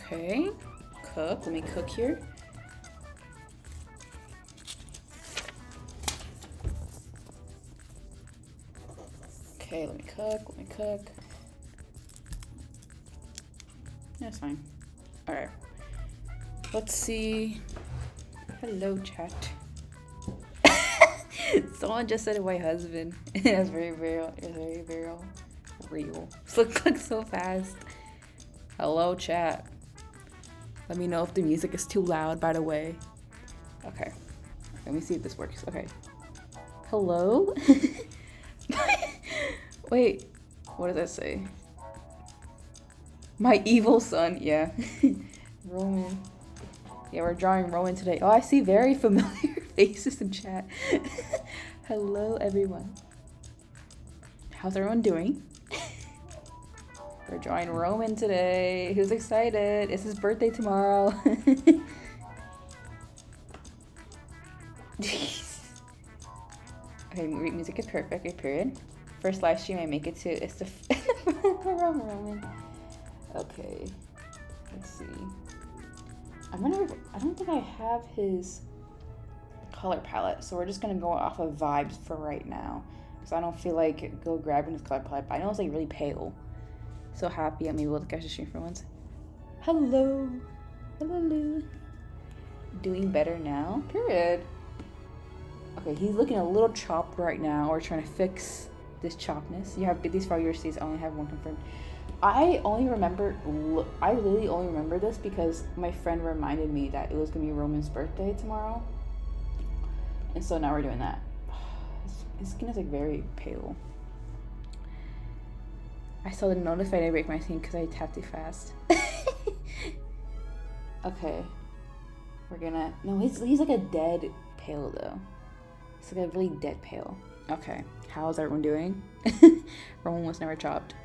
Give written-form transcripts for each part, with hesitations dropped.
Okay. Cook. Let me cook here. Okay, let me cook. That's fine. Alright. Let's see. Hello, chat. Someone just said my husband. That's very real. It's very real. Look so fast. Hello, chat. Let me know if the music is too loud, by the way. Okay. Let me see if this works. Okay. Hello? Wait. What does that say? My evil son. Yeah. Roman. Yeah, we're drawing Roman today. Oh, I see very familiar faces in chat. Hello, everyone. How's everyone doing? We're drawing Roman today. Who's excited? It's his birthday tomorrow. Okay, music is perfect. Okay, period. First live stream I make it to is the Roman. Okay, let's see. I don't think I have his color palette, so we're just gonna go off of vibes for right now, because I don't feel like go grabbing his color palette. But I know it's like really pale. So happy I'm able to catch the stream for once. Hello. Doing better now. Period. Okay, he's looking a little chopped right now. We're trying to fix this chopness. You have these for your seats. I only have one confirmed. I literally only remember this because my friend reminded me that it was gonna be Roman's birthday tomorrow, and so now we're doing that. His skin is like very pale. I saw the notified I break my screen because I tapped too fast. Okay, we're gonna. No, he's like a dead pale though. It's like a really dead pale. Okay, how's everyone doing? Roman was never chopped.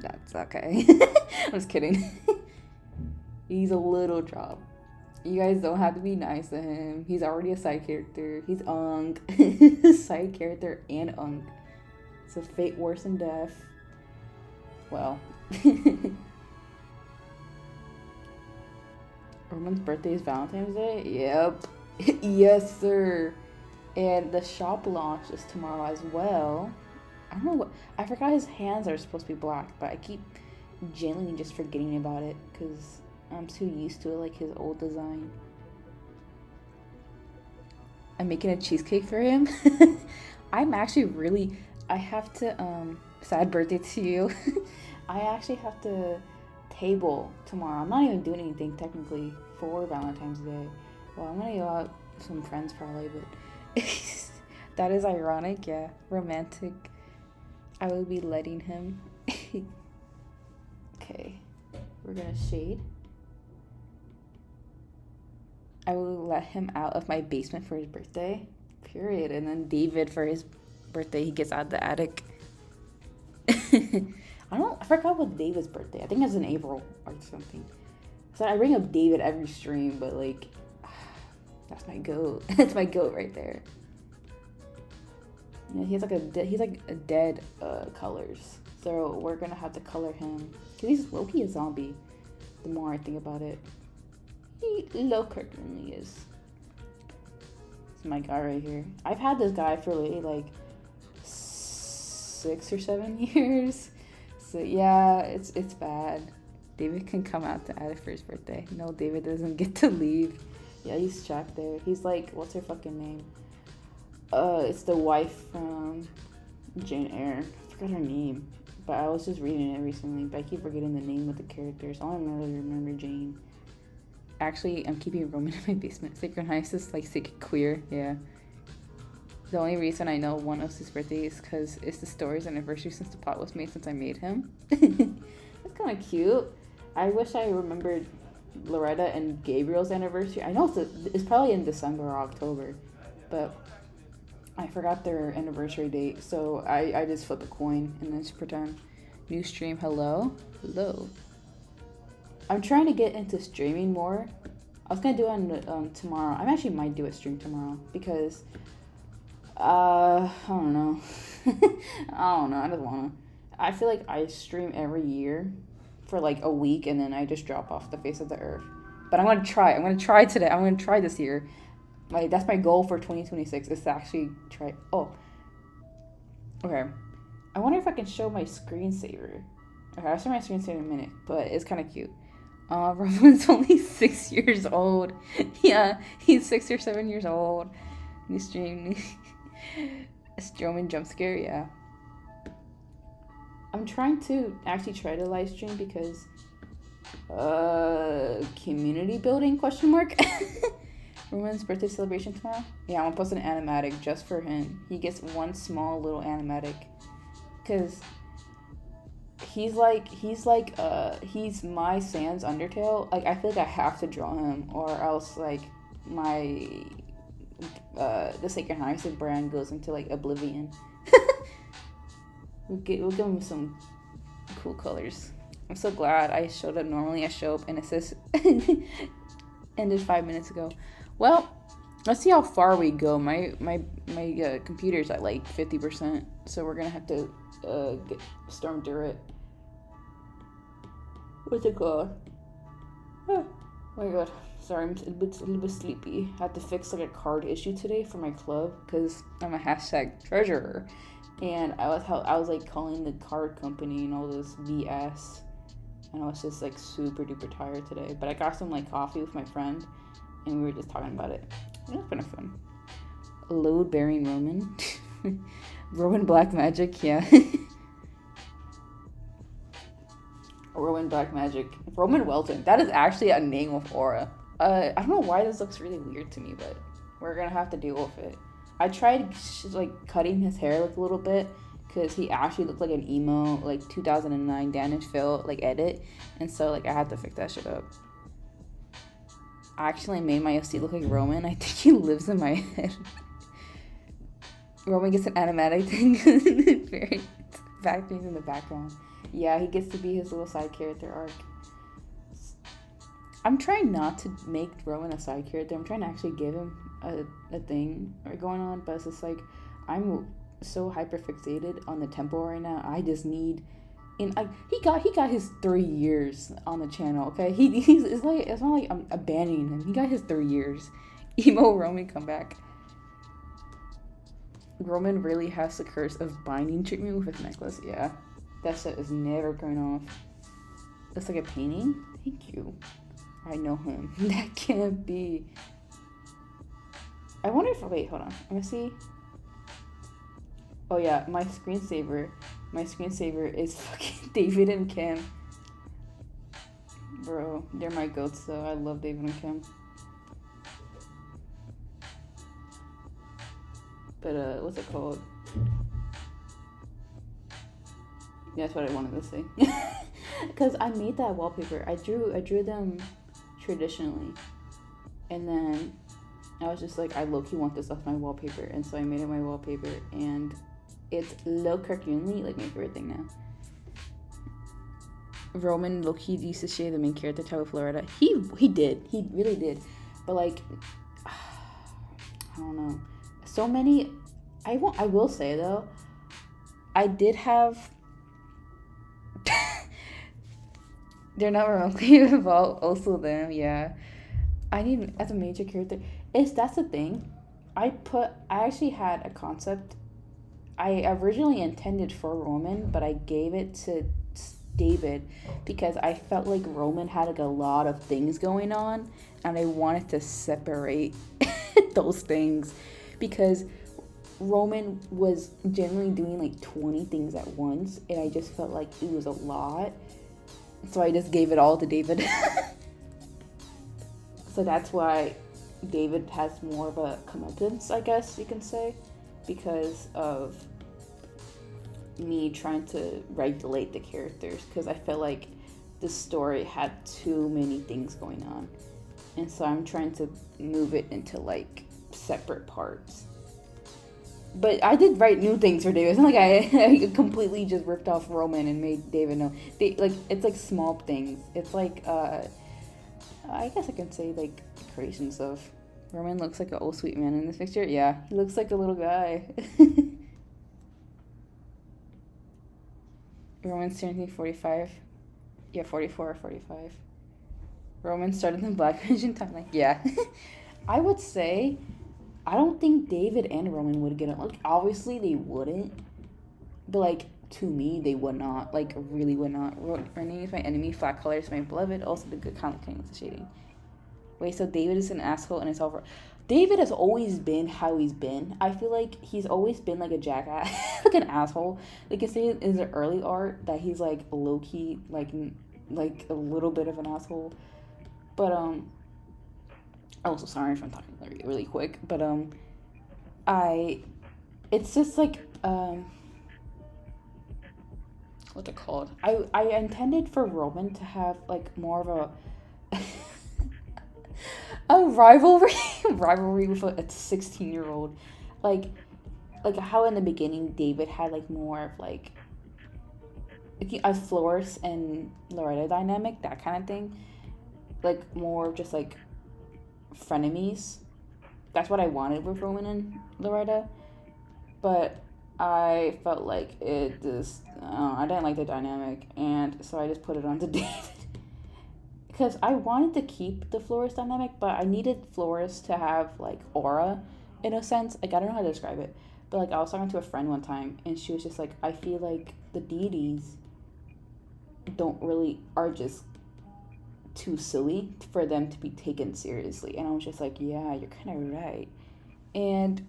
That's okay. I'm just kidding. He's a little chopped. You guys don't have to be nice to him. He's already a side character. He's Unk. Side character and Unk. It's a fate worse than death. Well. Roman's birthday is Valentine's Day? Yep. Yes, sir. And the shop launch is tomorrow as well. I don't know what. I forgot his hands are supposed to be black, but I keep genuinely just forgetting about it because I'm too used to it, like his old design. I'm making a cheesecake for him. I'm actually really. I have to. Sad birthday to you. I actually have to table tomorrow. I'm not even doing anything technically for Valentine's Day. Well, I'm gonna go out with some friends probably, but that is ironic. Yeah, romantic. I will be letting him. Okay, we're gonna shade. I will let him out of my basement for his birthday. Period. And then David for his birthday, he gets out of the attic. I forgot what David's birthday. I think it's in April or something. So I bring up David every stream, but like, that's my goat. That's my goat right there. Yeah, he's like a dead colors. So we're gonna have to color him. Cause he's low-key a zombie. The more I think about it, he low-certainly is. It's my guy right here. I've had this guy for like 6 or 7 years. So yeah, it's bad. David can come out to attic for his birthday. No, David doesn't get to leave. Yeah, he's trapped there. He's like, what's her fucking name? It's the wife from Jane Eyre. I forgot her name, but I was just reading it recently, but I keep forgetting the name of the characters. I only really remember Jane. Actually, I'm keeping Roman in my basement. Synchronized is like sick queer, yeah. The only reason I know one of his birthdays is because it's the story's anniversary since the plot was made since I made him. That's kind of cute. I wish I remembered Loretta and Gabriel's anniversary. I know it's probably in December or October, but I forgot their anniversary date, so I just flip a coin and then just pretend. New stream, hello? I'm trying to get into streaming more. I was gonna do it on tomorrow. I actually might do a stream tomorrow because I don't know. I don't know. I just wanna. I feel like I stream every year for like a week and then I just drop off the face of the earth. But I'm gonna try. I'm gonna try today. I'm gonna try this year. That's my goal for 2026 is to actually try. Oh, okay. I wonder if I can show my screensaver. Okay, I'll show my screensaver in a minute, but it's kind of cute. Roman's only 6 years old. Yeah, he's 6 or 7 years old. He streamed. Roman jump scare, yeah. I'm trying to actually try to live stream because community building question mark. Roman's birthday celebration tomorrow. Yeah, I'm gonna post an animatic just for him. He gets one small little animatic because he's my Sans Undertale. Like, I feel like I have to draw him or else like my the Sacred Hyacinth brand goes into like oblivion. We'll give him some cool colors. I'm so glad I showed up. Normally I show up and it says ended 5 minutes ago. Well, let's see how far we go. My computer's at like 50%, so we're gonna have to storm through it. What's it called? Oh my god. Sorry, I'm a little bit sleepy. I had to fix like a card issue today for my club because I'm a #treasurer. And I was like calling the card company and all this BS. And I was just like super duper tired today. But I got some like coffee with my friend and we were just talking about it. It was kind of fun. Load bearing Roman. Roman Black Magic, yeah. Roman Black Magic. Roman Welton. That is actually a name of aura. I don't know why this looks really weird to me, but we're gonna have to deal with it. I tried like cutting his hair like a little bit because he actually looked like an emo like 2009 Danish Phil like edit, and so like I had to fix that shit up. I actually made my OC look like Roman. I think he lives in my head. Roman gets an animatic thing. Very factories in the background. Yeah, he gets to be his little side character arc. I'm trying not to make Roman a side character. I'm trying to actually give him a thing going on, but it's just like I'm so hyper fixated on the tempo right now. I just need, and he got his 3 years on the channel. Okay, it's not like I'm abandoning him. He got his 3 years. Emo Roman comeback. Roman really has the curse of binding treatment with his necklace. Yeah, that shit is never going off. It's like a painting. Thank you. I know him. That can't be. I wonder if. Wait, hold on. Let me see. Oh yeah, my screensaver. My screensaver is fucking David and Kim. Bro, they're my goats though. I love David and Kim. But what's it called? That's what I wanted to say. Because I made that wallpaper. I drew them traditionally, and then I was just like, I low-key want this off my wallpaper, and so I made it my wallpaper, and it's low cartoonly, like my favorite thing now. Roman low-key used to share the main character Chavo Florida. He really did, but like I don't know, so many. I will say though, I did have. They're not remotely involved. Also them, yeah. I need as a major character. That's the thing. I actually had a concept. I originally intended for Roman, but I gave it to David because I felt like Roman had like a lot of things going on, and I wanted to separate those things because Roman was generally doing like 20 things at once, and I just felt like it was a lot. So I just gave it all to David. So that's why David has more of a comeuppance, I guess you can say, because of me trying to regulate the characters, because I felt like the story had too many things going on. And so I'm trying to move it into like separate parts. But I did write new things for David. It's not like I completely just ripped off Roman and made David know. It's like small things. It's like I guess I can say like creations of. Roman looks like an old sweet man in this picture. Yeah, he looks like a little guy. Roman's turning 45. Yeah, 44 or 45. Roman started in Black Vision time. Like, yeah. I would say, I don't think David and Roman would get it. Like, obviously they wouldn't. But, like, to me, they would not. Like, really would not. Running is my enemy. Flat color is my beloved. Also, the good comic king with the shading. Wait, so David is an asshole and it's over. David has always been how he's been. I feel like he's always been like a jackass, like an asshole. Like I say in the early art that he's like low key, like a little bit of an asshole. But also sorry if I'm talking really quick. But it's just like what's it called? I intended for Roman to have like more of a a rivalry with a 16-year-old, like how in the beginning David had like more of like a Flores and Loretta dynamic, that kind of thing, like more just like frenemies. That's what I wanted with Roman and Loretta, but I felt like it just I didn't like the dynamic, and so I just put it onto David. Because I wanted to keep the Flores dynamic, but I needed Flores to have, like, aura, in a sense. Like, I don't know how to describe it. But, like, I was talking to a friend one time, and she was just like, I feel like the deities are just too silly for them to be taken seriously. And I was just like, yeah, you're kind of right. And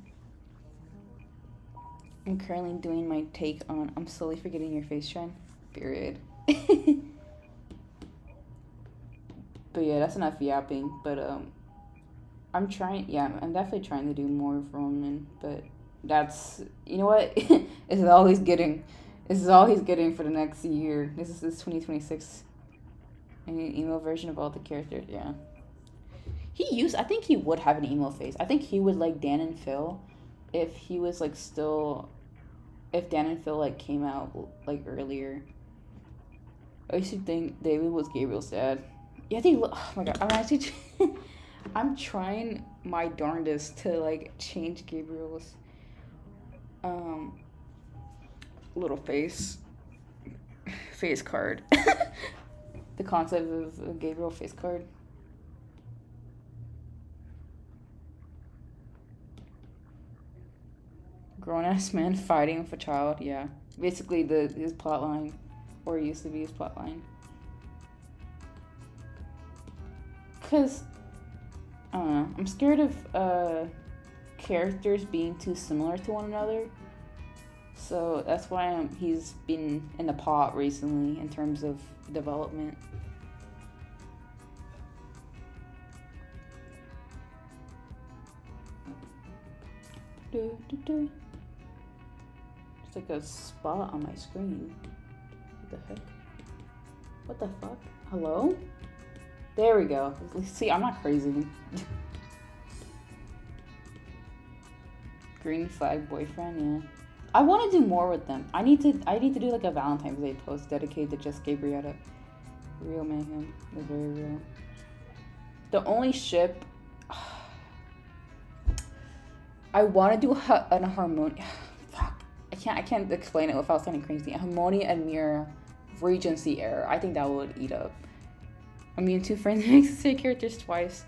I'm currently doing my take on I'm slowly forgetting your face trend. Period. But yeah, that's enough yapping. But I'm definitely trying to do more of Roman. But that's, you know what? This is all he's getting. This is all he's getting for the next year. This is his 2026 emo version of all the characters. Yeah. I think he would have an emo face. I think he would like Dan and Phil if he was like still, if Dan and Phil like came out like earlier. I used to think David was Gabriel's dad. Yeah, oh my god, I'm trying my darndest to like change Gabriel's little face card. The concept of a Gabriel face card. Grown ass man fighting with a child, yeah. Basically his plot line, or it used to be his plot line. Because, I don't know, I'm scared of characters being too similar to one another. So that's why he's been in the pot recently in terms of development. It's like a spot on my screen. What the heck? What the fuck? Hello? There we go. See, I'm not crazy. Green flag boyfriend, yeah. I want to do more with them. I need to do like a Valentine's Day post dedicated to just Gabrietta. Real mayhem. They're very real. The only ship I want to do an Harmonia. Fuck. I can't explain it without sounding crazy. Harmonia and Mira Regency era. I think that would eat up. I mean, two friends makes the same characters twice.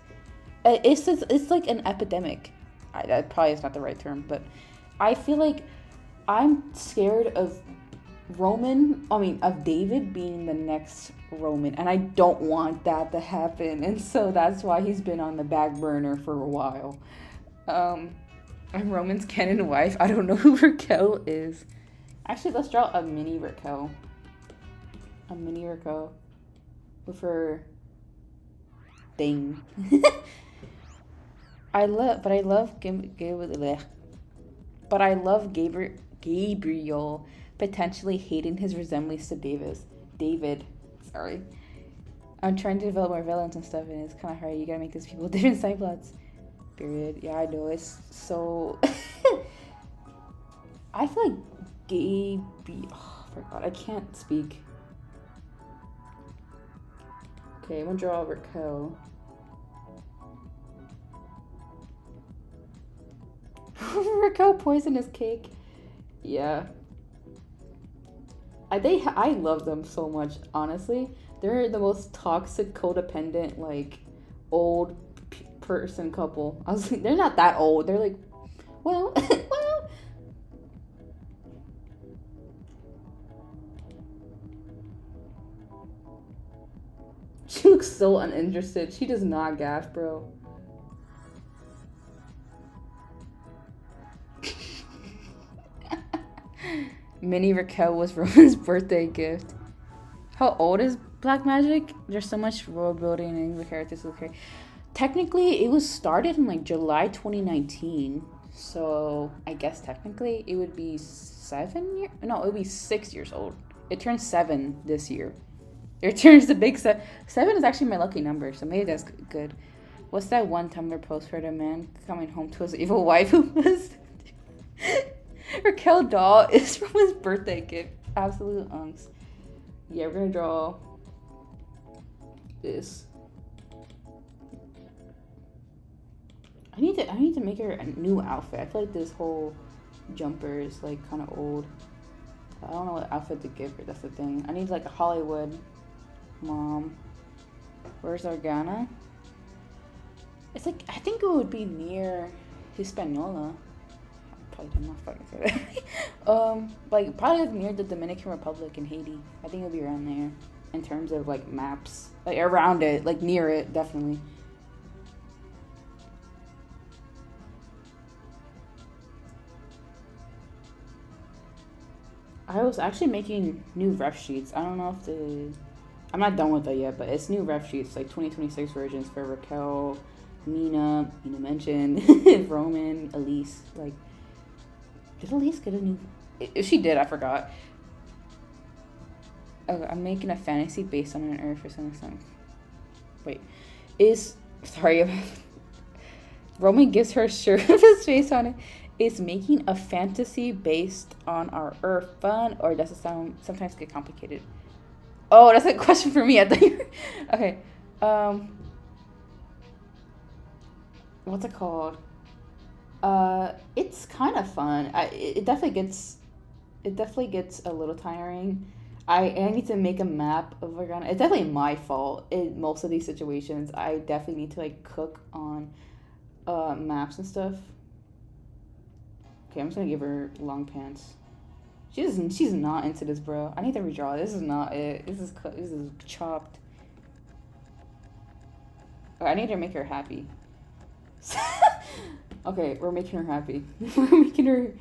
It's like an epidemic. That probably is not the right term, but I feel like I'm scared of David being the next Roman, and I don't want that to happen, and so that's why he's been on the back burner for a while. I'm Roman's canon wife. I don't know who Raquel is. Actually, let's draw a mini Raquel. A mini Raquel with her thing. I love Gabriel potentially hating his resemblance to David. Sorry. I'm trying to develop more villains and stuff, and it's kind of hard. You gotta make these people different side plots. Period. Yeah, I know. It's so... I feel like oh, I forgot. I can't speak. Okay, I'm gonna draw Raquel. Raquel poisoned his cake. Yeah. I love them so much, honestly. They're the most toxic, codependent, like, old person couple. I was like, they're not that old. They're like, well, well. She looks so uninterested. She does not gaff, bro. Mini Raquel was Roman's birthday gift. How old is Black Magic? There's so much world building and the characters. Okay, technically it was started in like July 2019. So I guess technically it would be 7 years. No, it would be 6 years old. It turns 7 this year. It turns the big 7. 7 is actually my lucky number, so maybe that's good. What's that one Tumblr post for the man coming home to his evil wife who was Raquel doll is from his birthday gift. Absolute unks. Yeah, we're gonna draw this. I need to make her a new outfit. I feel like this whole jumper is like kind of old. I don't know what outfit to give her. That's the thing. I need like a Hollywood mom. Where's Organa? It's like I think it would be near Hispaniola. I'm not fucking say that. Like probably near the Dominican Republic and Haiti. I think it'll be around there in terms of like maps, like around it, like near it, definitely. I was actually making new ref sheets. I don't know if I'm not done with it yet, but it's new ref sheets, like 2026 versions for Raquel, Nina mentioned, Roman, Elise, like. Did Elise get a new... If she did, I forgot. Oh, I'm making a fantasy based on an Earth or something. Wait. Sorry. Roman gives her a shirt with his face on it. Is making a fantasy based on our Earth fun? Or does it sometimes get complicated? Oh, that's a question for me. I thought you were... Okay. What's it called? It's kind of fun. It definitely gets a little tiring. I need to make a map of Organa. It's definitely my fault in most of these situations. I definitely need to like cook on maps and stuff. Okay, I'm just gonna give her long pants. She's not into this, bro. I need to redraw. This is not it. This is chopped. I need to make her happy. Okay, we're making her happy. We're making her...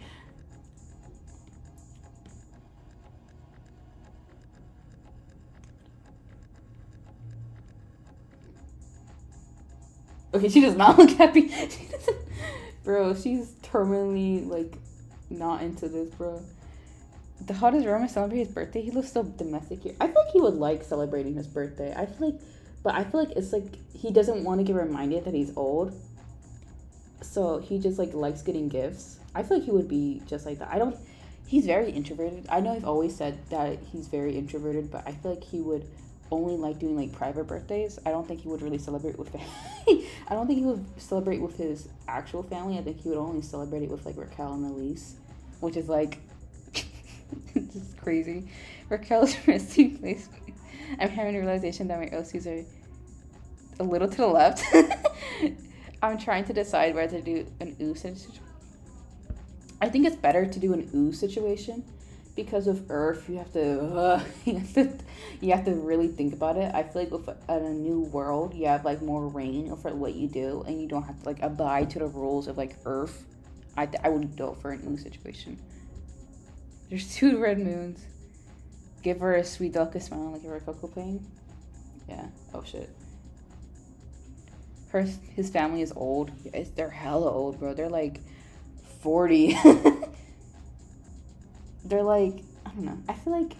Okay, she does not look happy. She doesn't... Bro, she's terminally, like, not into this, bro. How does Roman celebrate his birthday? He looks so domestic here. I feel like he would like celebrating his birthday. I feel like it's like he doesn't want to get reminded that he's old. So he just like likes getting gifts. I feel like he would be just like that. He's very introverted. I know I've always said that he's very introverted, but I feel like he would only like doing like private birthdays. I don't think he would really celebrate with family. I don't think he would celebrate with his actual family. I think he would only celebrate it with like Raquel and Elise, which is like just crazy. Raquel's resting place. I'm having a realization that my OCs are a little to the left. I'm trying to decide whether to do an ooh situation. I think it's better to do an ooh situation because of Earth, you have to really think about it. I feel like with a new world, you have like more reign over what you do, and you don't have to like abide to the rules of like Earth. I would go for an ooh situation. There's 2 red moons. Give her a sweet delicate smile like a cocoa pain. Yeah. Oh shit. His family is old. They're hella old, bro. They're like 40. They're like, I don't know. I feel like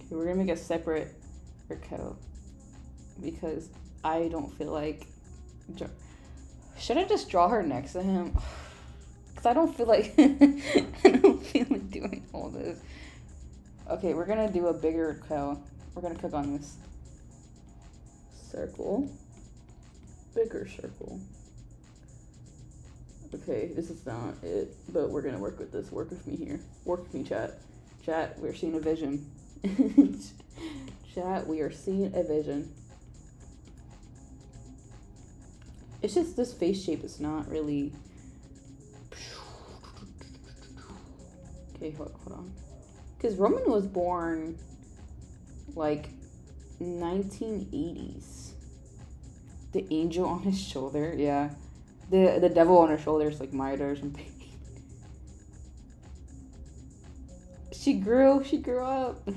we're gonna make a separate Raquel because I don't feel like. Should I just draw her next to him? Because I don't feel like doing all this. Okay, we're gonna do a bigger Raquel. We're gonna cook on this. Circle, bigger circle. Okay, this is not it, but we're gonna work with this. Work with me here. Work with me, chat. We're seeing a vision. Chat, we are seeing a vision. It's just this face shape is not really. Okay, hold on. Because Roman was born like 1980s. The angel on his shoulder, yeah. The devil on her shoulder is like Maida or something. She grew up.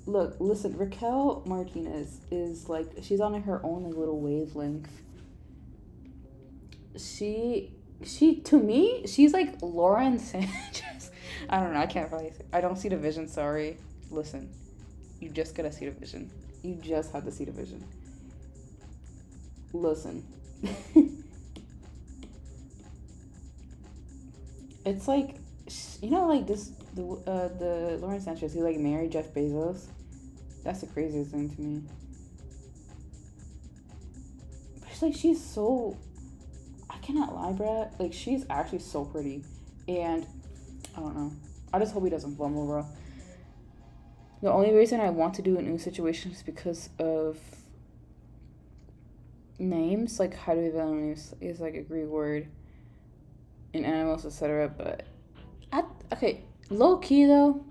Look, listen, Raquel Martinez is like, she's on her own like little wavelength. She to me, she's like Lauren Sanchez. I don't know, I can't probably say. I don't see the vision, sorry. Listen, you just gotta see the vision. You just have to see the vision. Listen. It's like, you know, like this, the Lauren Sanchez who like married Jeff Bezos. That's the craziest thing to me. But it's like, she's so, I cannot lie, bruh. Like, she's actually so pretty. And I don't know. I just hope he doesn't fumble, bro. The only reason I want to do a new situation is because of names. Like, how do we value names is like a Greek word in animals, etc. But okay, low key though,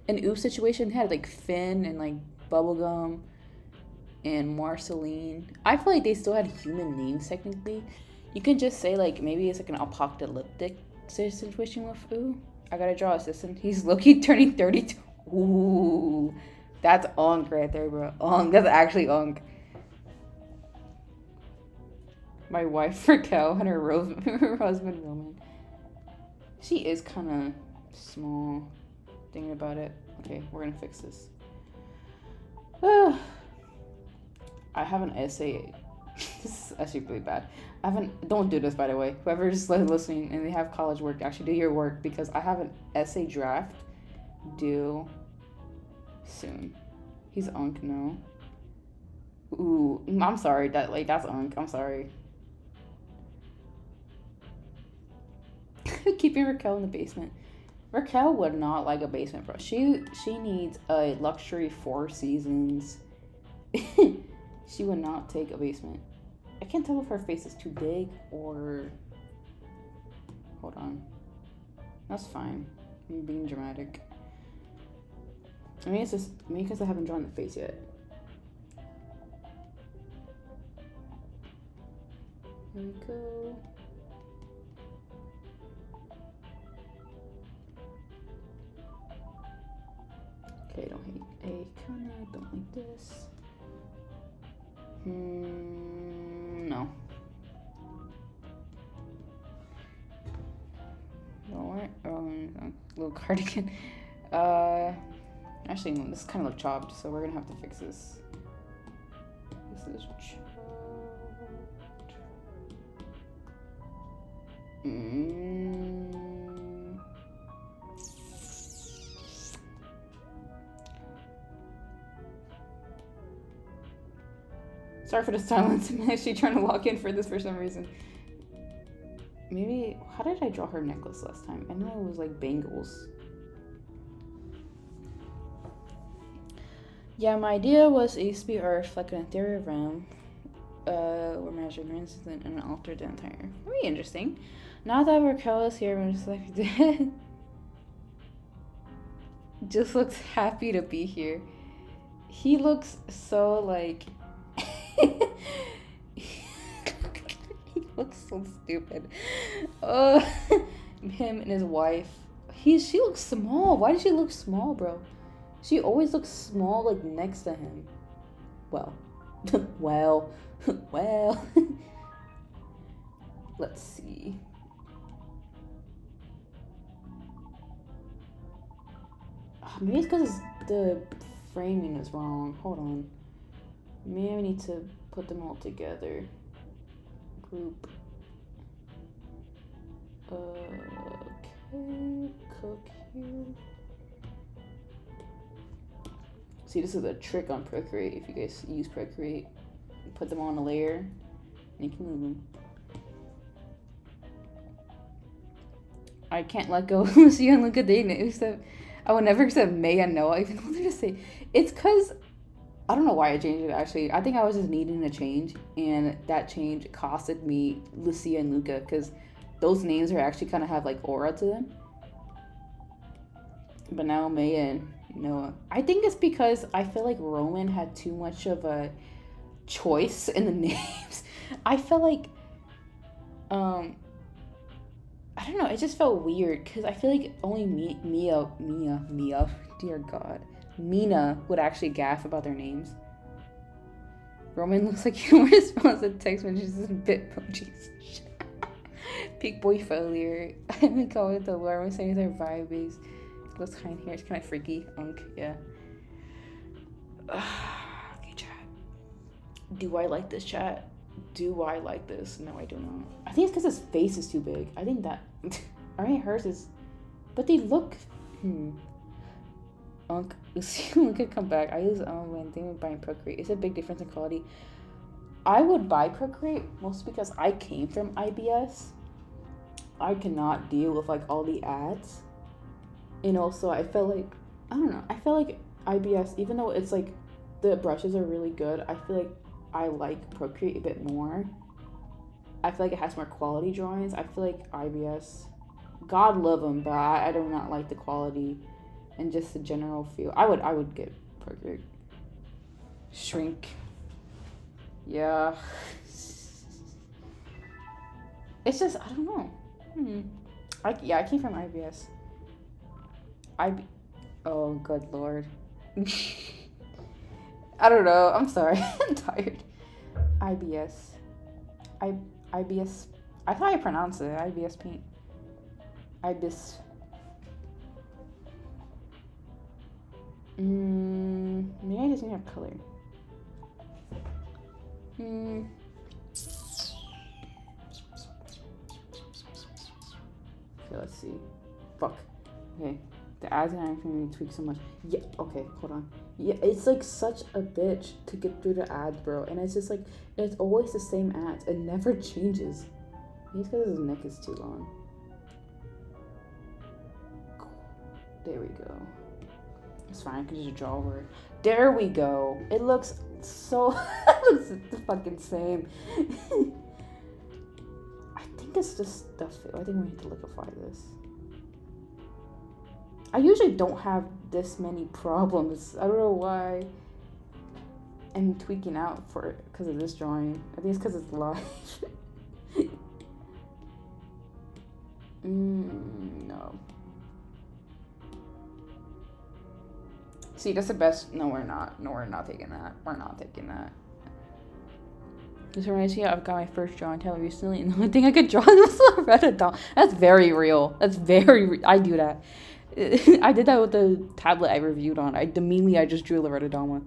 an oof situation had like Finn and like Bubblegum and Marceline. I feel like they still had human names technically. You can just say like maybe it's like an apocalyptic situation with ooh. I gotta draw assistant. He's low-key turning 32. Ooh, that's onk right there, bro. Onk, that's actually onk. My wife Raquel and her husband Roman. She is kind of small. Thinking about it. Okay, we're gonna fix this. I have an essay. This is actually really bad. Don't do this, by the way. Whoever's listening and they have college work, actually do your work, because I have an essay draft due soon. He's unk, no. Ooh, I'm sorry. That's unk. I'm sorry. Keeping Raquel in the basement. Raquel would not like a basement, bro. She needs a luxury 4 seasons. She would not take a basement. I can't tell if her face is too big or... Hold on. That's fine. I'm being dramatic. I mean, it's just maybe because I haven't drawn the face yet. Here we go. Okay, don't hate a corner, don't like this. No. Little cardigan. Actually, no, this kind of look chopped, so we're gonna have to fix this. This is chopped. Sorry for the silence. I'm actually trying to lock in for this for some reason. Maybe, how did I draw her necklace last time? I know it was like bangles. Yeah, my idea was it used to be Earth, like an ethereal realm. We're measuring rings and an altered the entire. Very interesting. Now that Raquel is here, I'm just like, just looks happy to be here. He looks so like. He looks so stupid. Him and his wife. She looks small. Why does she look small, bro? She always looks small, like next to him. Well, well. Let's see. Maybe it's because the framing is wrong. Hold on. Maybe I need to put them all together. Group. Okay, cook here. See, this is a trick on Procreate. If you guys use Procreate, you put them on a layer and you can move them. I can't let go of Lucia and Luca dating. Except I would never accept May and Noah, even though they're just say it's because I don't know why I changed it actually. I think I was just needing a change, and that change costed me Lucia and Luca because those names are actually kind of have like aura to them. But now May and Noah. I think it's because I feel like Roman had too much of a choice in the names. I felt like I don't know, it just felt weird because I feel like only Mia, dear God, Mina would actually gaff about their names. Roman looks like he responds to text messages and bit emojis. Peak boy failure. I haven't called it the Lord. I'm saying their vibe is looks kind here. It's kind of freaky. Yeah. Okay, chat. Do I like this, chat? Do I like this? No, I do not. I think it's because his face is too big. I think that. I mean, hers is. But they look. Look at come back. I use when they were buying Procreate. It's a big difference in quality. I would buy Procreate mostly because I came from IBS. I cannot deal with like all the ads. And also I felt like I don't know. I feel like IBS, even though it's like the brushes are really good, I feel like I like Procreate a bit more. I feel like it has more quality drawings. I feel like IBS, God love them, but I do not like the quality and just the general feel. I would get Procreate. Shrink. Yeah. It's just I don't know. I came from IBS. Oh good lord. I don't know. I'm sorry. I'm tired. IBS. IBS. I thought I pronounced it. IBS paint. IBS. Maybe I just need to have color. Okay, let's see. Fuck. Okay. The ads and I'm going to tweak so much. Yeah, okay, hold on. Yeah, it's like such a bitch to get through the ads, bro. And it's just like, it's always the same ads. It never changes. Maybe it's because his neck is too long. There we go. It's fine, I can just draw over it. There we go. It looks so, it looks the fucking same. I think it's just stuff. I think we need to liquefy this. I usually don't have this many problems. I don't know why I'm tweaking out for it because of this drawing. I think it's because it's live. No. See, that's the best. No, we're not. No, we're not taking that. We're not taking that. This reminds me, I've got my first drawing tablet recently, and the only thing I could draw was Loretta Dawn. That's very real. That's very. I do that. I did that with the tablet I reviewed on. I just drew Loretta Dawn.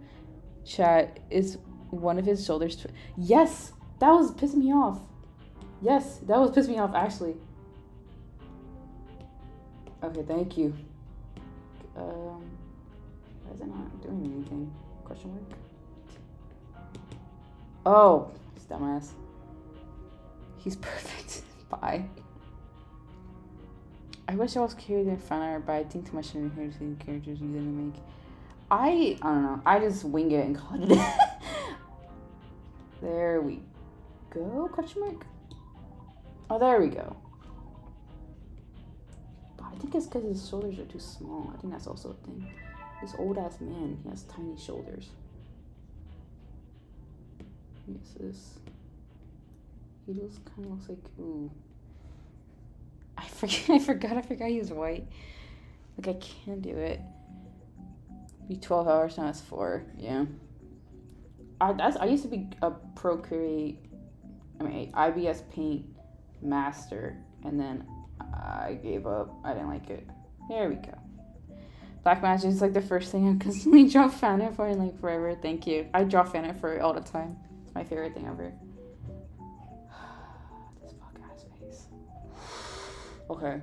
Chat, is one of his shoulders. Yes, that was pissing me off. Yes, that was pissing me off actually. Okay, thank you. Why is it not doing anything? Question mark. Oh, dumbass. He's perfect. Bye. I wish I was curious in front of her, but I think too much in here to see the characters you didn't make. I don't know. I just wing it and call it. There we go. Question mark. Oh, there we go. But I think it's because his shoulders are too small. I think that's also a thing. This old ass man, he has tiny shoulders. Yes, this. He looks kind of looks like ooh. I forgot he was white. Like I can't do it. Be 12 hours now it's 4. Yeah. I used to be a Procreate. IBS Paint master, and then I gave up. I didn't like it. There we go. Black Magic is like the first thing I constantly draw fan art for in like forever. Thank you. I draw fan art for it all the time. It's my favorite thing ever. This fuck ass face. Okay.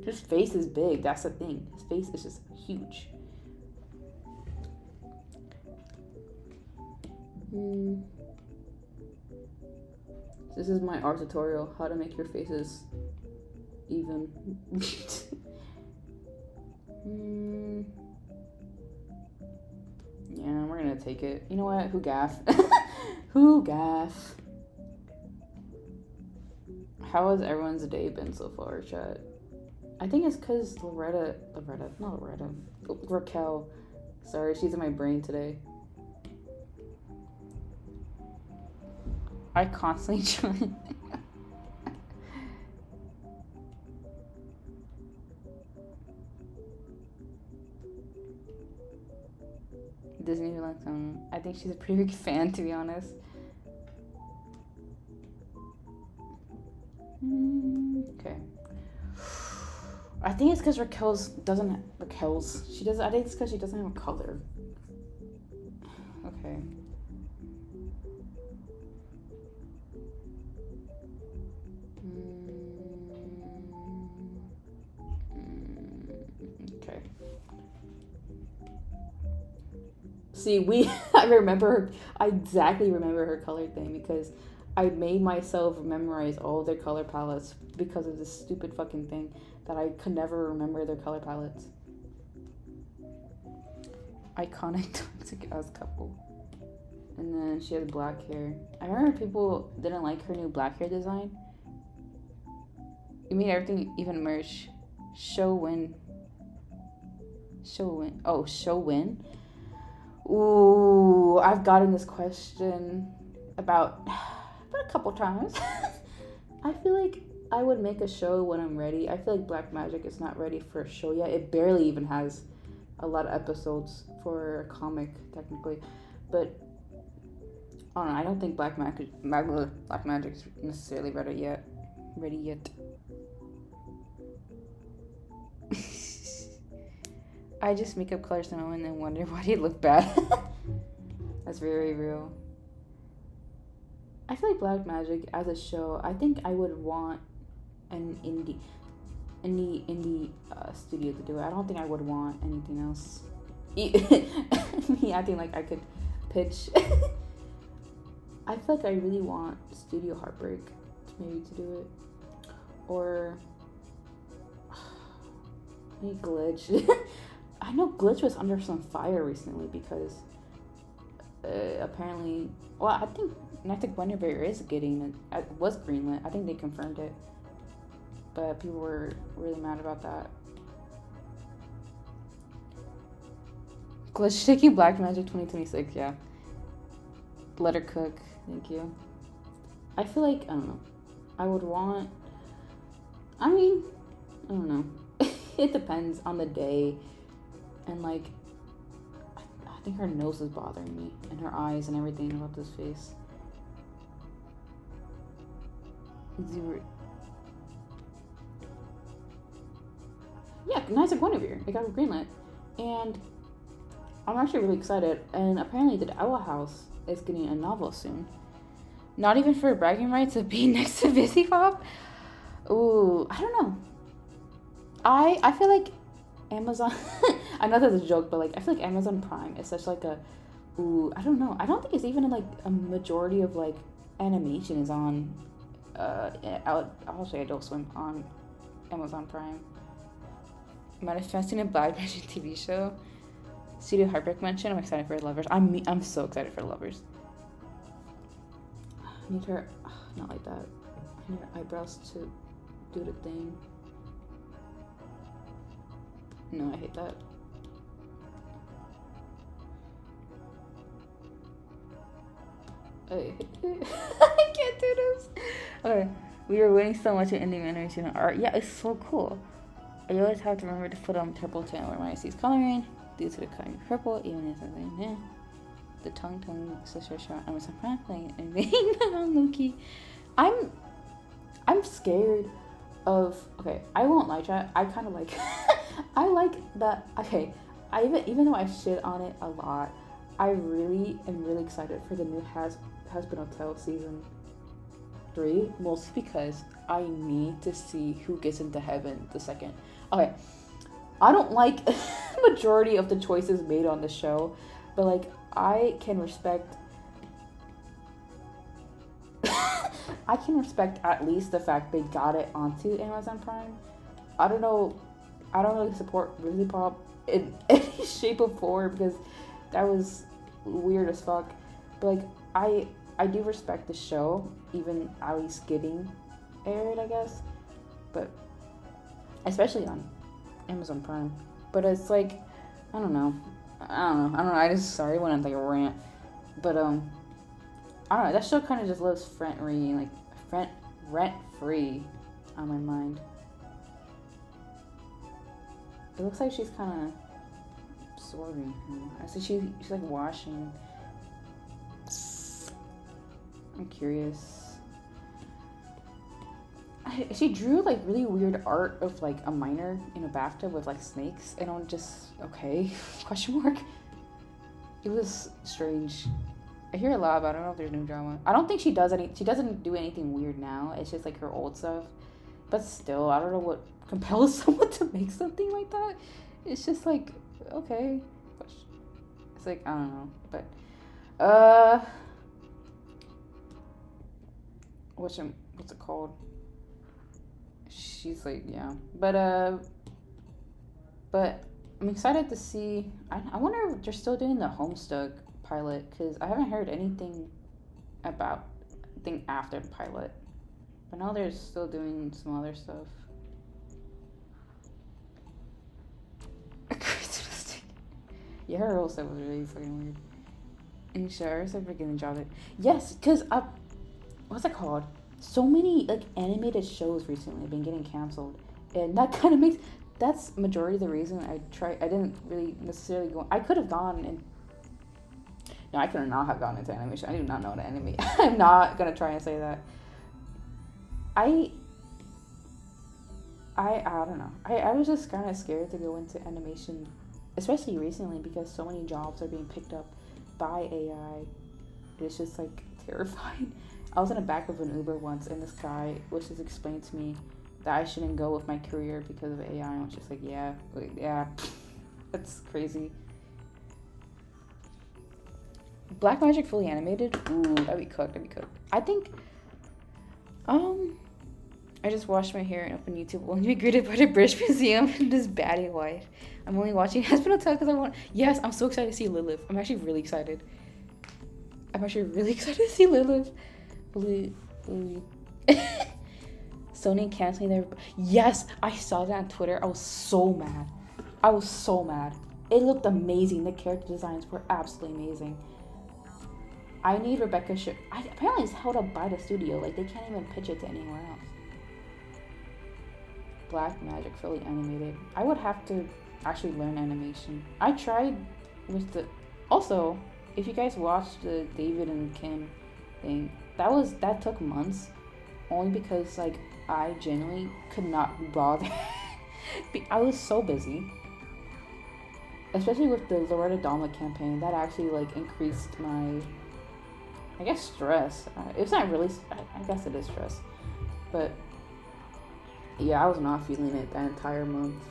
His face is big. That's the thing. His face is just huge. This is my art tutorial, how to make your faces even. Yeah, we're gonna take it. You know what? Who gaff? Who gaff? How has everyone's day been so far, chat? I think it's because Raquel. Sorry, she's in my brain today. I constantly try. Disney likes I think she's a pretty big fan, to be honest. Okay. I think it's because I think it's because she doesn't have a color. Okay. Okay. See, I exactly remember her color thing because I made myself memorize all their color palettes because of this stupid fucking thing that I could never remember their color palettes. Iconic toxic ass couple. And then she has black hair. I remember people didn't like her new black hair design. You made everything even merch. Show win. Oh, show win. Ooh, I've gotten this question about a couple times. I feel like I would make a show when I'm ready. I feel like Black Magic is not ready for a show yet. It barely even has a lot of episodes for a comic, technically. But I don't know. I don't think Black Magic is necessarily ready yet. I just make up colors now and then wonder why they look bad. That's very real. I feel like Black Magic as a show, I think I would want an indie studio to do it. I don't think I would want anything else. Me acting like I could pitch. I feel like I really want Studio Heartbreak maybe to do it. Or maybe Glitch. I know Glitch was under some fire recently because apparently, well, I think Nightic Guinevere was greenlit. I think they confirmed it. But people were really mad about that. Glitch taking Black Magic 2026, yeah. Let her cook, thank you. I feel like, I don't know. I don't know. It depends on the day. And like, I think her nose is bothering me. And her eyes and everything about this face. Yeah, Nightic Guinevere. It got greenlit. And I'm actually really excited. And apparently the Owl House is getting a novel soon. Not even for bragging rights of being next to Busy Pop. Ooh, I don't know. I feel like Amazon I know that's a joke, but like I feel like Amazon Prime is such like a I don't know. I don't think it's even like a majority of like animation is on I'll say Adult Swim on Amazon Prime. Manifesting a Black Magic TV show. Studio Heartbreak mention. I'm excited for Lovers. I'm so excited for Lovers. I need her not like that. I need her eyebrows to do the thing. No, I hate that. I can't do this. Okay, we were waiting so much in indie animation and art. Yeah, it's so cool. I always have to remember to put on purple to where my sees coloring due to the coloring purple, even if something. Yeah. The tongue sister show on Amazon Prime playing and being on Loki. I'm scared of. Okay, I won't lie, chat. I kind of like. I like that. Okay, even though I shit on it a lot, I really am really excited for the new Husband Hotel season 3, mostly because I need to see who gets into heaven the second. Okay, I don't like majority of the choices made on the show, but like I can respect I can respect at least the fact they got it onto Amazon Prime. I don't know. I don't really support Rizzy Pop in any shape or form because that was weird as fuck. But like I do respect the show, even at least getting aired, I guess. But especially on Amazon Prime. But it's like I don't know. I just sorry I went on like a rant. But I don't know. That show kind of just lives rent free on my mind. It looks like she's kind of absorbing. I see she's like washing. I'm curious. She drew like really weird art of like a miner in a bathtub with like snakes, and I'm just okay? Question mark. It was strange. I hear a lot, but I don't know if there's new drama. I don't think she does any. She doesn't do anything weird now. It's just like her old stuff. But still, I don't know what compels someone to make something like that. It's just like okay. It's like I don't know, but what's it called? She's like yeah, but I'm excited to see. I wonder if they're still doing the Homestuck pilot because I haven't heard anything about thing after the pilot. But now they're still doing some other stuff. Yeah, her whole stuff was really fucking weird. And sure, so freaking enjoyed it. Yes, because what's it called? So many like animated shows recently have been getting canceled, and that kind of makes that's majority of the reason I didn't really necessarily go. I could have gone and no, I could not have gone into animation. I do not know what anime. I'm not gonna try and say that. I don't know. I was just kind of scared to go into animation, especially recently because so many jobs are being picked up by AI. It's just like terrifying. I was in the back of an Uber once, and this guy was just explaining to me that I shouldn't go with my career because of AI. I was just like, yeah, that's crazy. Black Magic fully animated? Ooh, that'd be cooked. I think, I just washed my hair and opened YouTube. Will be greeted by the British Museum and this baddie wife. I'm only watching Hospital Tale because I want. Yes, I'm so excited to see Lilith. I'm actually really excited. To see Lilith. Sony canceling their. Yes, I saw that on Twitter. I was so mad. It looked amazing. The character designs were absolutely amazing. I need Rebecca. Apparently, it's held up by the studio. Like they can't even pitch it to anywhere else. Black Magic fully animated. I would have to actually learn animation. I tried with the. Also, if you guys watched the David and Kim thing, that took months, only because like I genuinely could not be bothered. I was so busy, especially with the Loretta Dama campaign. That actually like increased my, I guess, stress. It's not really. I guess it is stress, but. Yeah, I was not feeling it that entire month.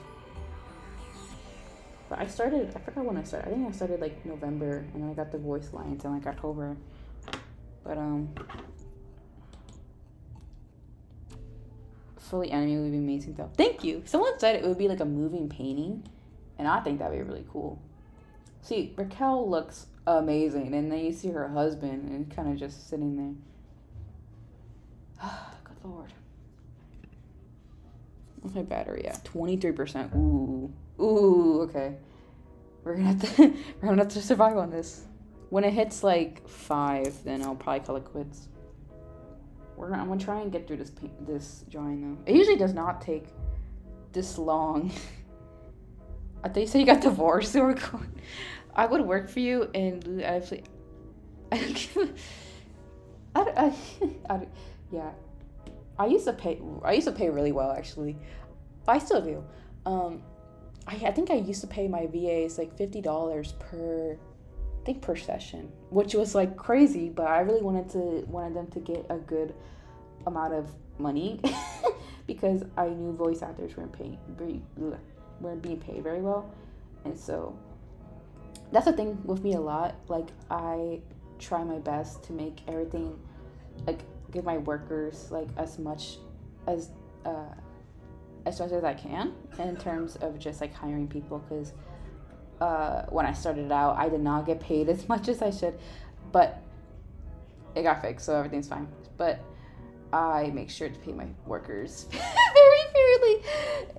But I forgot when I started. I think I started like November, and then I got the voice lines in like October. But fully animated would be amazing though. Thank you. Someone said it would be like a moving painting, and I think that'd be really cool. See, Raquel looks amazing, and then you see her husband, and kind of just sitting there. Good lord. What's my battery at? 23%. Ooh, okay. We're gonna have to survive on this. When it hits like 5, then I'll probably call it quits. I'm gonna try and get through this drawing though. It usually does not take this long. I thought you said you got divorced or going. I would work for you and actually. Yeah. I used to pay really well actually. But I still do. I think I used to pay my VAs like $50 per session, which was like crazy, but I really wanted them to get a good amount of money because I knew voice actors weren't being paid very well. And so that's the thing with me a lot. Like I try my best to make everything like give my workers like as uh, as much as I can in terms of just like hiring people, because when I started out, I did not get paid as much as I should, but it got fixed, so everything's fine. But I make sure to pay my workers very fairly,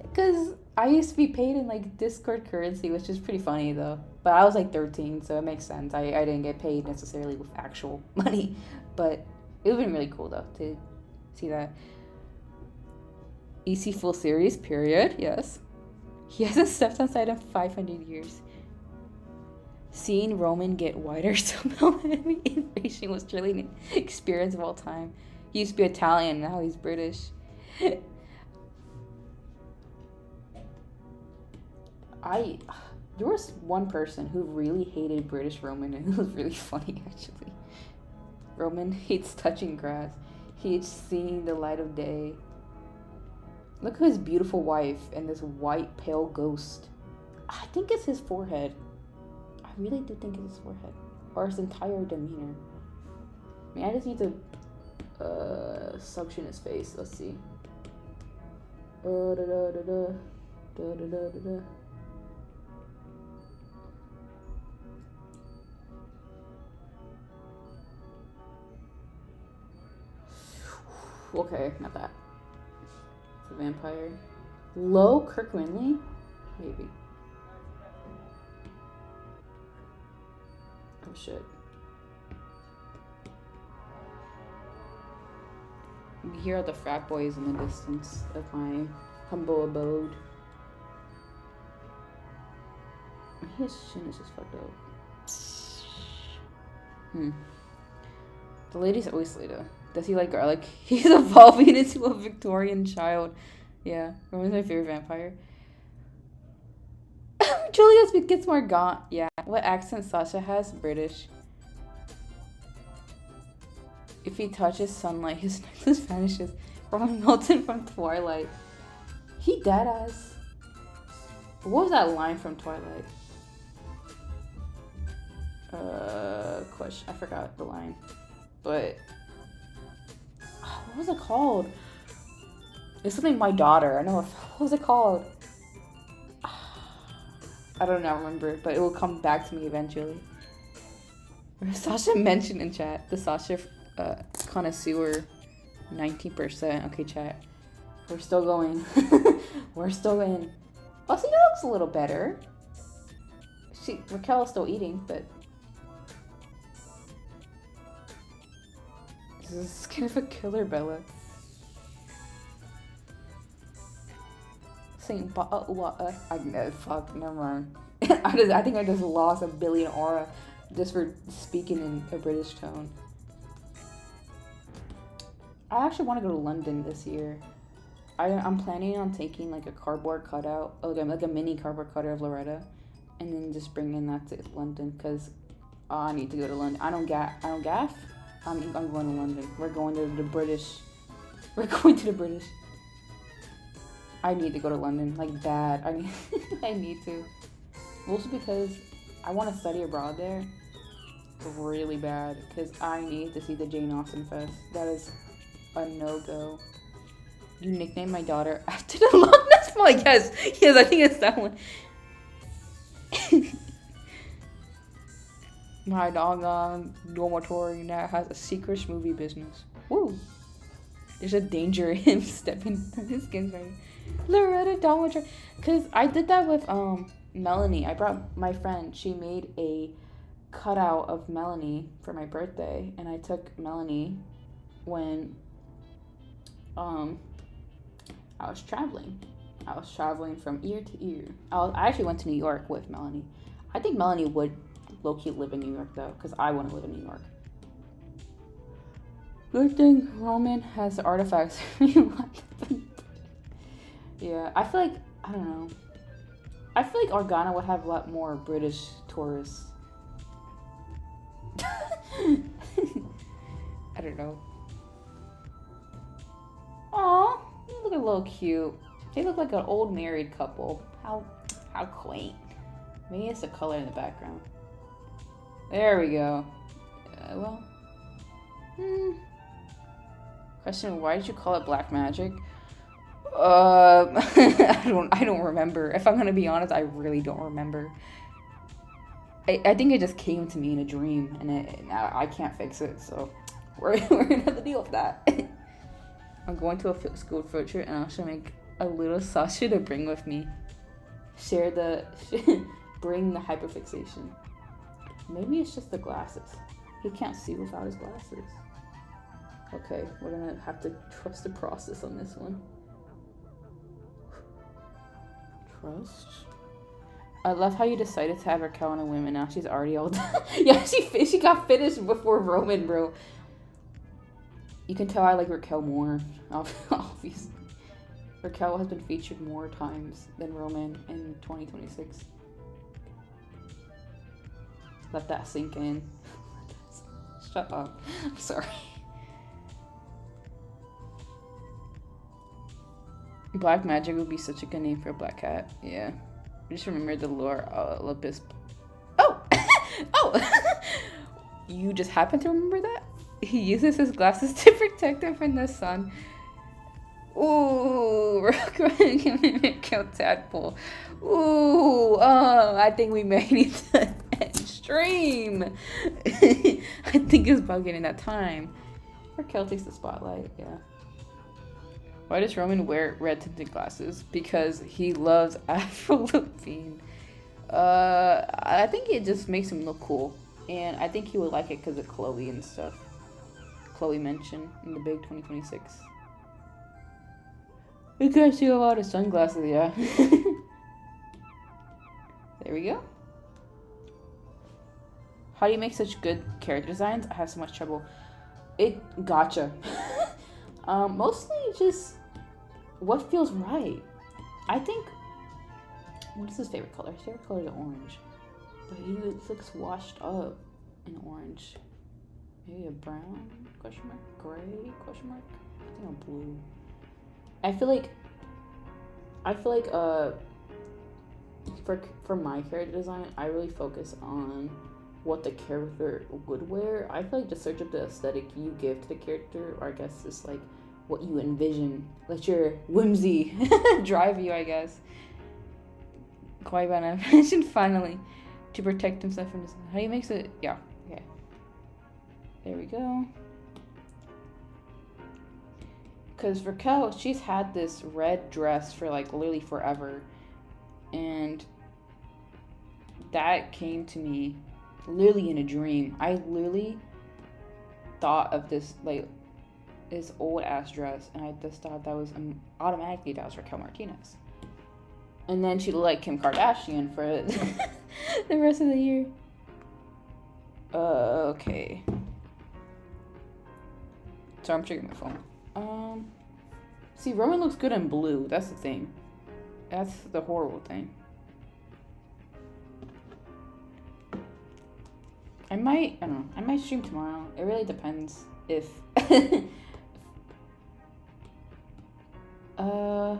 because I used to be paid in like Discord currency, which is pretty funny though. But I was like 13, so it makes sense. I didn't get paid necessarily with actual money, but it would have been really cool though to see that. EC full series, period. Yes. He hasn't stepped outside in 500 years. Seeing Roman get whiter somehow in racing was truly an experience of all time. He used to be Italian, now he's British. There was one person who really hated British Roman, and it was really funny actually. Roman hates touching grass. He hates seeing the light of day. Look at his beautiful wife and this white pale ghost. I think it's his forehead. I really do think it's his forehead. Or his entire demeanor. I mean, I just need to suction his face. Let's see. Okay, not that. It's a vampire. Low Kirk Winley? Maybe. Oh shit. You can hear the frat boys in the distance of my humble abode. His chin is just fucked up. The lady's always later. Does he like garlic? He's evolving into a Victorian child. Yeah, Roman's my favorite vampire. Julius gets more gaunt. Yeah. What accent Sasha has? British. If he touches sunlight, his necklace vanishes. Roman Welton from Twilight. He deadass. What was that line from Twilight? Question. I forgot the line. But what was it called? It's something my daughter. I know. What was it called? I don't know, remember, but it will come back to me eventually. Sasha mentioned in chat, the Sasha connoisseur, 19%. Okay, chat. We're still going. We're still in. Oh, see, that looks a little better. Raquel's still eating, but this is kind of a killer, Bella. Saying fuck, never mind. I think I just lost 1 billion aura just for speaking in a British tone. I actually want to go to London this year. I'm planning on taking like a cardboard cutout, like a mini cardboard cutout of Loretta, and then just bringing that to London, because I need to go to London. I don't gaff. I'm going to London. We're going to the British. We're going to the British. I need to go to London, like bad. I need to. Mostly because I want to study abroad there really bad, because I need to see the Jane Austen Fest. That is a no-go. You nicknamed my daughter after the Loch Ness Monster? Yes, I think it's that one. My doggone dormitory now has a secret movie business. Woo! There's a danger in him stepping on his skin's right. Loretta Dormitory. Because I did that with Melanie. I brought my friend. She made a cutout of Melanie for my birthday. And I took Melanie when I was traveling. I was traveling from ear to ear. I actually went to New York with Melanie. I think Melanie would low-key live in New York though, because I want to live in New York. Good thing Roman has artifacts. Yeah, I feel like, I don't know. I feel like Organa would have a lot more British tourists. I don't know. Aw, you look a little cute. They look like an old married couple. How quaint. Maybe it's the color in the background. There we go. Question: why did you call it black magic? I don't remember. If I'm gonna be honest, I really don't remember. I think it just came to me in a dream, and I can't fix it, so we're gonna have to deal with that. I'm going to a school field trip, and I should make a little Sasha to bring with me. Bring the hyperfixation. Maybe it's just the glasses. He can't see without his glasses. Okay, we're gonna have to trust the process on this one. Trust. I love how you decided to have Raquel on a whim and now she's already all done. Yeah, she got finished before Roman, bro. You can tell I like Raquel more, obviously. Raquel has been featured more times than Roman in 2026. Let that sink in. Shut up. I'm sorry. Black Magic would be such a good name for a black cat. Yeah. I just remember the lore Olympus. Oh! Oh! You just happen to remember that? He uses his glasses to protect him from the sun. Ooh, we're going to kill Tadpole. Ooh, I think we may need to end stream. I think it's about getting that time. Raquel takes the spotlight, yeah. Why does Roman wear red tinted glasses? Because he loves Avril Lavigne. I think it just makes him look cool. And I think he would like it because of Chloe and stuff. Chloe mentioned in the big 2026. You guys see a lot of sunglasses, yeah. There we go. How do you make such good character designs? I have so much trouble. Gotcha. Mostly just what feels right. I think, what is his favorite color? His favorite color is orange. But he looks washed up in orange. Maybe a brown, question mark, gray, question mark? I think a blue. I feel like for my character design, I really focus on what the character would wear. I feel like just search up the aesthetic you give to the character, or I guess it's like what you envision. Let your whimsy drive you, I guess. Qui-Gon mentioned finally to protect himself from this. How do you make it? Yeah, okay. There we go. Because Raquel, she's had this red dress for like literally forever. And that came to me literally in a dream. I literally thought of this like this old ass dress, and I just thought that was automatically that was Raquel Martinez. And then she looked like Kim Kardashian for the rest of the year. Okay. So I'm checking my phone. See, Roman looks good in blue. That's the thing. That's the horrible thing. I don't know. I might stream tomorrow. It really depends if... oh.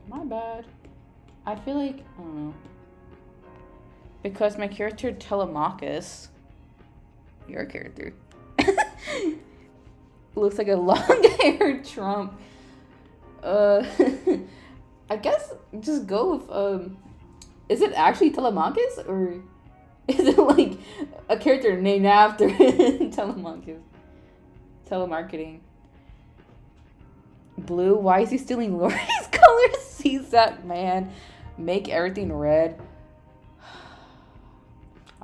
My bad. I feel like, I don't know. Because my character Telemachus, your character, looks like a long-haired Trump. I guess just go with, is it actually Telemachus, or is it like a character named after Telemachus? Telemarketing. Blue, why is he stealing Lori's colors? Sees that man. Make everything red.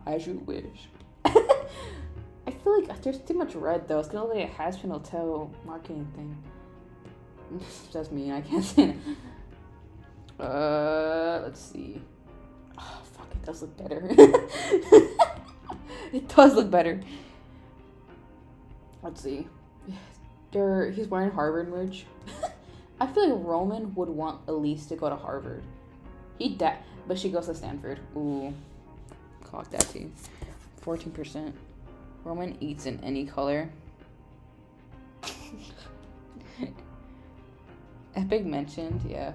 As you wish. I feel like there's too much red though. It's gonna look like a Has Been Hotel marketing thing. That's me. I can't say that. Let's see. Oh, fuck, it does look better. It does look better. Let's see. He's wearing Harvard merch. I feel like Roman would want Elise to go to Harvard. But she goes to Stanford. Ooh. Clock that too. 14%. Roman eats in any color. Epic mentioned, yeah.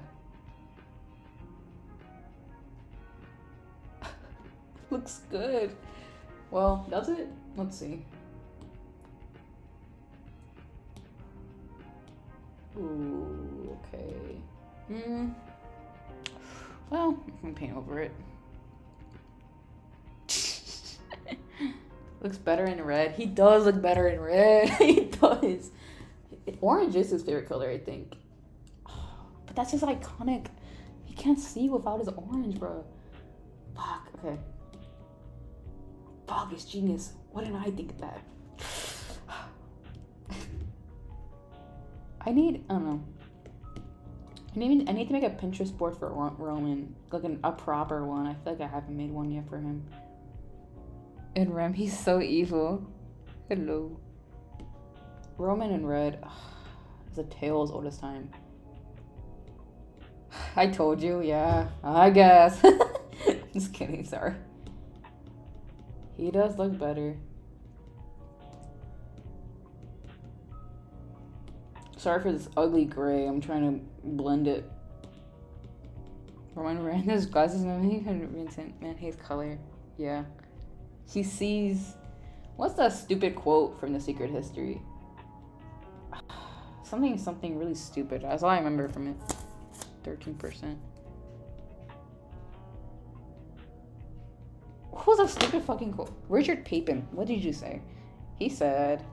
Looks good. Well, does it? Let's see. Ooh, okay. Well, I can paint over it. Looks better in red. He does look better in red. He does. Orange is his favorite color, I think. But that's just iconic. He can't see without his orange, bro. Fuck, okay. Fuck, it's genius. Why didn't I think of that? I don't know. I need to make a Pinterest board for Roman. Like a proper one. I feel like I haven't made one yet for him. And Rem, he's so evil. Hello. Roman in red. It's a tale as old as time. I told you, yeah. I guess. Just kidding, sorry. He does look better. Sorry for this ugly gray. I'm trying to blend it. Roman ran his glasses and he couldn't Vincent. Man, hates color. Yeah. He sees. What's that stupid quote from The Secret History? Something really stupid. That's all I remember from it. 13%. What was that stupid fucking quote? Richard Papin. What did you say? He said.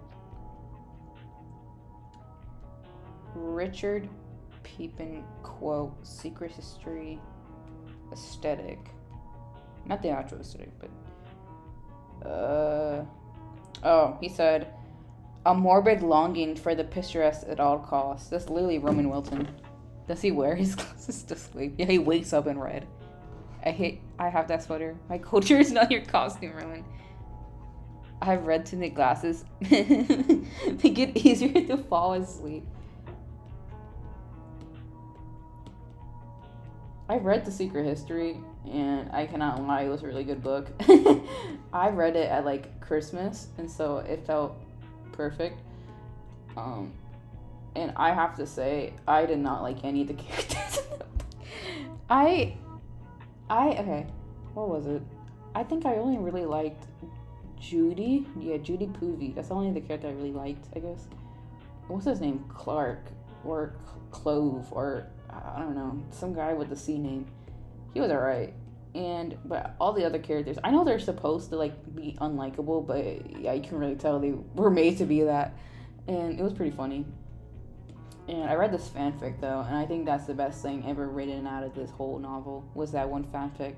Richard Papin quote, Secret History aesthetic. Not the actual aesthetic, but he said a morbid longing for the picturesque at all costs. That's literally Roman Welton. Does he wear his glasses to sleep? Yeah, he wakes up in red. I have that sweater. My culture is not your costume, Roman. I have red tinted glasses. Make it easier to fall asleep. I read The Secret History, and I cannot lie, it was a really good book. I read it at like Christmas, and so it felt perfect. And I have to say, I did not like any of the characters. Okay, what was it? I think I only really liked Judy. Yeah, Judy Poovy. That's the only the character I really liked, I guess. What's his name? Clark or Clove or I don't know, some guy with the C name. He was alright. But all the other characters, I know they're supposed to like be unlikable, but yeah, you can really tell they were made to be that. And it was pretty funny. And I read this fanfic though, and I think that's the best thing ever written out of this whole novel was that one fanfic.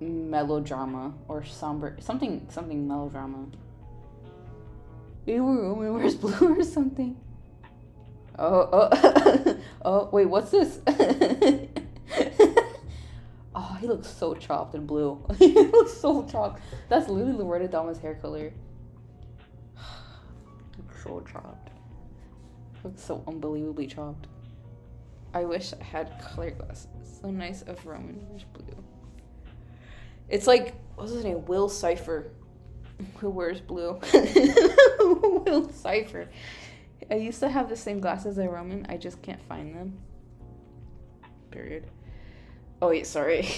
Melodrama or somber something melodrama. Where's Blue or something? Oh, wait, what's this? Oh, he looks so chopped and blue. He looks so chopped. That's literally Loretta Dama's hair color. Looks so chopped. Looks so unbelievably chopped. I wish I had color glasses. So nice of Roman. Where's Blue? It's like, what's his name? Will Cipher. Who wears blue? Will Cipher. I used to have the same glasses as Roman. I just can't find them. Period. Oh, wait, sorry.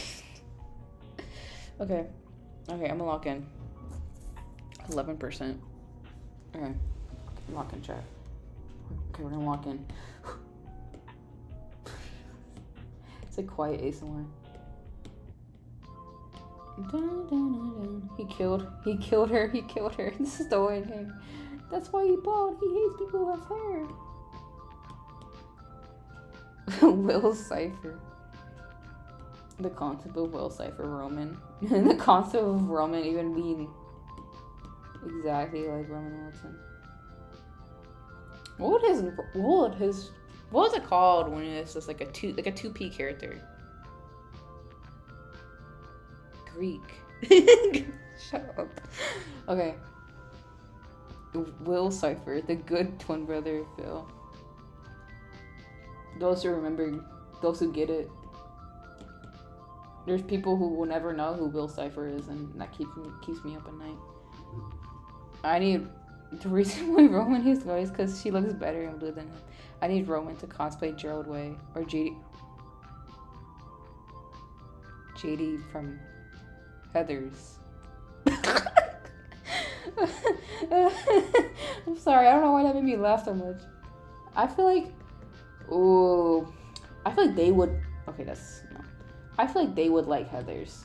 Okay, I'm gonna lock in. 11%. Okay, lock in chat. Okay, we're gonna lock in. It's a quiet ASMR. He killed her. This is the way game. That's why he bald. He hates people who have hair. Will Cipher. The concept of Will Cipher Roman. The concept of Roman even being exactly like Roman Wilson. What was it called when it's just like a 2P character? Greek. Shut up. Okay. Will Cipher, the good twin brother of Phil. Those who remember, those who get it. There's people who will never know who Will Cipher is, and that keeps me up at night. The reason why Roman hates Chloe is because she looks better in blue than him. I need Roman to cosplay Gerald Way or JD from Heathers. I'm sorry, I don't know why that made me laugh so much. I feel like, ooh, I feel like they would. Okay, that's no. I feel like they would like Heathers.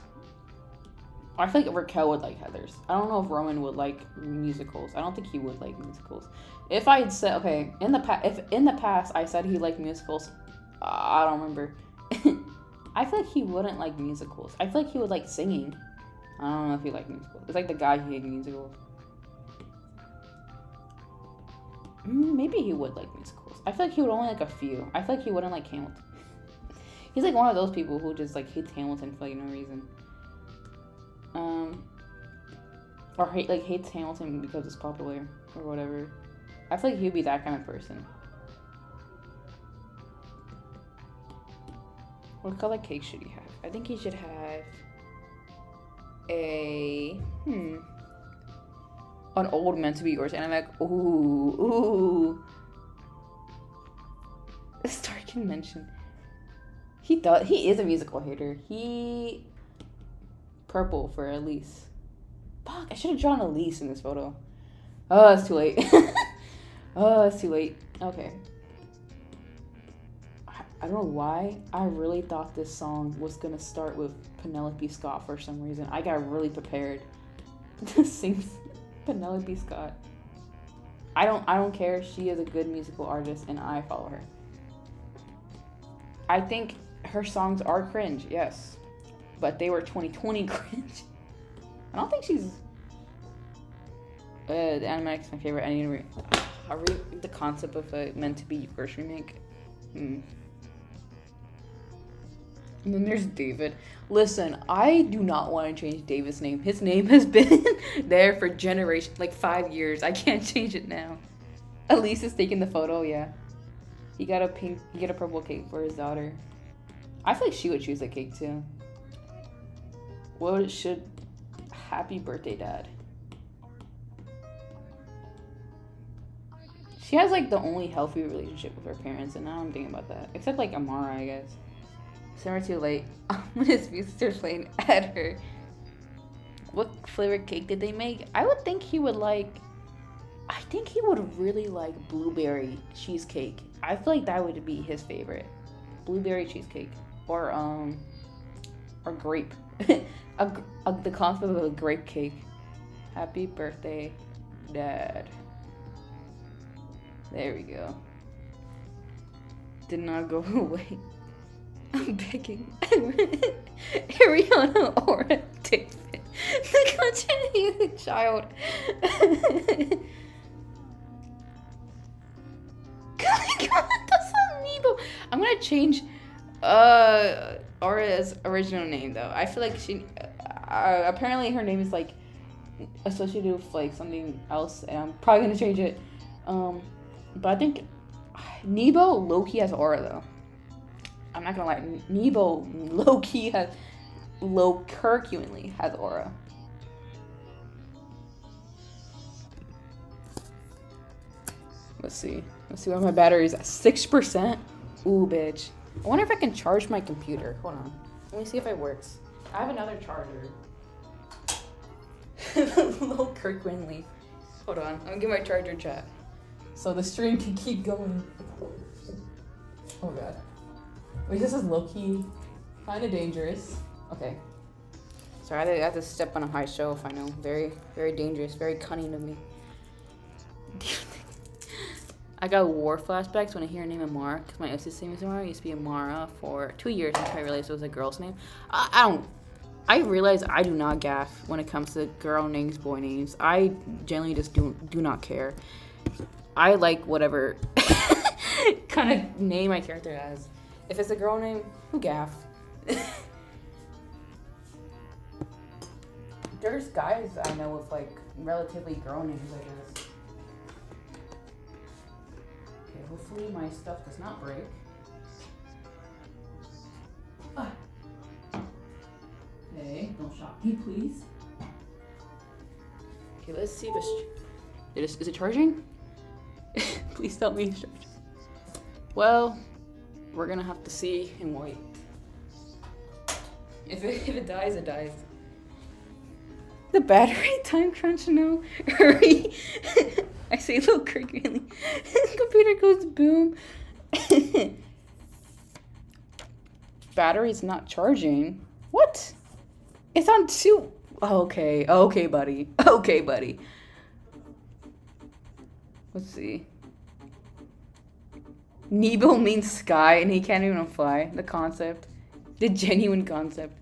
I feel like Raquel would like Heathers. I don't know if Roman would like musicals. I don't think he would like musicals. If I had said if in the past I said he liked musicals, I don't remember. I feel like he wouldn't like musicals. I feel like he would like singing. I don't know if he liked musicals. It's like the guy who hated musicals. Maybe he would like musicals. I feel like he would only like a few. I feel like he wouldn't like Hamilton. He's like one of those people who just like hates Hamilton for like no reason. Or hates Hamilton because it's popular or whatever. I feel like he'd be that kind of person. What color cake should he have? I think he should have an old meant to be yours, and I'm like, ooh. Starkin mentioned he is a musical hater. Purple for Elise. Fuck, I should have drawn Elise in this photo. Oh, it's too late. It's too late. Okay. I don't know why. I really thought this song was gonna start with Penelope Scott for some reason. I got really prepared to sing Penelope Scott. I don't care. She is a good musical artist and I follow her. I think her songs are cringe, yes. But they were 2020 cringe. I don't think she's... the Animatic's my favorite. I need to read the concept of a meant to be yours remake. And then there's David. Listen, I do not want to change David's name. His name has been there for generations, like 5 years. I can't change it now. Elise is taking the photo, yeah. He got a purple cake for his daughter. I feel like she would choose a cake too. What should... Happy birthday, Dad. She has like the only healthy relationship with her parents, and now I'm thinking about that. Except like Amara, I guess. Summer too late. When his sister's playing at her. What flavored cake did they make? I would think he would like... I think he would really like blueberry cheesecake. I feel like that would be his favorite. Blueberry cheesecake. Or grape. The concept of a grape cake. Happy birthday, Dad. There we go. Did not go away. I'm begging. Ariana or David. The continuity of the child. That's not Nebo. I'm gonna change Aura's original name though. I feel like she apparently her name is like associated with like something else, and I'm probably gonna change it. But I think Nebo low-key has aura though. I'm not gonna lie, Nebo low-key has Herculeanly has aura. Let's see why my battery is at 6%. Ooh, bitch. I wonder if I can charge my computer. Hold on. Let me see if it works. I have another charger. Little Kirk Winley. Hold on. I'm gonna get my charger chat. So the stream can keep going. Oh god. Wait, this is low-key kind of dangerous. Okay. Sorry, I have to step on a high shelf. I know. Very, very dangerous. Very cunning of me. I got war flashbacks when I hear the name Amara, because my sister's name is Amara. I used to be Amara for 2 years until I realized it was a girl's name. I realize I do not gaff when it comes to girl names, boy names. I generally just do not care. I like whatever kind of name my character has. If it's a girl name, who gaff? There's guys I know with like relatively girl names, I guess. Okay, hopefully my stuff does not break. Okay, don't shock me, please. Okay, let's see if is it charging? Please tell me it's charging. Well, we're gonna have to see and wait. If it dies, it dies. The battery time crunch now. Hurry. I say little crinkly. Computer goes boom. Battery's not charging. What? It's on 2. Okay. Okay, buddy. Okay, buddy. Let's see. Nebo means sky, and he can't even fly. The concept. The genuine concept.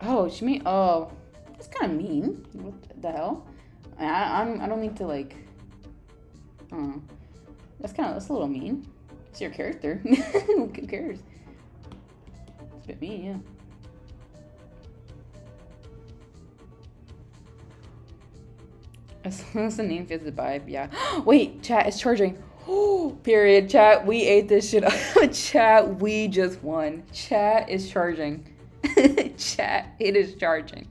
Oh, she mean. Oh, that's kind of mean. What the hell? I don't mean to like. Oh, that's a little mean. It's your character. Who cares? It's a bit mean, yeah. As long as the name fits the vibe, yeah. Wait, chat, it's charging. Period. Chat, we ate this shit up. Chat, we just won. Chat is charging. Chat, it is charging.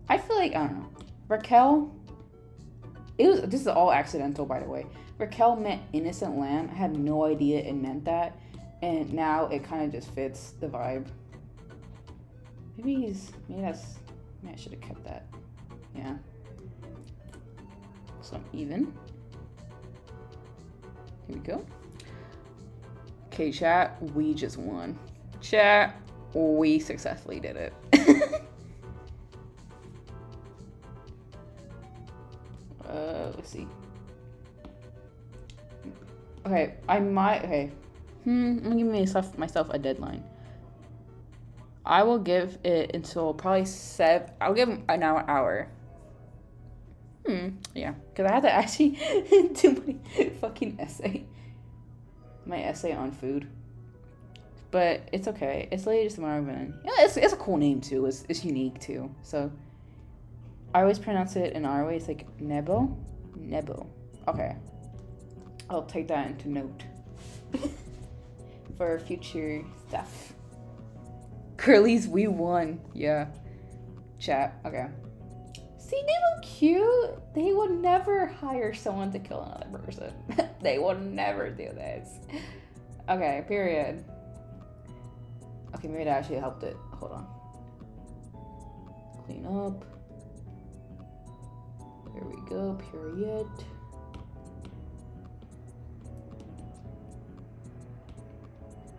I feel like, I don't know. Raquel, this is all accidental, by the way. Raquel meant innocent lamb. I had no idea it meant that. And now it kind of just fits the vibe. Maybe I should have kept that. Yeah. So even. Here we go. Okay, chat, we just won. Chat, we successfully did it. Let's see. Okay, I'm gonna give myself a deadline. I will give it until probably 7. I'll give him an hour. Yeah, because I had to actually do my fucking essay. My essay on food. But it's okay. It's literally just Marvin. Yeah, it's a cool name too. It's unique too. So I always pronounce it in our way. It's like Nebo. Nebo. Okay. I'll take that into note for future stuff. Curly's, we won. Yeah. Chat. Okay. See, they look cute. They would never hire someone to kill another person. They would never do this. Okay, period. Okay, maybe that actually helped it. Hold on. Clean up. There we go, period.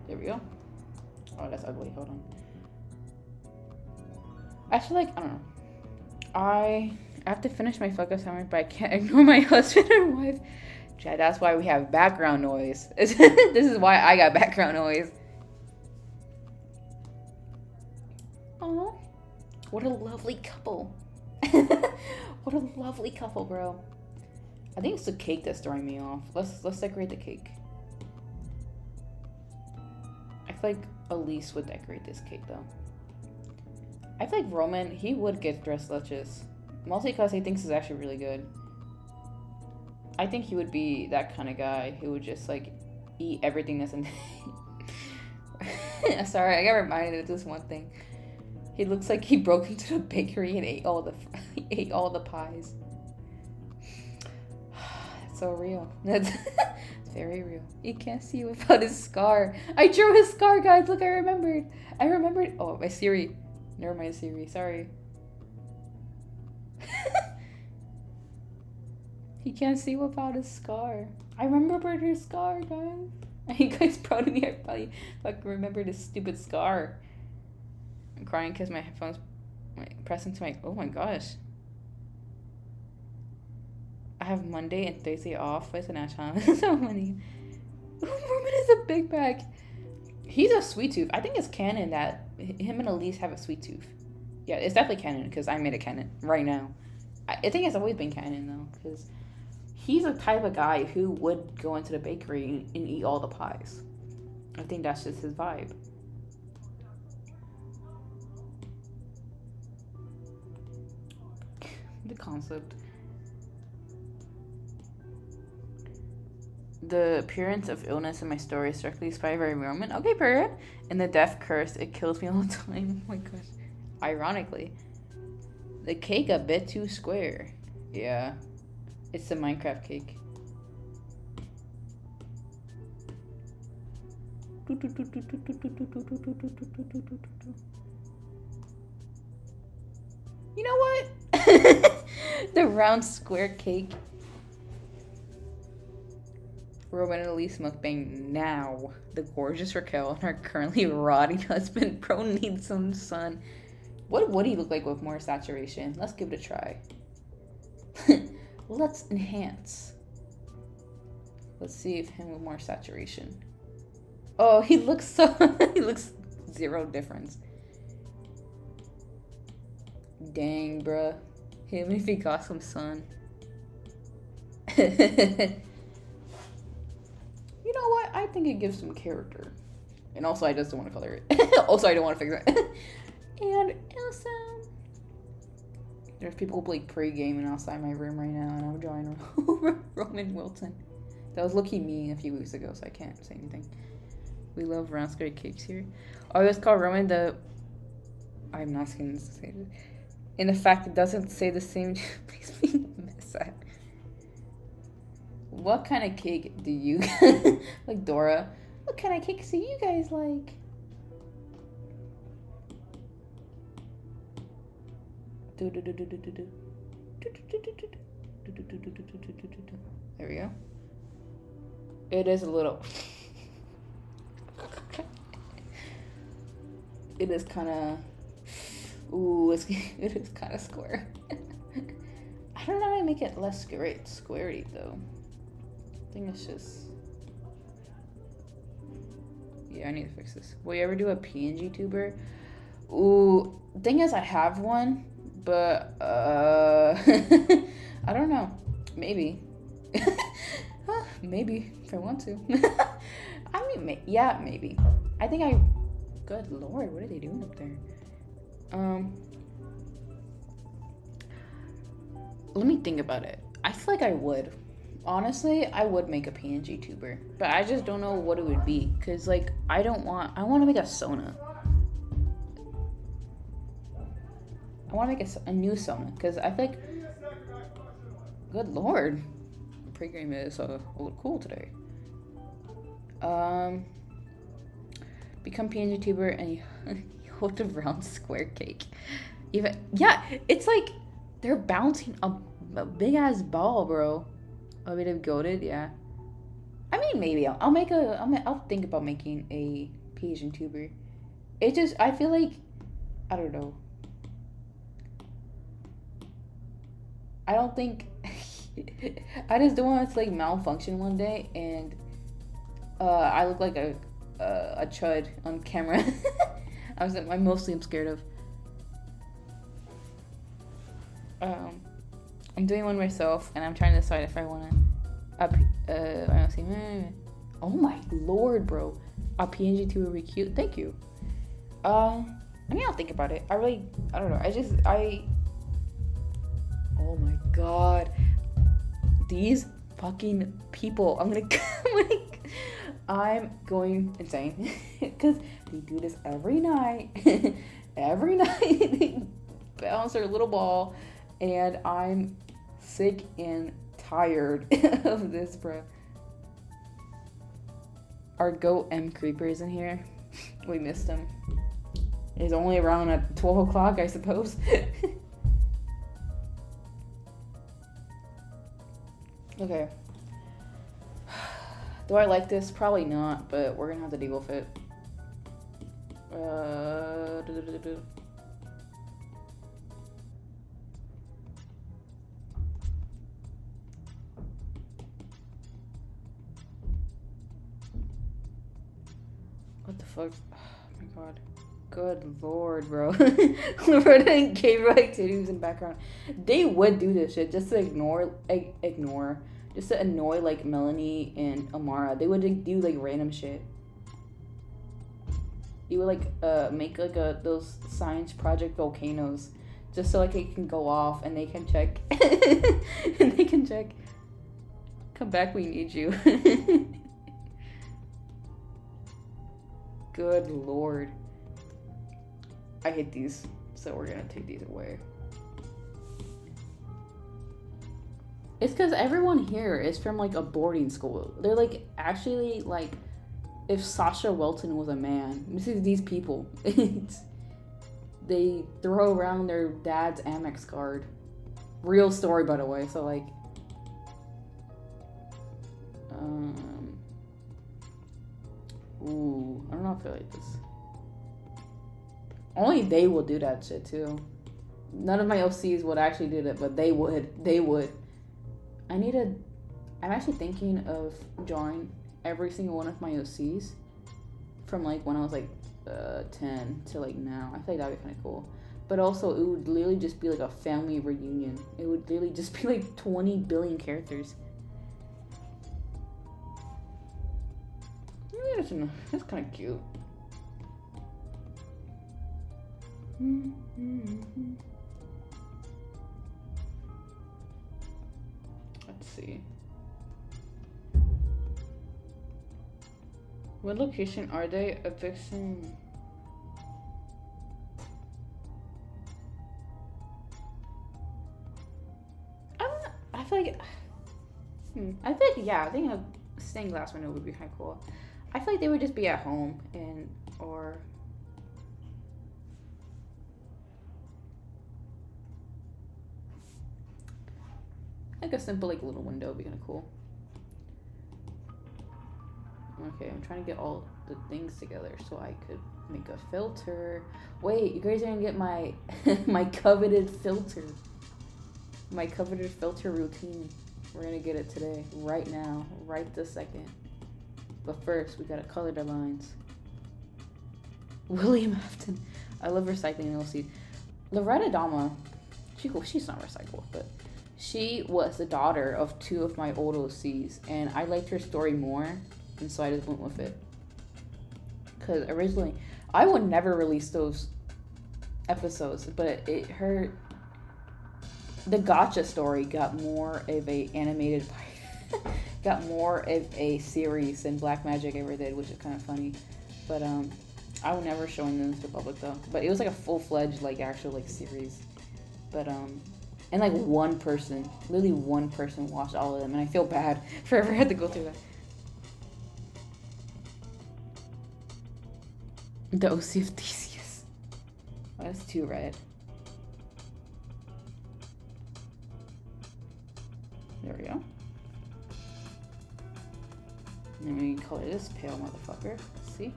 There we go. Oh, that's ugly. Hold on. I feel like, I don't know. I have to finish my fuck assignment, but I can't ignore my husband and wife. Chad, that's why we have background noise. This is why I got background noise. Oh, what a lovely couple. What a lovely couple, bro. I think it's the cake that's throwing me off. Let's decorate the cake. I feel like Elise would decorate this cake though. I feel like Roman, he would get dressed lettuce. Mostly because he thinks it's actually really good. I think he would be that kind of guy who would just like eat everything that's in. Sorry, I got reminded of this one thing. He looks like he broke into the bakery and ate all the pies. It's so real. That's it's very real. You can't see without his scar. I drew his scar, guys. Look, I remembered. Oh, my Siri. Never mind, Siri. Sorry. He can't see without his scar. I remembered his scar, guys. Are you guys proud of me? I probably fucking remembered his stupid scar. I'm crying because my headphones pressing to my. Oh my gosh. I have Monday and Thursday off. Where's the national? So many. Roman is a big bag. He's a sweet tooth. I think it's canon that him and Elise have a sweet tooth. Yeah, it's definitely canon because I made a canon right now. I think it's always been canon though because he's a type of guy who would go into the bakery and eat all the pies. I think that's just his vibe. The concept. The appearance of illness in my story is directly inspired by Roman. Okay, period. And the death curse, it kills me all the time. Oh my gosh. Ironically. The cake a bit too square. Yeah. It's the Minecraft cake. You know what? The round square cake. Roman and Elise mukbang now. The gorgeous Raquel and her currently rotting husband. Bro needs some sun. What would he look like with more saturation? Let's give it a try. Let's enhance. Let's see if him with more saturation. Oh, he looks so... he looks zero difference. Dang, bruh. Him if he got some sun. You know what? I think it gives some character. And also, I just don't want to color it. Also, I don't want to fix it. And also, there's people like pre-gaming outside my room right now, and I'm drawing Roman Wilton. That was low-key me a few weeks ago, so I can't say anything. We love round square cakes here. Oh, it's called Roman the... I'm not going to say it. In the fact it doesn't say the same... makes me sad. What kind of cake do you... like Dora. What kind of cakes do you guys like? There we go. It is a little... it is kind of... Ooh, it is kind of square. I don't know how to make it less squarey though. I think it's just... Yeah, I need to fix this. Will you ever do a PNG tuber? Ooh, thing is I have one, but I don't know. Maybe. Maybe if I want to. I mean, yeah, maybe. I think I... Good lord, what are they doing up there? Let me think about it. I feel like I would. Honestly, I would make a PNG tuber, but I just don't know what it would be. Cause like, I want to make a Sona. I want to make a new Sona, cause I think, good lord, the pregame is a little cool today. Become PNG tuber and you hold a round square cake. Even yeah, it's like they're bouncing a big ass ball, bro. A bit of goated, yeah. I mean, maybe I'll think about making a PNG tuber. It just, I feel like, I don't know. I don't think I just don't want it to like malfunction one day and I look like a chud on camera. I'm mostly scared of. I'm doing one myself and I'm trying to decide if I want to oh my lord, bro, a PNG tuber would be cute. Thank you. I mean, I'll think about it. I don't know. Oh my god, these fucking people. I'm going insane because they do this every night. Every night they bounce their little ball, and I'm sick and tired of this, bro. Our goat M Creeper is in here. We missed him. He's only around at 12 o'clock, I suppose. Okay. Do I like this? Probably not, but we're gonna have to deal with it. What the fuck? Oh my god. Good lord, bro. Loretta and Gabriel activities in background. They would do this shit just to just to annoy like Melanie and Amara. They would like, do like random shit. You would like make like those science project volcanoes just so like it can go off and they can check and they can check. Come back, we need you. Good lord. I hate these, so we're gonna take these away. It's because everyone here is from like a boarding school. They're like actually like if Sasha Welton was a man. This is these people. They throw around their dad's Amex card. Real story, by the way. So like, ooh, I don't know if I like this. Only they will do that shit too. None of my OCs would actually do that, but they would. They would. I'm actually thinking of joining every single one of my OCs from like when I was like 10 to like now. I feel like that'd be kind of cool. But also, it would literally just be like a family reunion. It would literally just be like 20 billion characters. Yeah, that's kind of cute. Let's see. What location are they affixing? I feel like. I think yeah. I think a stained glass window would be kind of cool. I feel like they would just be at home or. Like a simple like little window would be kind of cool. Okay, I'm trying to get all the things together so I could make a filter. Wait, you guys are gonna get my my coveted filter. My coveted filter routine. We're gonna get it today, right now, right this second. But first, we gotta color the lines. William Afton. I love recycling LC. Loretta Dama, she's not recycled, but she was the daughter of two of my old OCs, and I liked her story more, and so I just went with it. Because originally, I would never release those episodes, but the gotcha story got more of a animated, got more of a series than Black Magic ever did, which is kind of funny. But I would never show them to the public though. But it was like a full-fledged like actual like series. But and like literally one person watched all of them, and I feel bad for ever had to go through that. The OC of Theseus. Oh, that's too red. There we go. And then we color this pale motherfucker. See?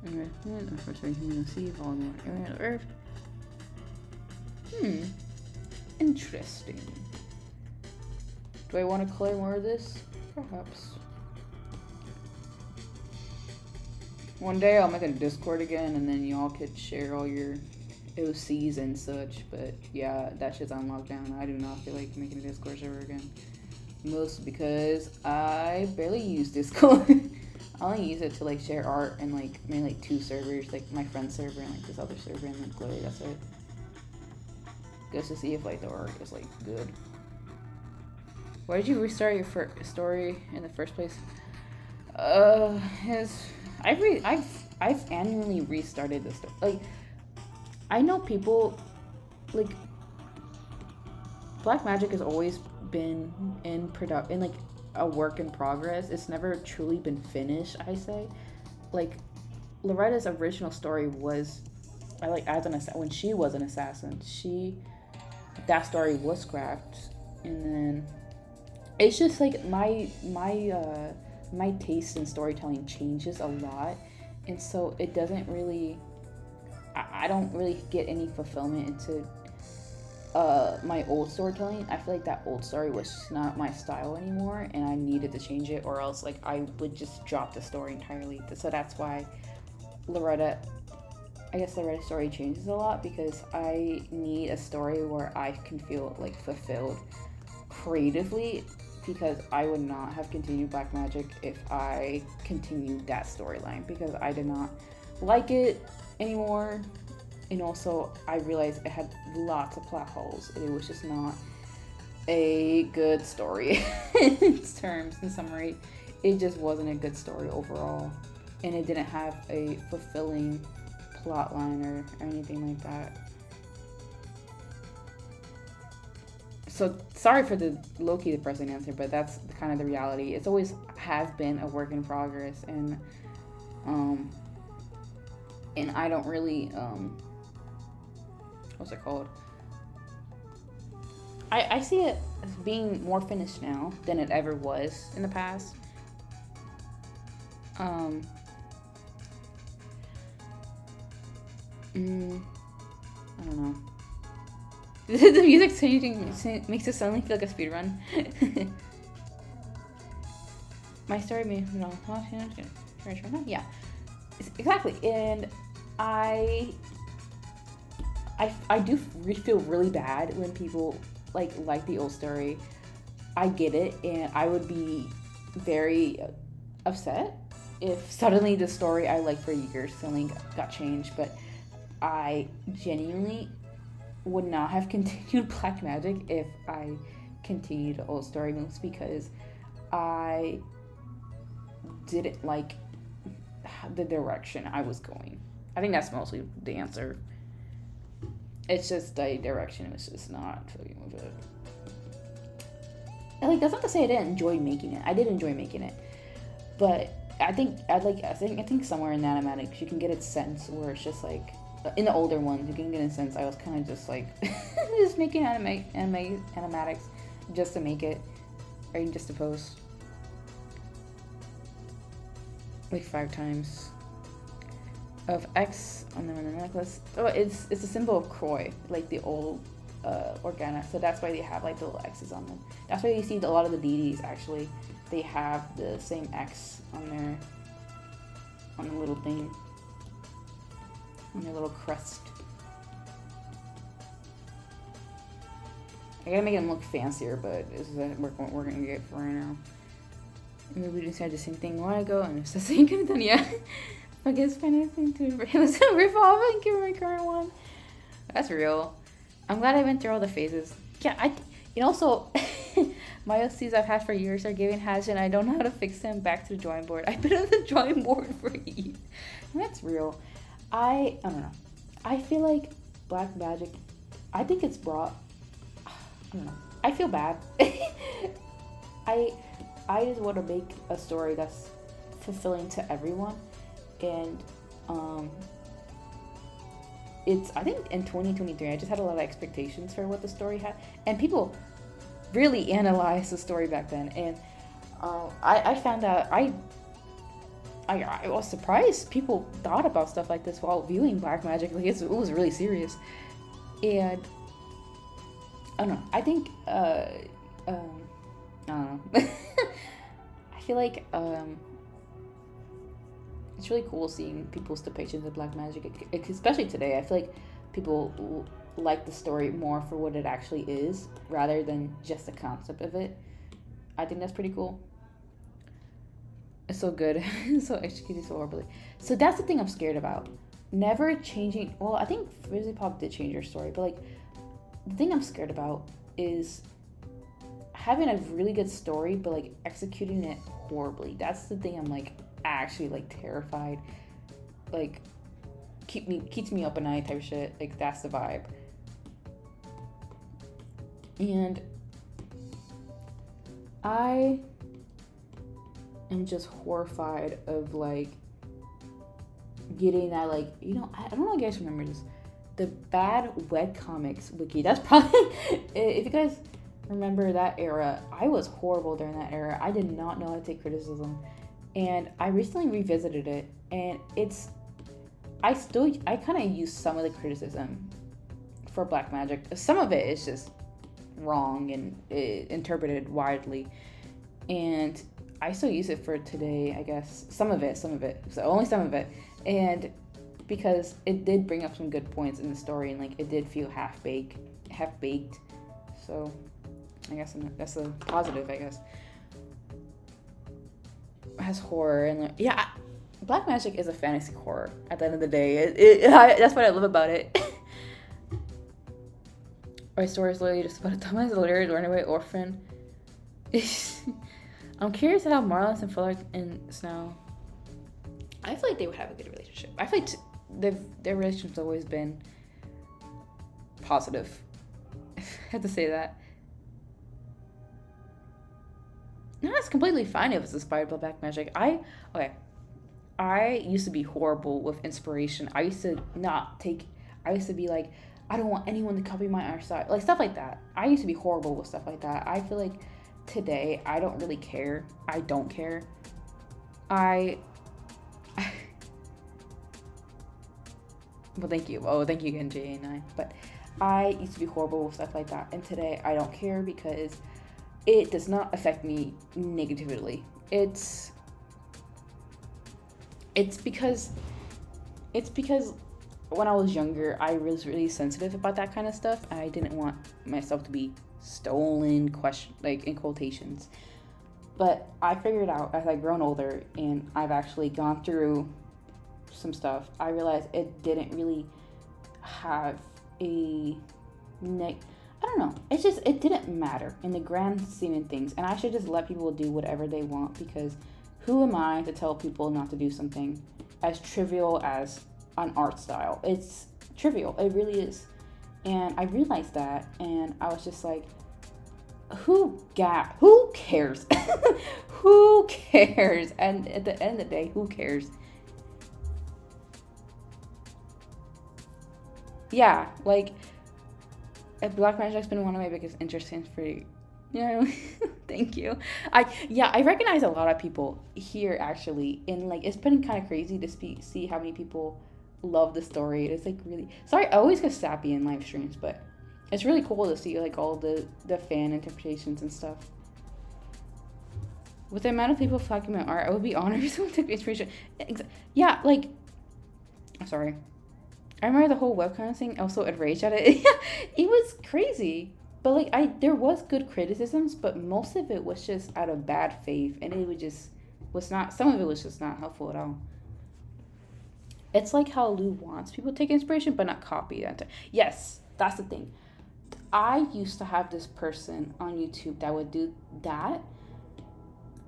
The first thing you're gonna see, volume of area of Earth. Interesting. Do I want to color more of this? Perhaps. One day I'll make a Discord again, and then y'all could share all your OCs and such. But yeah, that shit's on lockdown. I do not feel like making a Discord server again. Mostly because I barely use Discord. I only use it to like share art and like maybe like 2 servers, like my friend's server and like this other server, and like literally that's it. Just to see if like the art is like good. Why did you restart your story in the first place? I've annually restarted the story. Like, I know people like Black Magic has always been in like a work in progress. It's never truly been finished, I say. Like Loretta's original story was when she was an assassin, that story was scrapped, and then it's just like my taste in storytelling changes a lot, and so it doesn't really I don't really get any fulfillment into my old storytelling. I feel like that old story was just not my style anymore, and I needed to change it, or else like I would just drop the story entirely. So that's why Loretta's story changes a lot, because I need a story where I can feel like fulfilled creatively, because I would not have continued Black Magic if I continued that storyline, because I did not like it anymore. And also I realized it had lots of plot holes. It was just not a good story in summary. It just wasn't a good story overall, and it didn't have a fulfilling plot line or anything like that. so sorry for the low-key depressing answer, but that's kind of the reality. It's always has been a work in progress, um, and I don't really, what's it called? I see it as being more finished now than it ever was in the past. I don't know. The music changing makes it suddenly feel like a speed run. My story made yeah, exactly. And I do feel really bad when people like the old story. I get it, and I would be very upset if suddenly the story I liked for years suddenly got changed. But I genuinely would not have continued Black Magic if I continued the old story moves, because I didn't like the direction I was going. I think that's mostly the answer. It's just the direction was just not fucking with it. And that's not to say I didn't enjoy making it. I did enjoy making it, but I think somewhere in the animatics you can get a sense where it's just in the older ones you can get a sense I was kind of just just making animatics just to make it, or just to post 5 times of X on the necklace. Oh, it's a symbol of Croy, the old Organa. So that's why they have the little X's on them. That's why you see a lot of the deities actually. They have the same X on the little thing, on their little crest. I gotta make them look fancier, but this is what we're gonna get for right now. Maybe we just had the same thing a while ago, and it's the same kind of thing. Yeah. I guess financing to revolve and give my current one. That's real. I'm glad I went through all the phases. Yeah, so my OCs I've had for years are giving hash, and I don't know how to fix them back to the drawing board. I've been on the drawing board for years. That's real. I don't know. I feel like Black Magic, I think it's brought, I don't know. I feel bad. I just want to make a story that's fulfilling to everyone. And I think in 2023 I just had a lot of expectations for what the story had, and people really analyzed the story back then, and I found out I was surprised people thought about stuff like this while viewing Black Magic. It was really serious. And I don't know, I think I don't know. I feel like it's really cool seeing people's depictions of Black Magic, especially today. I feel like people like the story more for what it actually is, rather than just the concept of it. I think that's pretty cool. It's so good. So executed so horribly. So that's the thing I'm scared about. Never changing. Well, I think Frizzy Pop did change her story, but the thing I'm scared about is having a really good story, but executing it horribly. That's the thing I'm actually terrified, keeps me up at night type shit. That's the vibe. And I am just horrified of getting that I don't know if you guys remember this, the bad webcomics wiki. That's probably if you guys remember that era, I was horrible during that era. I did not know how to take criticism. And I recently revisited it, and I kind of use some of the criticism for Black Magic. Some of it is just wrong and interpreted widely, and I still use it for today, I guess. Some of it, so only some of it, and because it did bring up some good points in the story, and it did feel half baked. So I guess that's a positive, I guess. Has horror and Black Magic is a fantasy horror at the end of the day. That's what I love about it. Our story is literally just about a dumbass lawyer running away orphan. I'm curious how Marlins and Fuller and Snow. I feel like they would have a good relationship. I feel like their relationship's always been positive. I have to say that. No, it's completely fine if it's inspired by black magic. Okay. I used to be horrible with inspiration. I used to not take. I used to be like, I don't want anyone to copy my art style, like stuff like that. I used to be horrible with stuff like that. I feel like today I don't really care. I don't care. I. Well, thank you. Oh, thank you again, JA9. But I used to be horrible with stuff like that, and today I don't care because it does not affect me negatively. It's because when I was younger, I was really sensitive about that kind of stuff. I didn't want myself to be stolen, like in quotations. But I figured out as I've grown older and I've actually gone through some stuff, I realized it didn't really have a I don't know. It's just, it didn't matter in the grand scheme of things. And I should just let people do whatever they want, because who am I to tell people not to do something as trivial as an art style? It's trivial. It really is. And I realized that, and I was just like, who cares? Who cares? And at the end of the day, who cares? Yeah, like, Black Magic's been one of my biggest interests for, you know. Thank you. I recognize a lot of people here actually, and like it's been kind of crazy to see how many people love the story. It's like really sorry. I always get sappy in live streams, but it's really cool to see like all the fan interpretations and stuff. With the amount of people flagging my art, I would be honored if someone took inspiration. Yeah, like, I'm sorry. I remember the whole webcam thing. I was so enraged at it. It was crazy. But like there was good criticisms, but most of it was just out of bad faith, and it was not. Some of it was just not helpful at all. It's like how Lou wants people to take inspiration, but not copy that. Yes, that's the thing. I used to have this person on YouTube that would do that,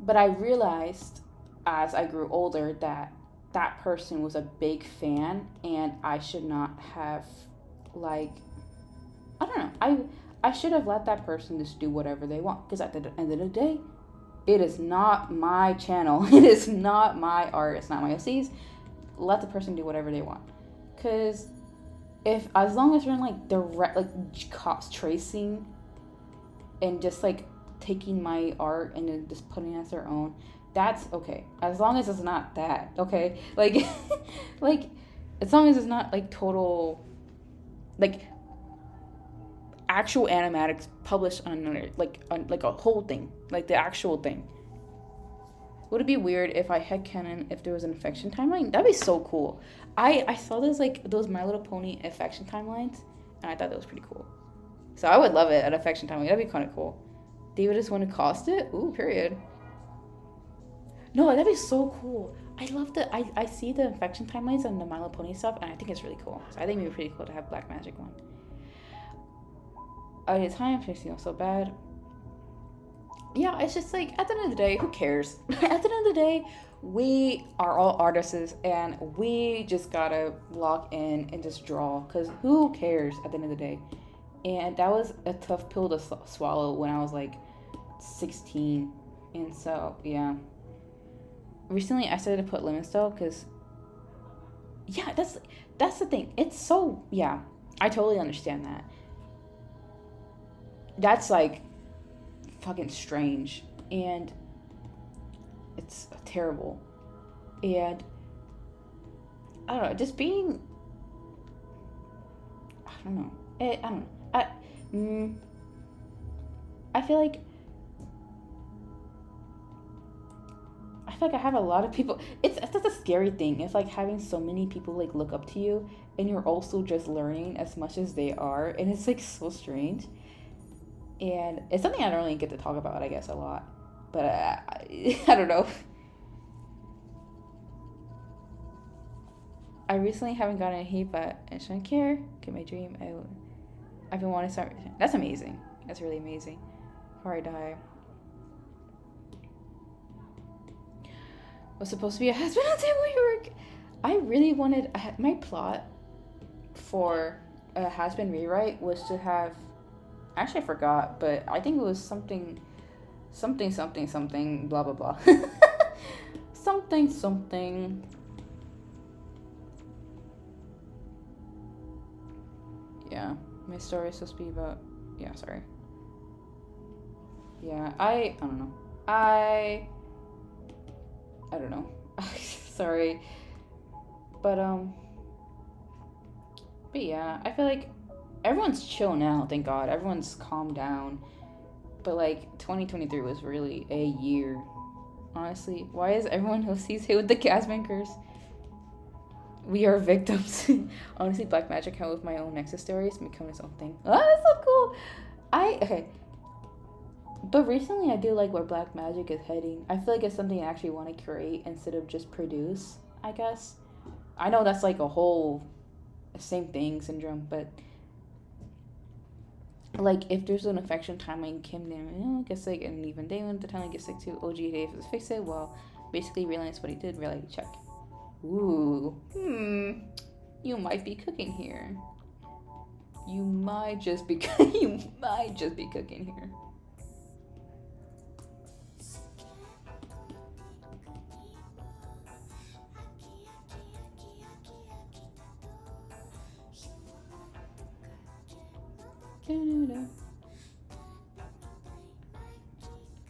but I realized as I grew older that that person was a big fan, and I should not have, like, I don't know. I should have let that person just do whatever they want, because at the end of the day, it is not my channel. It is not my art. It's not my OCs. Let the person do whatever they want, because as long as you're in like direct like cops tracing and just like taking my art and then just putting it as their own, that's okay, as long as it's not that, okay? Like like as long as it's not like total like actual animatics published on another like a whole thing, like the actual thing. Would it be weird if I headcanon if there was an infection timeline? That'd be so cool. I saw those My Little Pony infection timelines, and I thought that was pretty cool. So I would love it, an affection timeline. That'd be kind of cool. David just want to cost it? Ooh, period. No, that'd be so cool. I love I see the infection timelines on the My Little Pony stuff, and I think it's really cool. So I think it'd be pretty cool to have Black Magic one. Oh, the time fixing so bad. Yeah, it's just like, at the end of the day, who cares? At the end of the day, we are all artists, and we just gotta lock in and just draw, because who cares at the end of the day? And that was a tough pill to swallow when I was like 16, and so yeah. Recently I started to put limits though, because yeah, that's the thing. It's so, yeah, I totally understand that. That's like fucking strange, and it's terrible. And I don't know, just being, I don't know. I feel like I have a lot of people. It's that's a scary thing. It's like having so many people like look up to you, and you're also just learning as much as they are, and it's like so strange. And it's something I don't really get to talk about, I guess, a lot. But I don't know. I recently haven't gotten a hate, but I shouldn't care. Get my dream. I've been wanting to start. That's amazing. That's really amazing. Before I die. Was supposed to be a husband on family work. I really wanted. My plot for a has-been rewrite was to have. Actually, I forgot, but I think it was something something something something blah blah blah. Something something. Yeah, my story is supposed to be about. Yeah, sorry. Yeah, I don't know. I don't know. Sorry. But yeah, I feel like everyone's chill now, thank God. Everyone's calmed down. But like 2023 was really a year. Honestly, why is everyone who sees hit with the gas bankers? We are victims. Honestly, Black Magic came with my own Nexus stories, become its own thing. Oh, that's so cool. Okay. But recently I do like where Black Magic is heading. I feel like it's something I actually want to create instead of just produce, I guess. I know that's like a whole same thing syndrome, but like if there's an affection timeline Kim then I guess like an even day when the timeline gets sick to OG day if it's fix it, well basically realize what he did, reality check. Ooh. You might be cooking here. You might just be cooking here.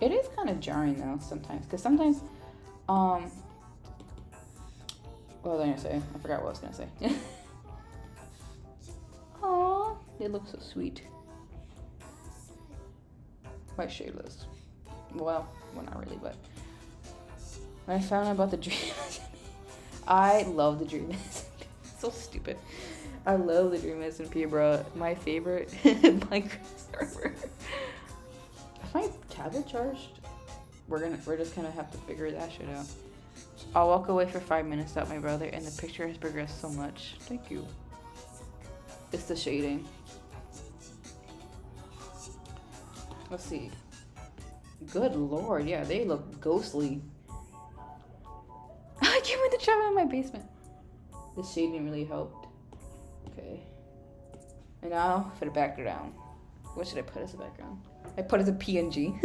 It is kind of jarring though sometimes, because sometimes what was I gonna say? I forgot what I was gonna say. Aww, they look so sweet. Quite shadeless. Well, not really, but when I found out about the dream, I love the dream. So stupid. I love the Dream SMP, bro. My favorite Minecraft server. Is my tablet charged? We're just gonna have to figure that shit out. I'll walk away for 5 minutes without my brother, and the picture has progressed so much. Thank you. It's the shading. Let's see. Good lord, yeah, they look ghostly. I came with the travel in my basement. The shading really helped. Okay. And now for the background. What should I put as a background? I put as a PNG.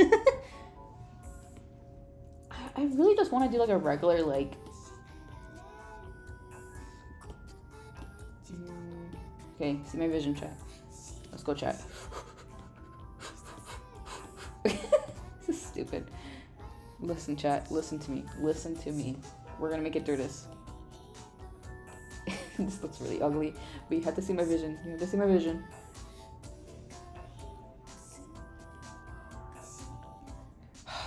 I really just want to do like a regular like. Okay, see my vision, chat. Let's go, chat. This is stupid. Listen, chat. Listen to me. Listen to me. We're gonna make it through this. This looks really ugly, but you have to see my vision. You have to see my vision.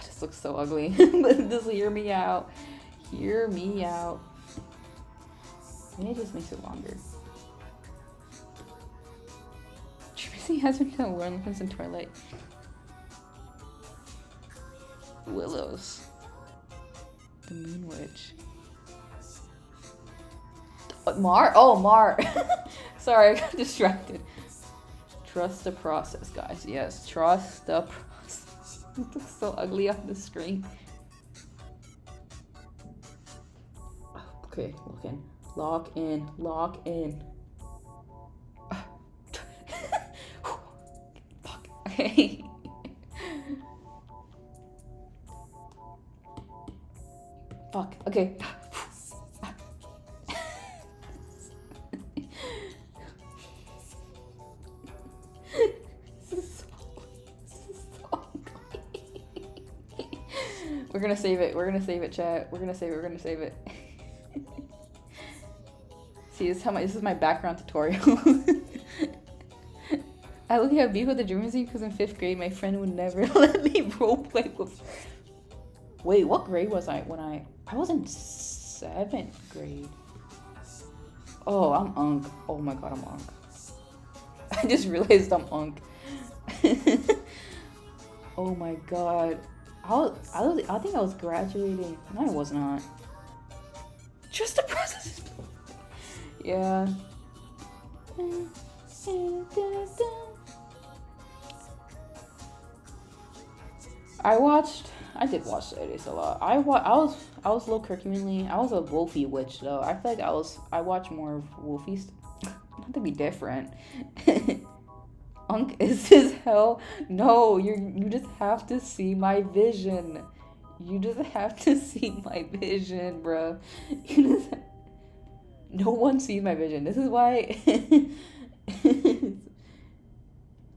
This looks so ugly. Just hear me out. Hear me out. Maybe it just makes it longer. Tracy has been kind of worn since in Twilight. Willows. The Moon Witch. Mar? Oh, Mar. Sorry, I got distracted. Trust the process, guys. Yes, trust the process. It looks so ugly on the screen. Okay, look in. Lock in. Lock in. Fuck. Okay. Fuck. Okay. We're gonna save it. We're gonna save it, chat. We're gonna save it. We're gonna save it. See, this is my background tutorial. I only have beef with the Dream Museum because in 5th grade, my friend would never let me roleplay with. Wait, what grade was I when I was in 7th grade? Oh, I'm Unk. Oh my god, I'm Unk. I just realized I'm Unk. Oh my god. I think I was graduating. No, I was not. Just the process. Yeah. I did watch the edits a lot. I was a little curcuminely. I was a Wolfie witch though. I feel like I watched more of Wolfie's. Not to be different. Unk is his hell. No, you just have to see my vision. You just have to see my vision, bro. You just no one sees my vision. This is why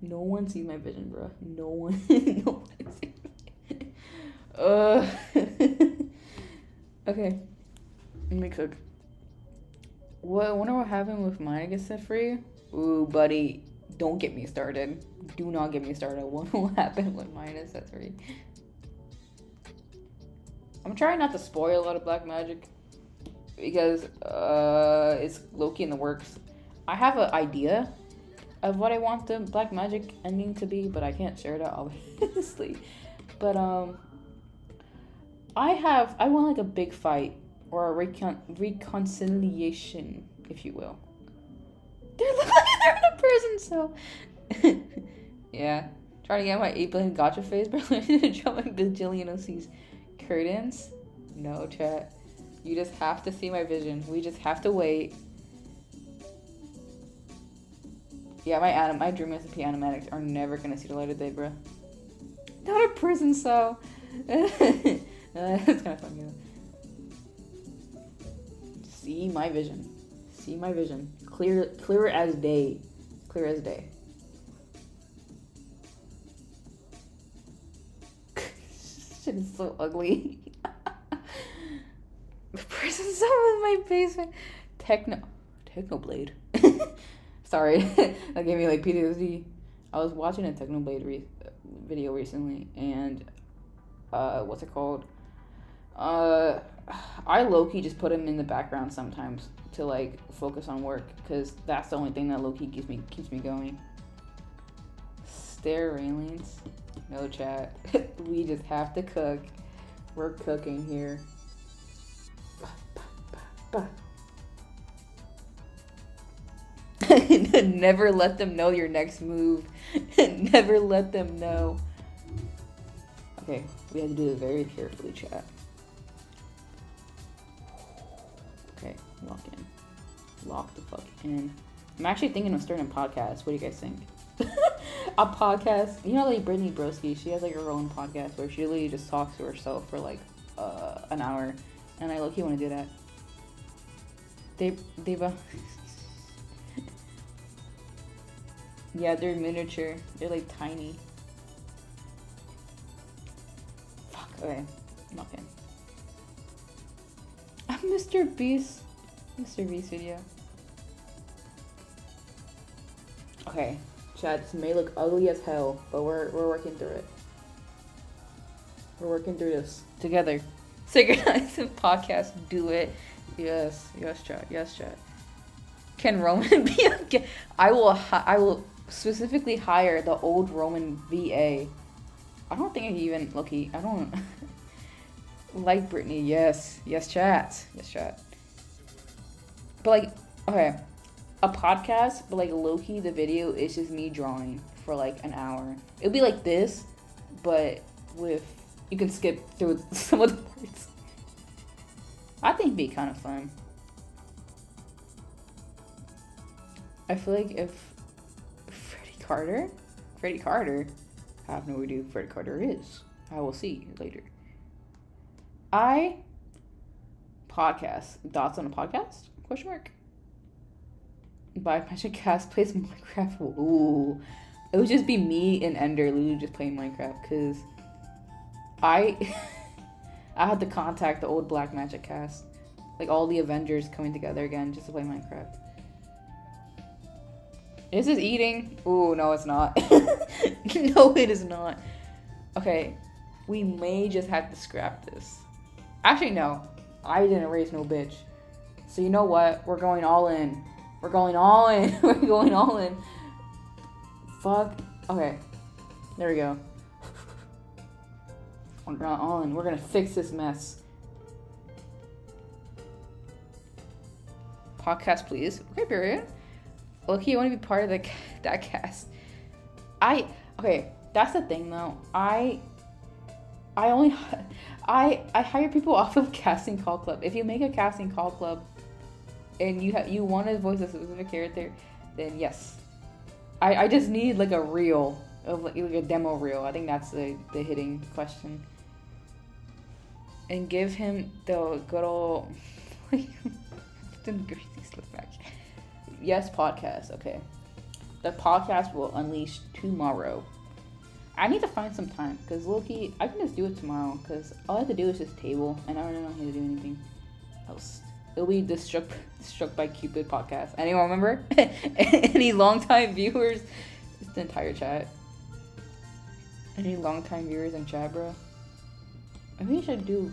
no one sees my vision, bro. No one no one sees okay. Let me cook. What I wonder what happened with mine gets set free? Ooh, buddy. Don't get me started. Do not get me started. What will happen when mine is set free? I'm trying not to spoil a lot of black magic because it's low-key in the works. I have an idea of what I want the black magic ending to be, but I can't share that obviously. But I want like a big fight or a reconciliation, if you will. They look like they're in a prison cell. Yeah. Trying to get my 8 billion gotcha face, bro. I need to drop my bajillion OCs. Curtains? No, chat. You just have to see my vision. We just have to wait. Yeah, my dream recipe animatics are never gonna see the light of day, bro. Not a prison cell. That's kind of funny though. See my vision. See my vision. Clear as day. Clear as day. Shit is so ugly. The person's so in my basement. Technoblade. Sorry, that gave me like PTSD. I was watching a Technoblade video recently, and what's it called? I low-key just put him in the background sometimes to like focus on work, because that's the only thing that low-key keeps me going. Stair railings. No, chat. We just have to cook. We're cooking here. Never let them know your next move. Never let them know. Okay, we have to do it very carefully, chat. Okay, lock in. Lock the fuck in. I'm actually thinking of starting a podcast. What do you guys think? A podcast, you know, like Brittany Broski, she has like her own podcast where she literally just talks to herself for like an hour, and I low-key want to do that. Yeah, they're miniature. They're like tiny. Fuck. Okay, lock in. I'm Mr. Beast video. Okay. Chat, this may look ugly as hell, but we're working through it. We're working through this together. Synchronize the podcast, do it. Yes, chat. Yes, chat. Can Roman be a? I will specifically hire the old Roman VA. I don't think I even Loki. I don't like Brittany. Yes, chat. Yes, chat. But like, okay. A podcast, but like low-key the video is just me drawing for like an hour. It'll be like this, but with you can skip through some of the parts. I think it'd be kind of fun. I feel like if Freddie Carter, I have no idea who Freddie Carter is. I will see later. Podcast. Thoughts on a podcast? Question mark. By Magic Cast plays Minecraft. Ooh. It would just be me and Ender literally just playing Minecraft, because I had to contact the old Black Magic Cast. Like all the Avengers coming together again just to play Minecraft. Is this eating? Ooh, no it's not. No it is not. Okay. We may just have to scrap this. Actually no. I didn't raise no bitch. So you know what? We're going all in. We're going all in. We're going all in. Fuck. Okay. There we go. We're going all in. We're gonna fix this mess. Podcast, please. Okay, period. Look, you want to be part of that cast. Okay. That's the thing, though. I hire people off of Casting Call Club. If you make a Casting Call Club, and you want to voice a specific character, then yes, I just need like a reel of like a demo reel. I think that's the hitting question. And give him the good old yes, podcast. Okay, the podcast will unleash tomorrow. I need to find some time because Loki, I can just do it tomorrow because all I have to do is just table and I don't know how to do anything else. It'll be the Struck by Cupid podcast. Anyone remember? Any longtime viewers? It's the entire chat. Any longtime viewers in chat, bro? Maybe we should do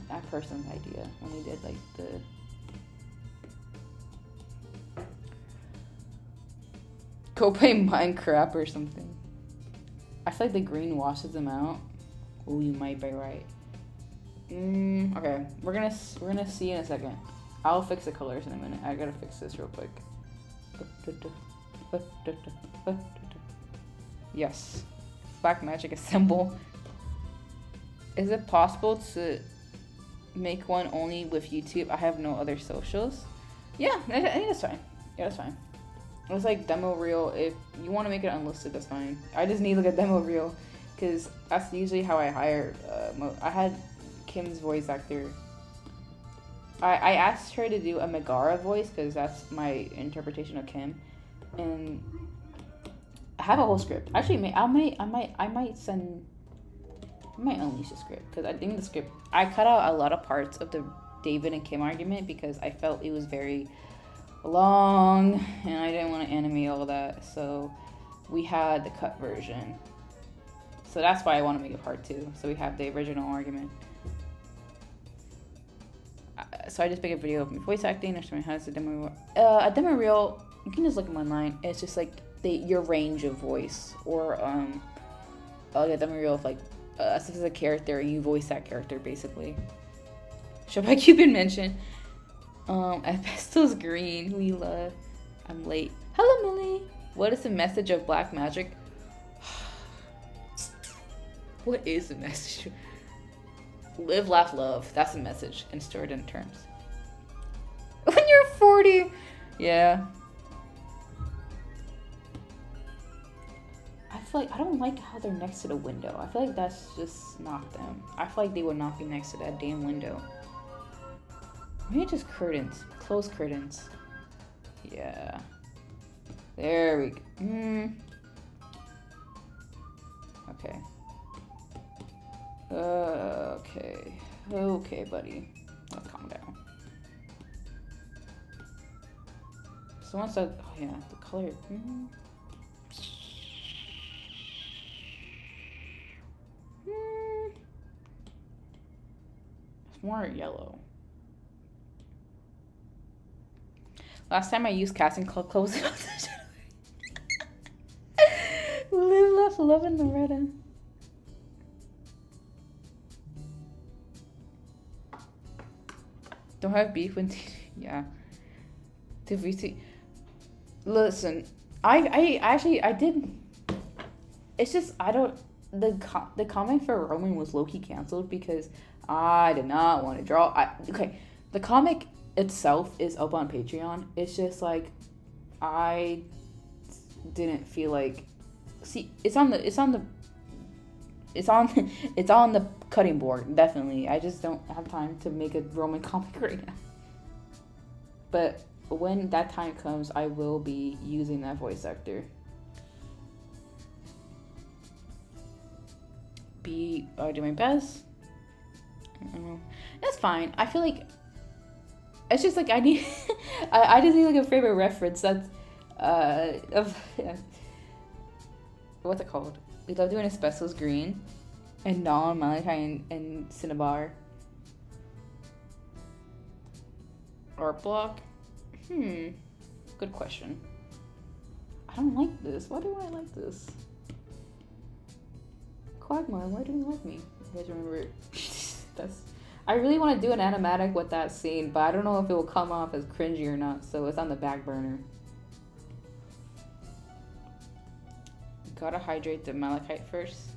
that person's idea when we did like the. Go play Minecraft or something. I feel like the green washes them out. Oh, you might be right. Okay, we're gonna see in a second. I'll fix the colors in a minute. I gotta fix this real quick. Yes, Black Magic Assemble. Is it possible to make one only with YouTube? I have no other socials. Yeah, I think that's fine. Yeah, that's fine. It's like demo reel. If you want to make it unlisted, that's fine. I just need like a demo reel because that's usually how I hire. I had Kim's voice actor. I asked her to do a Megara voice because that's my interpretation of Kim, and I have a whole script. Actually, I might unleash the script because I think the script. I cut out a lot of parts of the David and Kim argument because I felt it was very long and I didn't want to animate all of that. So we had the cut version. So that's why I want to make it part 2. So we have the original argument. So I just make a video of my voice acting or showing how to demo reel. A demo reel, you can just look them online. It's just like your range of voice, or like a demo reel of like as if it's a character and you voice that character basically. Should I keep in mention? Asbesto's green. We love. I'm late. Hello, Millie. What is the message of Black Magic? What is the message? Live, laugh, love. That's the message in storytelling terms. When you're 40. Yeah. I feel like I don't like how they're next to the window. I feel like that's just not them. I feel like they would not be next to that damn window. Maybe just curtains. Close curtains. Yeah. There we go. Okay. Okay. Okay, buddy. Let's calm down. Someone said, oh yeah, the color. It's more yellow. Last time I used casting clothes. Live, laugh, love, and Loretta. Don't have beef when yeah. Listen, I did. It's just I don't. The comment for Roman was low-key canceled because I did not want to draw. Okay, the comic itself is up on Patreon. It's just like I didn't feel like. See, it's on the cutting board, definitely. I just don't have time to make a Roman comic right now. But when that time comes, I will be using that voice actor. Do my best. I don't know. That's fine. I feel like it's just like I need. I just need like a favorite reference. That's of what's it called? We love doing Asbesto's green, and Dawn, Malachi, and Cinnabar. Art block. Good question. I don't like this. Why do I like this? Quagmire, why do you like me? You guys remember? I really want to do an animatic with that scene, but I don't know if it will come off as cringy or not, so it's on the back burner. Gotta hydrate the malachite first.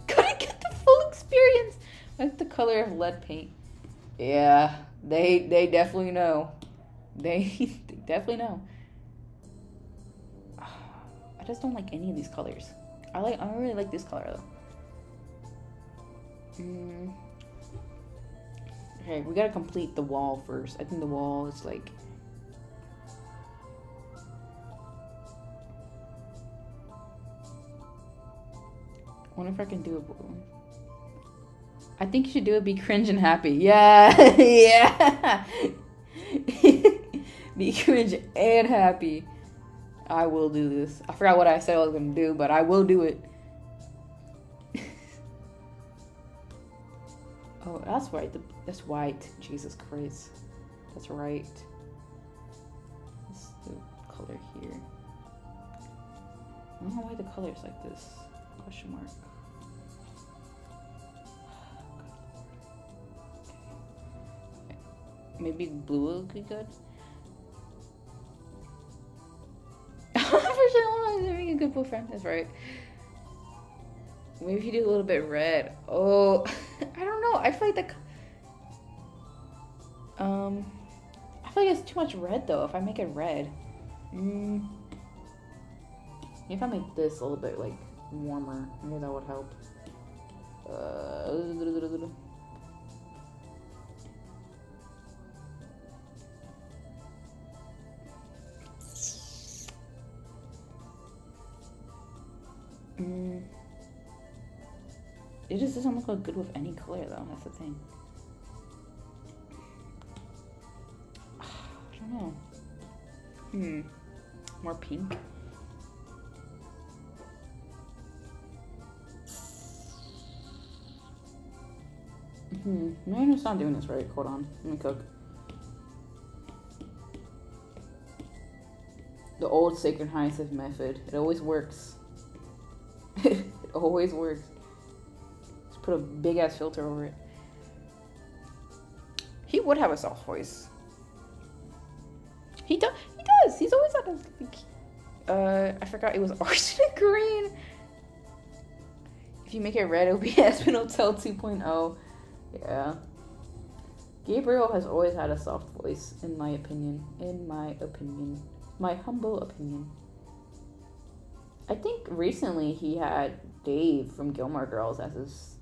Gotta get the full experience. That's the color of lead paint. Yeah, they definitely know. They definitely know. I just don't like any of these colors. I don't really like this color though. Okay, we gotta complete the wall first. I think the wall is like... I wonder if I can do a balloon. I think you should do it. Be cringe and happy. Yeah, yeah. Be cringe and happy. I will do this. I forgot what I said I was gonna do, but I will do it. Oh, that's right. That's white. Jesus Christ. That's right. That's the color here. I don't know why the color is like this. Question mark. Okay. Maybe blue will be good. For sure, having a good boyfriend. That's right. Maybe if you do a little bit red. Oh, I don't know. I feel like I feel like it's too much red though. If I make it red, if I make this a little bit like warmer, maybe that would help. It just doesn't look good with any color though, that's the thing. I don't know. More pink. Maybe I'm just not doing this right. Hold on. Let me cook. The old sacred hyacinth method. It always works. It always works. Just put a big ass filter over it. He would have a soft voice. He does. He's always had a... I forgot it was arsenic green. If you make it red, it'll be Aspen Hotel 2.0. Yeah. Gabriel has always had a soft voice, in my opinion. My humble opinion. I think recently he had Dave from Gilmore Girls as his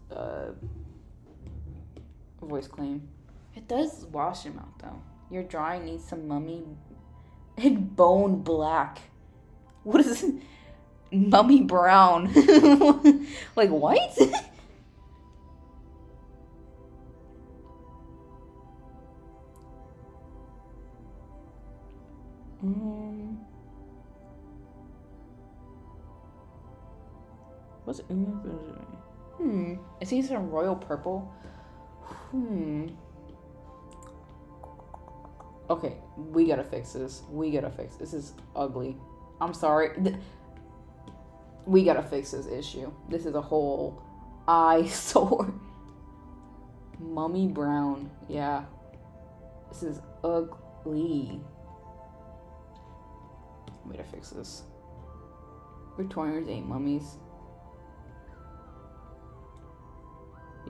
voice claim. It does wash him out though. Your drawing needs some mummy and bone black. What is it? Mummy brown? Like white? What's it? Is he some royal purple? Okay, we gotta fix this. This is ugly. I'm sorry. We gotta fix this issue. This is a whole eyesore. Mummy brown. Yeah. This is ugly. Way to fix this. Victorians ain't mummies.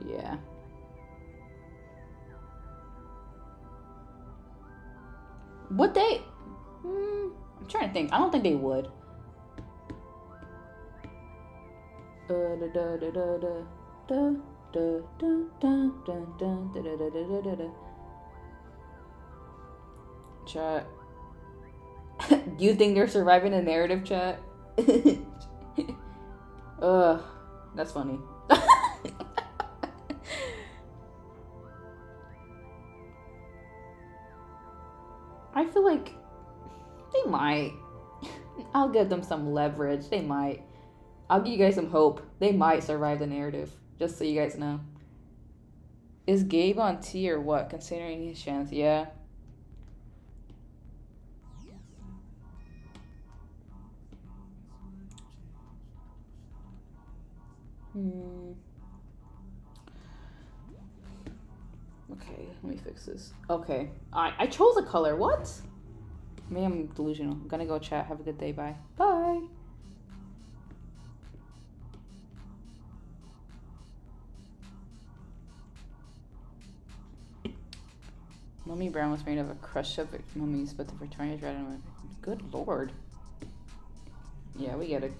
Yeah. Would they? I'm trying to think. I don't think they would. Chat. Do you think they're surviving the narrative, chat? That's funny. I feel like they might. I'll give them some leverage. They might. I'll give you guys some hope. They might survive the narrative. Just so you guys know. Is Gabe on T or what? Considering his chance, yeah. Okay, let me fix this. Okay, I chose a color. What? Maybe I'm delusional. I'm gonna go chat. Have a good day. Bye. Bye. Mummy Brown was made of a crushed up mummies, but the Victorians read it. Good lord. Yeah, we gotta.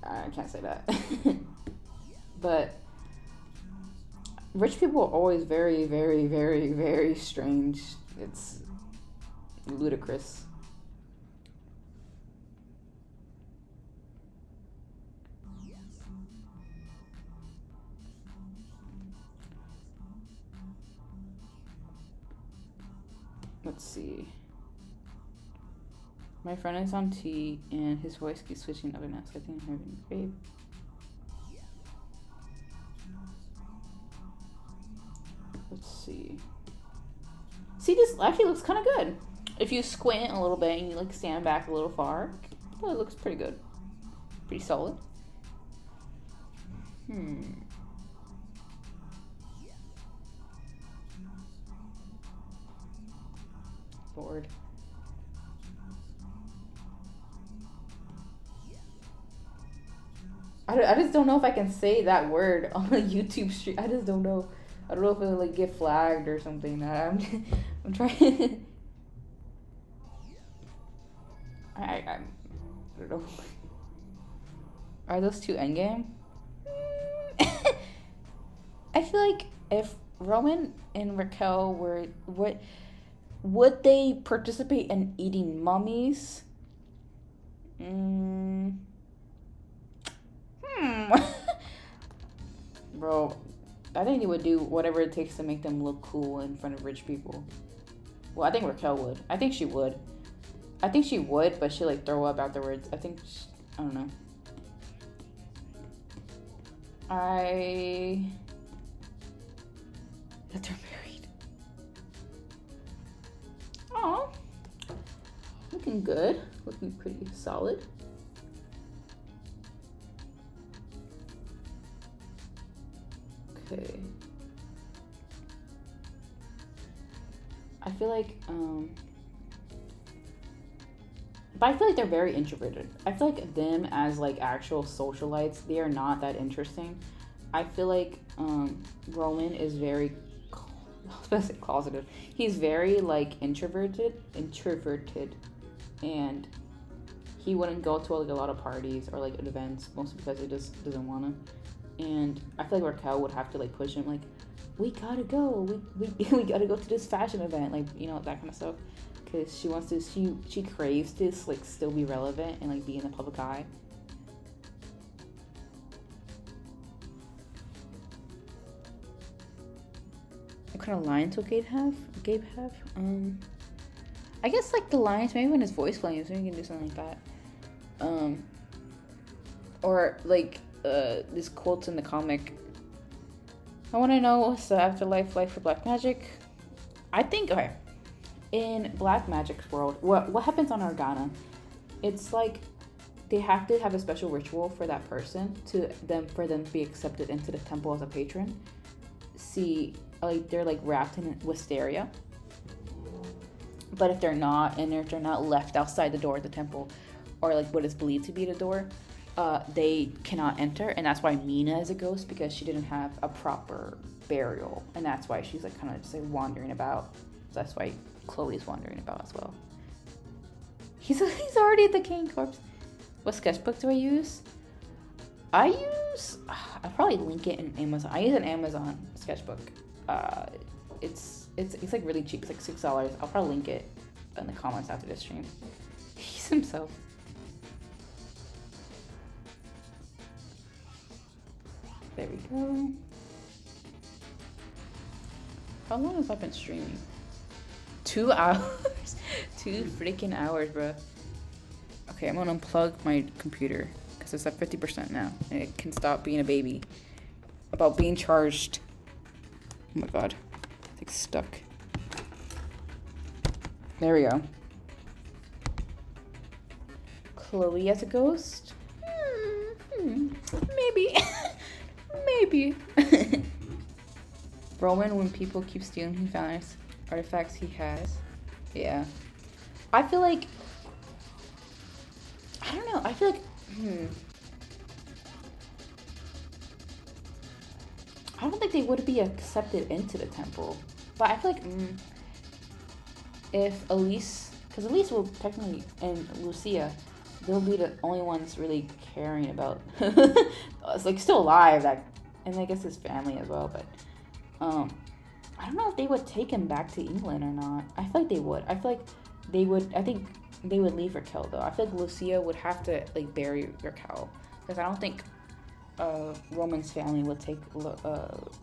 I can't say that. But rich people are always very, very, very, very strange. It's ludicrous. Let's see. My friend is on T and his voice keeps switching up and down, so I think I'm having babe. Let's see. See, this actually looks kind of good. If you squint a little bit and you like stand back a little far, well, it looks pretty good. Pretty solid. Bored. I just don't know if I can say that word on a YouTube stream. I just don't know. I don't know if it'll like get flagged or something. I'm trying. I don't know. Are those two endgame? I feel like if Roman and Raquel were would they participate in eating mummies? Bro, I think he would do whatever it takes to make them look cool in front of rich people. Well, I think Raquel would. I think she would. I think she would, but she like throw up afterwards. I don't know. That they're married. Oh, looking good. Looking pretty solid. Okay. I feel like, but I feel like they're very introverted. I feel like them as like actual socialites, they are not that interesting. I feel like Roman is very, I was gonna say closeted. He's very like introverted, and he wouldn't go to like a lot of parties or like events, mostly because he just doesn't want to. And I feel like Raquel would have to like push him, like, we gotta go, we gotta go to this fashion event, like, you know, that kind of stuff, because she wants to, she craves to like still be relevant and like be in the public eye. What kind of lines will Gabe have? I guess like the lines, maybe when his voice flames, maybe we can do something like that. Or like these quotes in the comic. I want to know what's the afterlife like for black magic. I think, okay, in black magic's world, what happens on Organa, it's like they have to have a special ritual for that person for them to be accepted into the temple as a patron. See, like they're like wrapped in wisteria. But if they're not, and if they're not left outside the door of the temple, or like what is believed to be the door, they cannot enter, and that's why Mina is a ghost, because she didn't have a proper burial, and that's why she's like kind of just like wandering about. So that's why Chloe's wandering about as well. He's already at the King Corpse. What sketchbook do I use? I'll probably link it in Amazon. I use an Amazon sketchbook. It's like really cheap. It's like $6. I'll probably link it in the comments after this stream. He's himself. There we go. How long has I been streaming? 2 hours? 2 freaking hours, bro. Okay, I'm gonna unplug my computer because it's at 50% now, and it can stop being a baby about being charged. Oh my god, it's like stuck. There we go. Chloe as a ghost? Maybe. Maybe. Roman, when people keep stealing his found artifacts he has. Yeah. I feel like, I don't know, I feel like, I don't think they would be accepted into the temple. But I feel like, if Elise, because Elise will technically, and Lucia, they'll be the only ones really caring about. It's like still alive, that, and I guess his family as well. But I don't know if they would take him back to England or not. I feel like they would. I feel like they would. I think they would leave Raquel though. I feel like Lucia would have to like bury Raquel because I don't think Roman's family would take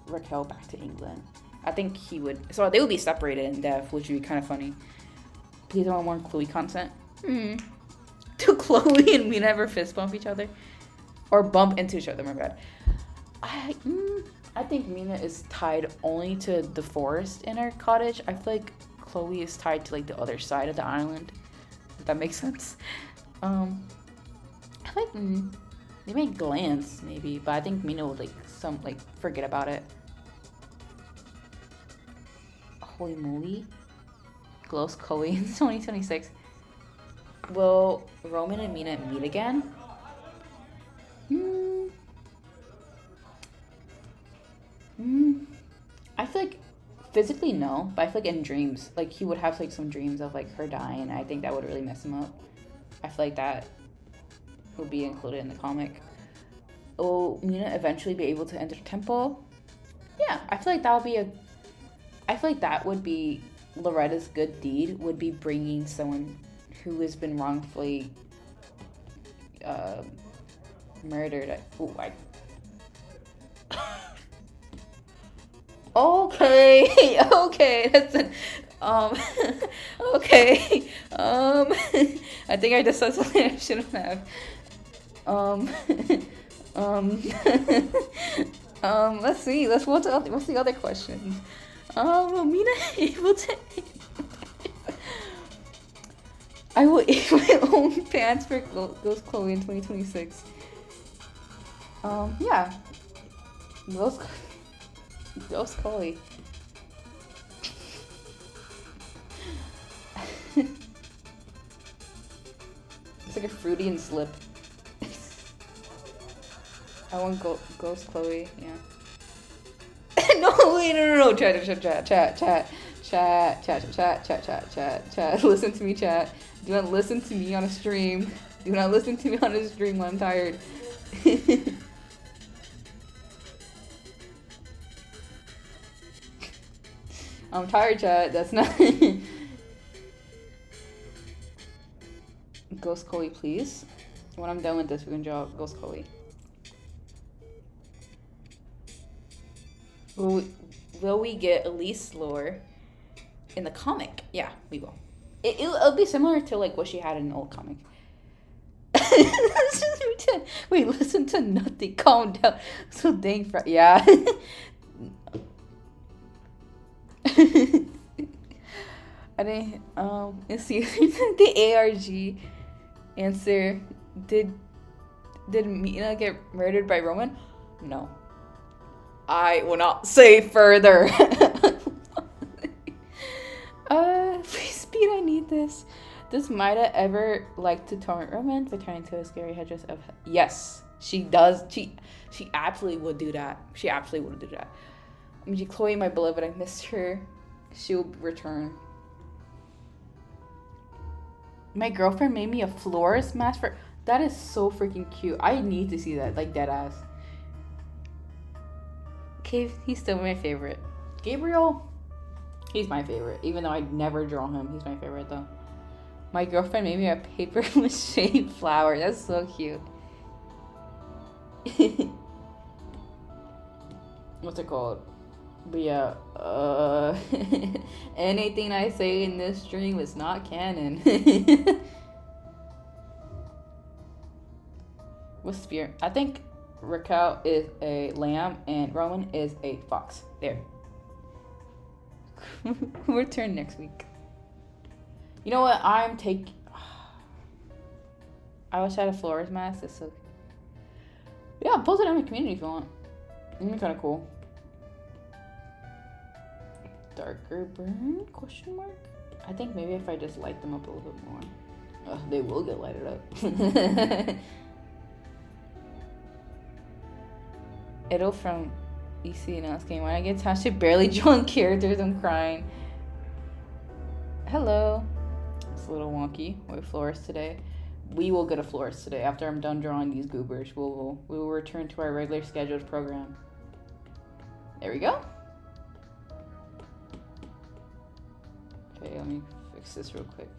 Raquel back to England. I think he would. So they would be separated in death, which would be kind of funny. Please don't want Chloe content. Do Chloe and Mina ever fist bump each other? Or bump into each other, my bad. I think Mina is tied only to the forest in her cottage. I feel like Chloe is tied to like the other side of the island. If that makes sense. I feel like they may glance maybe, but I think Mina would like forget about it. Holy moly. Glows Chloe in 2026. Will Roman and Mina meet again? I feel like physically no, but I feel like in dreams, like he would have like some dreams of like her dying, and I think that would really mess him up. I feel like that would be included in the comic. Will Mina eventually be able to enter the temple? Yeah, I feel like that would be I feel like that would be Loretta's good deed, would be bringing someone who has been wrongfully murdered. Okay, okay, that's an, okay, I think I just said something I shouldn't have. Let's see. What's the other questions? Mina able to. I will eat my own pants for Ghost Chloe in 2026. Yeah. Ghost Chloe. It's like a fruity and slip. I want Ghost Chloe, yeah. No, wait, no. Chat. Listen to me, chat. Do not listen to me on a stream. Do not listen to me on a stream when I'm tired. I'm tired, chat. That's not. Ghost Chloe, please. When I'm done with this, we can draw Ghost Chloe. Will we get Elise lore in the comic? Yeah, we will. It'll be similar to like what she had in an old comic. Wait, listen to nothing. Calm down. So dang yeah. I didn't let's see. The ARG answer. Did Mina get murdered by Roman? No. I will not say further. Please speed, I need this. Does Maida ever like to torment Roman by turning into a scary headdress of... Yes, she does. She absolutely would do that. She absolutely would do that. I mean, Chloe, my beloved, I missed her. She'll return. My girlfriend made me a florist mask for... That is so freaking cute. I need to see that, like dead ass. Cave, he's still my favorite. Gabriel, he's my favorite. Even though I'd never draw him, he's my favorite though. My girlfriend made me a paper mache flower. That's so cute. What's it called? But yeah, anything I say in this stream is not canon. What's spear? I think Raquel is a lamb and Roman is a fox. There. Return next week. You know what? I wish I had a florist mask. It's so... Yeah, post it in the community if you want. It'd be kind of cool. Darker burn? Question mark? I think maybe if I just light them up a little bit more. They will get lighted up. Edo from EC and game. When I get attached to barely drawn characters, I'm crying. Hello. It's a little wonky with florist today. We will get a florist today. After I'm done drawing these goobers, we will return to our regular scheduled program. There we go. Okay, let me fix this real quick.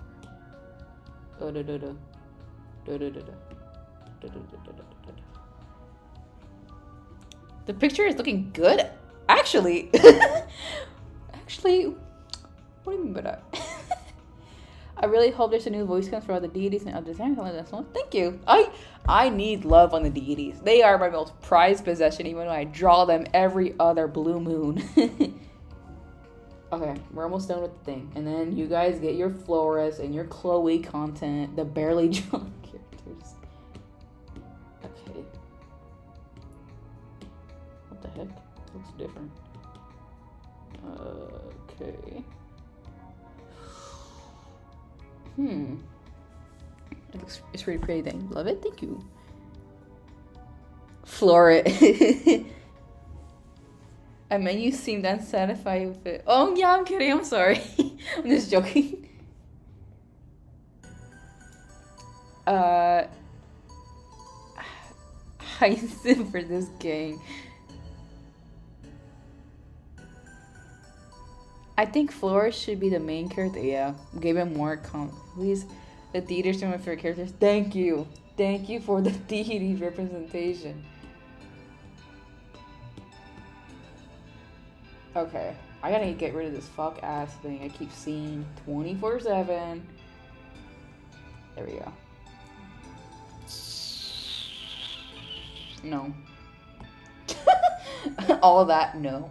The picture is looking good. Actually, what do you mean by that? I really hope there's a new voice comes for all the deities and other designs like this one. Thank you. I need love on the deities. They are my most prized possession, even when I draw them every other blue moon. Okay, we're almost done with the thing. And then you guys get your Flores and your Chloe content, the barely drawn characters. Okay. What the heck? Looks different. Okay. It's pretty pretty thing. Love it. Thank you. Floret. I mean, you seemed unsatisfied with it. Oh yeah, I'm kidding. I'm sorry. I'm just joking. Hyacinth for this gang. I think Flores should be the main character. Yeah, give him more please. The deities are my favorite characters. Thank you for the deity representation. Okay, I gotta get rid of this fuck ass thing I keep seeing 24/7. There we go. No. All of that, no.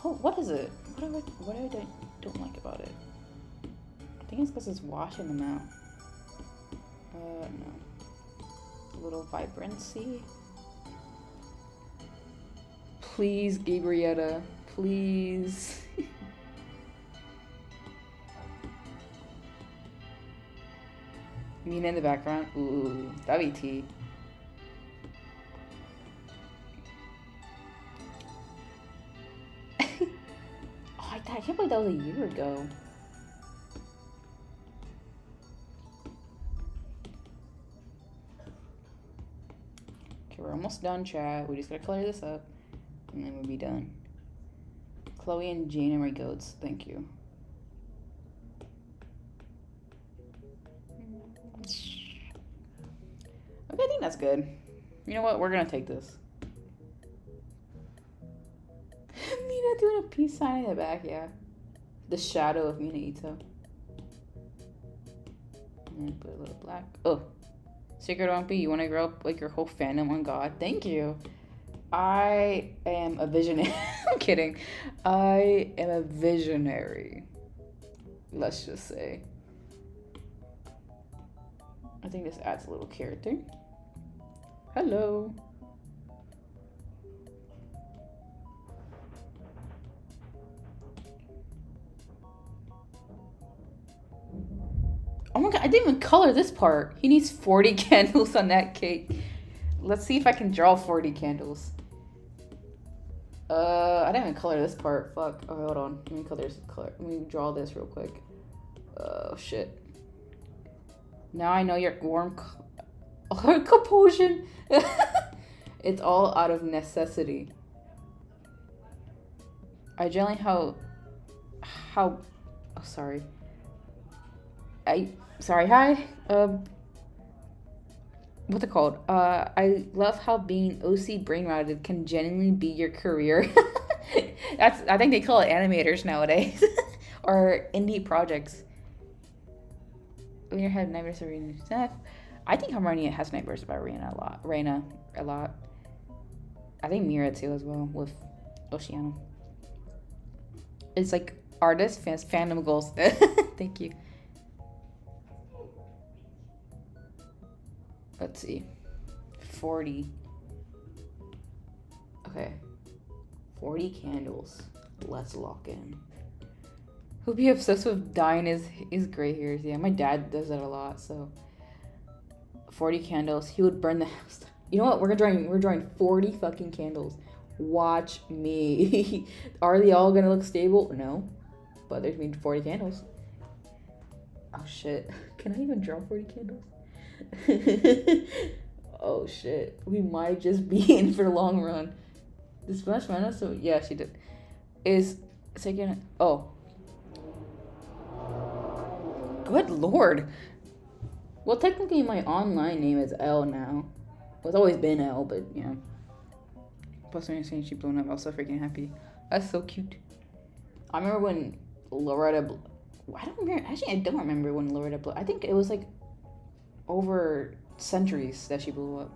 Oh, what is it? What I don't like about it? I think it's because it's washing them out. No. A little vibrancy. Please, Gabrietta. Please. Mina in the background. Ooh, that'd be tea. I can't believe that was a year ago. Okay, we're almost done, chat. We just gotta clear this up, and then we'll be done. Chloe and Jane are my goats. Thank you. Okay, I think that's good. You know what? We're gonna take this. Mina doing a peace sign in the back, yeah. The shadow of Mina Ito. And then put a little black. Oh. Sacred Rumpy, you want to grow up like your whole fandom on God? Thank you. I am a visionary. I'm kidding. I am a visionary. Let's just say. I think this adds a little character. Hello. Oh my god, I didn't even color this part. He needs 40 candles on that cake. Let's see if I can draw 40 candles. I didn't even color this part. Fuck. Oh, hold on. Let me draw this real quick. Oh, shit. Now I know your warm compulsion. It's all out of necessity. I generally oh, sorry. Hi. What's it called? I love how being OC brain rotted can genuinely be your career. I think they call it animators nowadays. Or indie projects. Rena had nightmares of Rena. I think Harmonia has nightmares about Rena a lot. I think Mira too as well with Oceana. It's like artist fandom goals. Thank you. Let's see. 40. Okay. 40 candles. Let's lock in. Who'd be obsessed with dyeing his gray hairs? Yeah, my dad does that a lot, so 40 candles. He would burn the house. You know what? We're drawing 40 fucking candles. Watch me. Are they all gonna look stable? No. But there's been 40 candles. Oh shit. Can I even draw 40 candles? Oh shit. We might just be in for the long run. Did Splash mana? So yeah, she did. Is second. Oh. Good lord. Well, technically my online name is L now. Well, it's always been L, but yeah. Plus, when you're saying she blown up, I was so freaking happy. That's so cute. I remember when Loretta. I don't remember. Actually, I don't remember when Loretta blew. I think it was like over centuries that she blew up.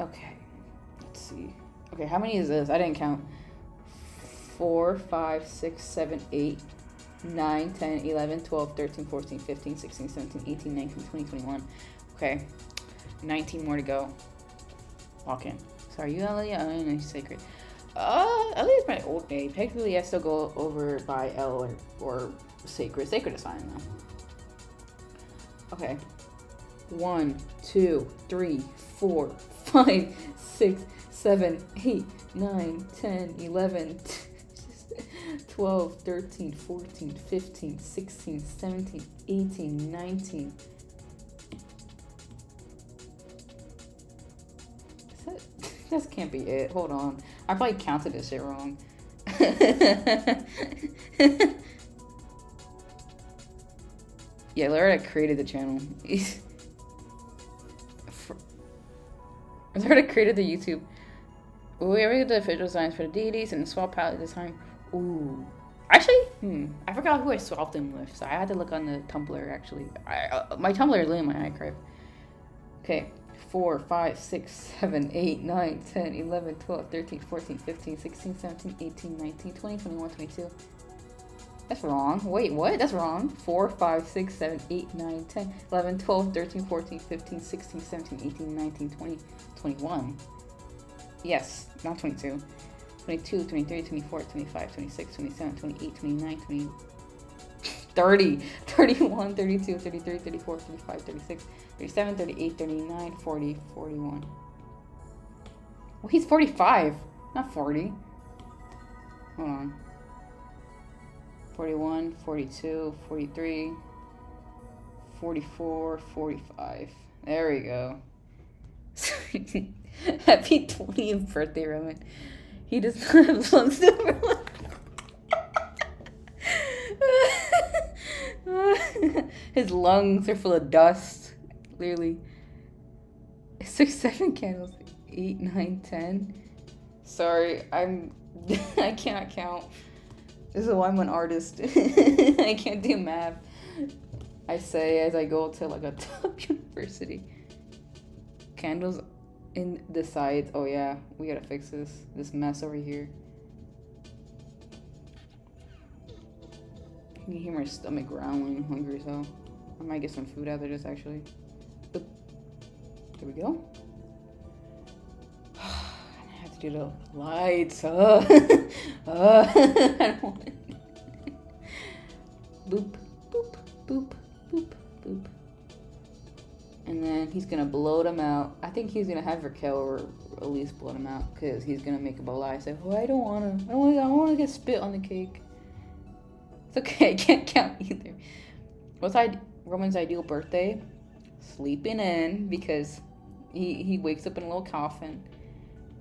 Okay, let's see. Okay, how many is this? I didn't count. 4, 5, 6, 7, 8, 9, 10, 11, 12, 13, 14, 15, 16, 17, 18, 19, 20, 21. Okay, 19 more to go. Walk in. Sorry, you Ellie? I know she's sacred. Ellie is my old name. Technically, I still go over by L or sacred. Sacred is fine though. Okay. 1, 2, 3, 4, 5, 6, 7, 8, 9, 10, 11, 12, 13, 14, 15, 16, 17, 18, 19. This can't be it. Hold on. I probably counted this shit wrong. Yeah, Loretta created the channel. Loretta created the YouTube. We already did the official designs for the deities and the swap palette this time. Ooh. Actually, I forgot who I swapped them with, so I had to look on the Tumblr actually. My Tumblr is in my archive. Okay. 4, 5, 6, 7, 8, 9, 10, 11, 12, 13, 14, 15, 16, 17, 18, 19, 20, 21, 22. That's wrong. Wait, what? That's wrong. 4, 5, 6, 7, 8, 9, 10, 11, 12, 13, 14, 15, 16, 17, 18, 19, 20, 21. Yes, not 22. 22, 23, 24, 25, 26, 27, 28, 29, 20, 30, 31, 32, 33, 34, 35, 36, 37, 38, 39, 40, 41. Well, he's 45, not 40. Hold on. 41, 42, 43, 44, 45. There we go. Happy 20th birthday, Roman. He does not have lungs to His lungs are full of dust, clearly. 6, 7 candles. 8, 9, 10. Sorry, I cannot count. This is why I'm an artist. I can't do math. I say as I go to like a top university. Candles in the sides. Oh yeah, we gotta fix this mess over here. You can hear my stomach growling. I'm hungry, so I might get some food after this actually. Oop. There we go. I have to do the lights. I don't want it. Boop, boop, boop, boop, boop. And then he's gonna blow them out. I think he's gonna have Raquel or Elise blow them out because he's gonna make up a lie. Say, "Oh, I don't wanna get spit on the cake." It's okay, I can't count either. What's Roman's ideal birthday? Sleeping in because he wakes up in a little coffin.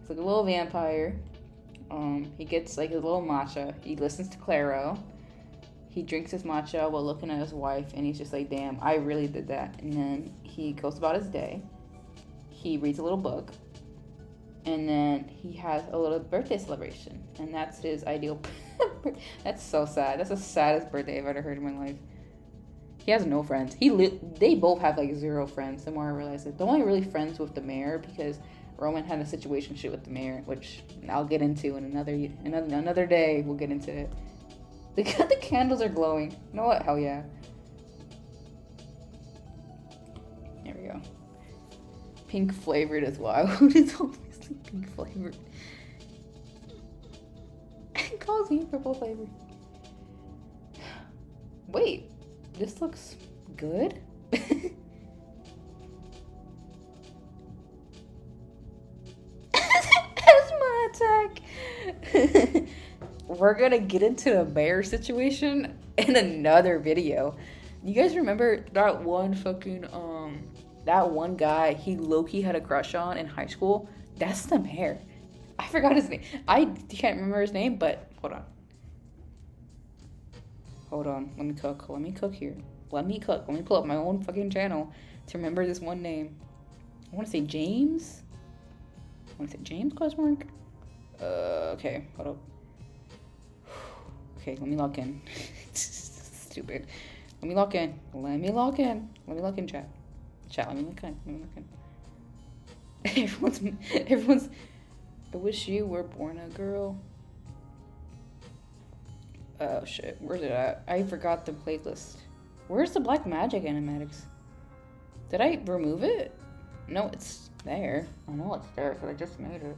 It's like a little vampire. He gets like his little matcha. He listens to Claro. He drinks his matcha while looking at his wife, and he's just like, damn, I really did that. And then he goes about his day. He reads a little book. And then he has a little birthday celebration. And that's his ideal. That's so sad. That's the saddest birthday I've ever heard in my life. He has no friends. They both have like 0 friends. The more I realize it. They're only really friends with the mayor because Roman had a situationship with the mayor, which I'll get into in another day. We'll get into it. The candles are glowing. You know what? Hell yeah. There we go. Pink flavored as well. It's obviously pink flavored. It calls me purple flavored. Wait, this looks good. Asthma attack. we're gonna get into the bear situation in another video. You guys remember that one fucking that one guy he low-key had a crush on in high school? That's the mayor. I forgot his name. I can't remember his name, but hold on. Hold on. Let me cook. Let me cook here. Let me cook. Let me pull up my own fucking channel to remember this one name. I want to say James. I want to say James question mark. Okay. Hold up. Okay, let me log in. Stupid. Let me log in. Let me log in. Let me log in, chat. Chat, let me look in. Let me look in. Everyone's. I wish you were born a girl. Oh shit, where's it at? I forgot the playlist. Where's the Black Magic animatics? Did I remove it? No, it's there. I know it's there because I just made it.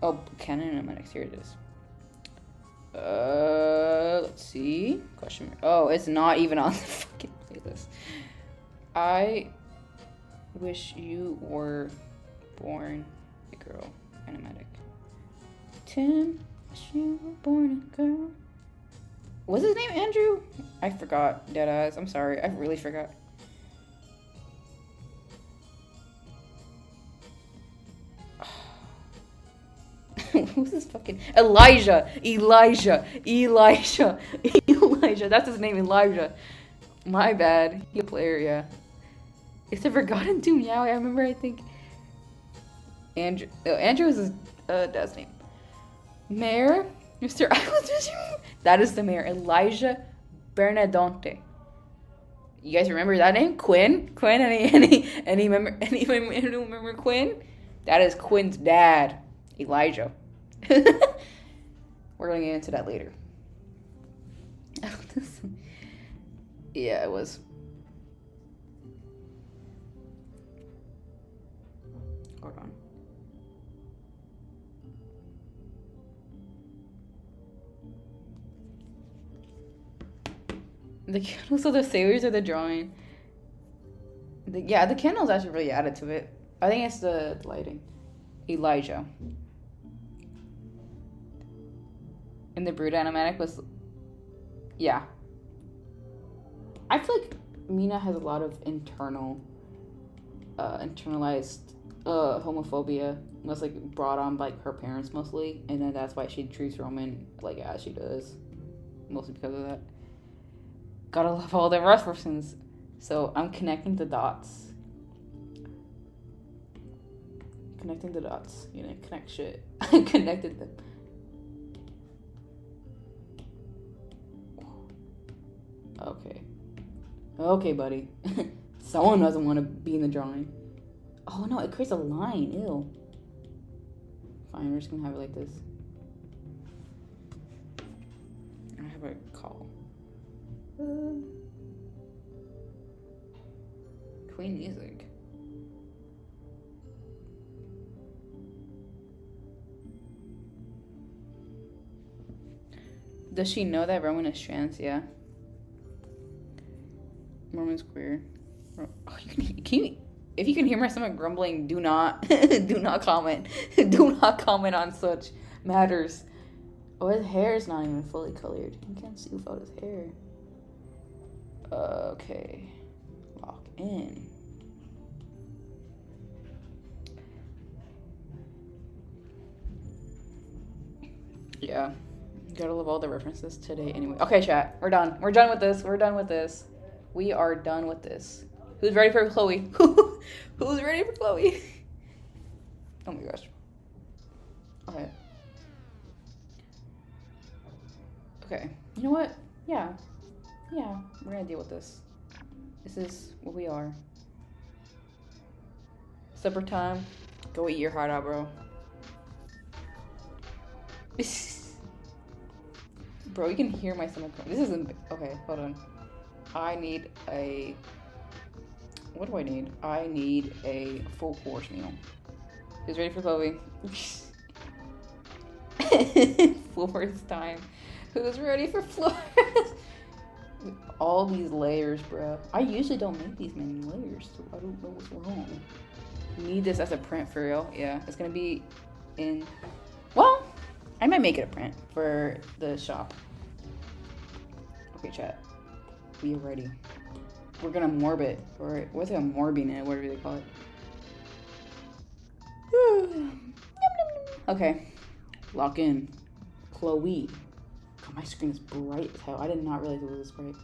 Oh, Canon animatics. Here it is. Let's see. Question mark. Oh, it's not even on the fucking playlist. I wish you were born a girl. Animatic. Tim, wish you were born a girl. What's his name? Andrew? I forgot. Deadass. I'm sorry. I really forgot. Who's this fucking Elijah? That's his name, Elijah. My bad. He a player, yeah. It's a forgotten tune. Yeah, I remember. I think Andrew. Oh, Andrew is his dad's name. Mayor, Mr. That is the mayor, Elijah Bernadonte. You guys remember that name? Quinn? Any remember Quinn? That is Quinn's dad, Elijah. We're gonna get into that later. Yeah, it was. Hold on. The candles are the sailors or the drawing. The candles actually really added to it. I think it's the lighting. Elijah. And the brood animatic was, yeah. I feel like Mina has a lot of internalized homophobia. That's like brought on by her parents mostly, and then that's why she treats Roman like as she does, mostly because of that. Gotta love all the references. So I'm connecting the dots. Connecting the dots. You know, connect shit. I connected them. Okay, buddy. Someone doesn't want to be in the drawing. Oh no, it creates a line. Ew. Fine, we're just gonna have it like this. I have a call. Queen music. Does she know that Roman is trans? Yeah. Roman's queer. Oh, if you can hear my stomach grumbling, do not comment. Do not comment on such matters. Oh, his hair is not even fully colored. You can't see without his hair. Okay. Lock in. Yeah. Gotta love all the references today anyway. Okay, chat. We're done. We're done with this. We are done with this. Who's ready for Chloe? Who's ready for Chloe? Oh my gosh. Okay. Okay. You know what? Yeah. We're gonna deal with this. This is what we are. Supper time. Go eat your heart out, bro. Bro, you can hear my stomach. This isn't. Okay, hold on. I need a. What do I need? I need a full course meal. Who's ready for Chloe? Floors time. Who's ready for floors? All these layers, bro. I usually don't make these many layers, so I don't know what's wrong. Need this as a print for real. Yeah, it's gonna be in. Well, I might make it a print for the shop. Okay, chat. We are ready. We're gonna morb it. Or what's it, morbing it? Whatever they call it. Okay. Lock in. Chloe. God, my screen is bright as hell. I did not realize it was this bright.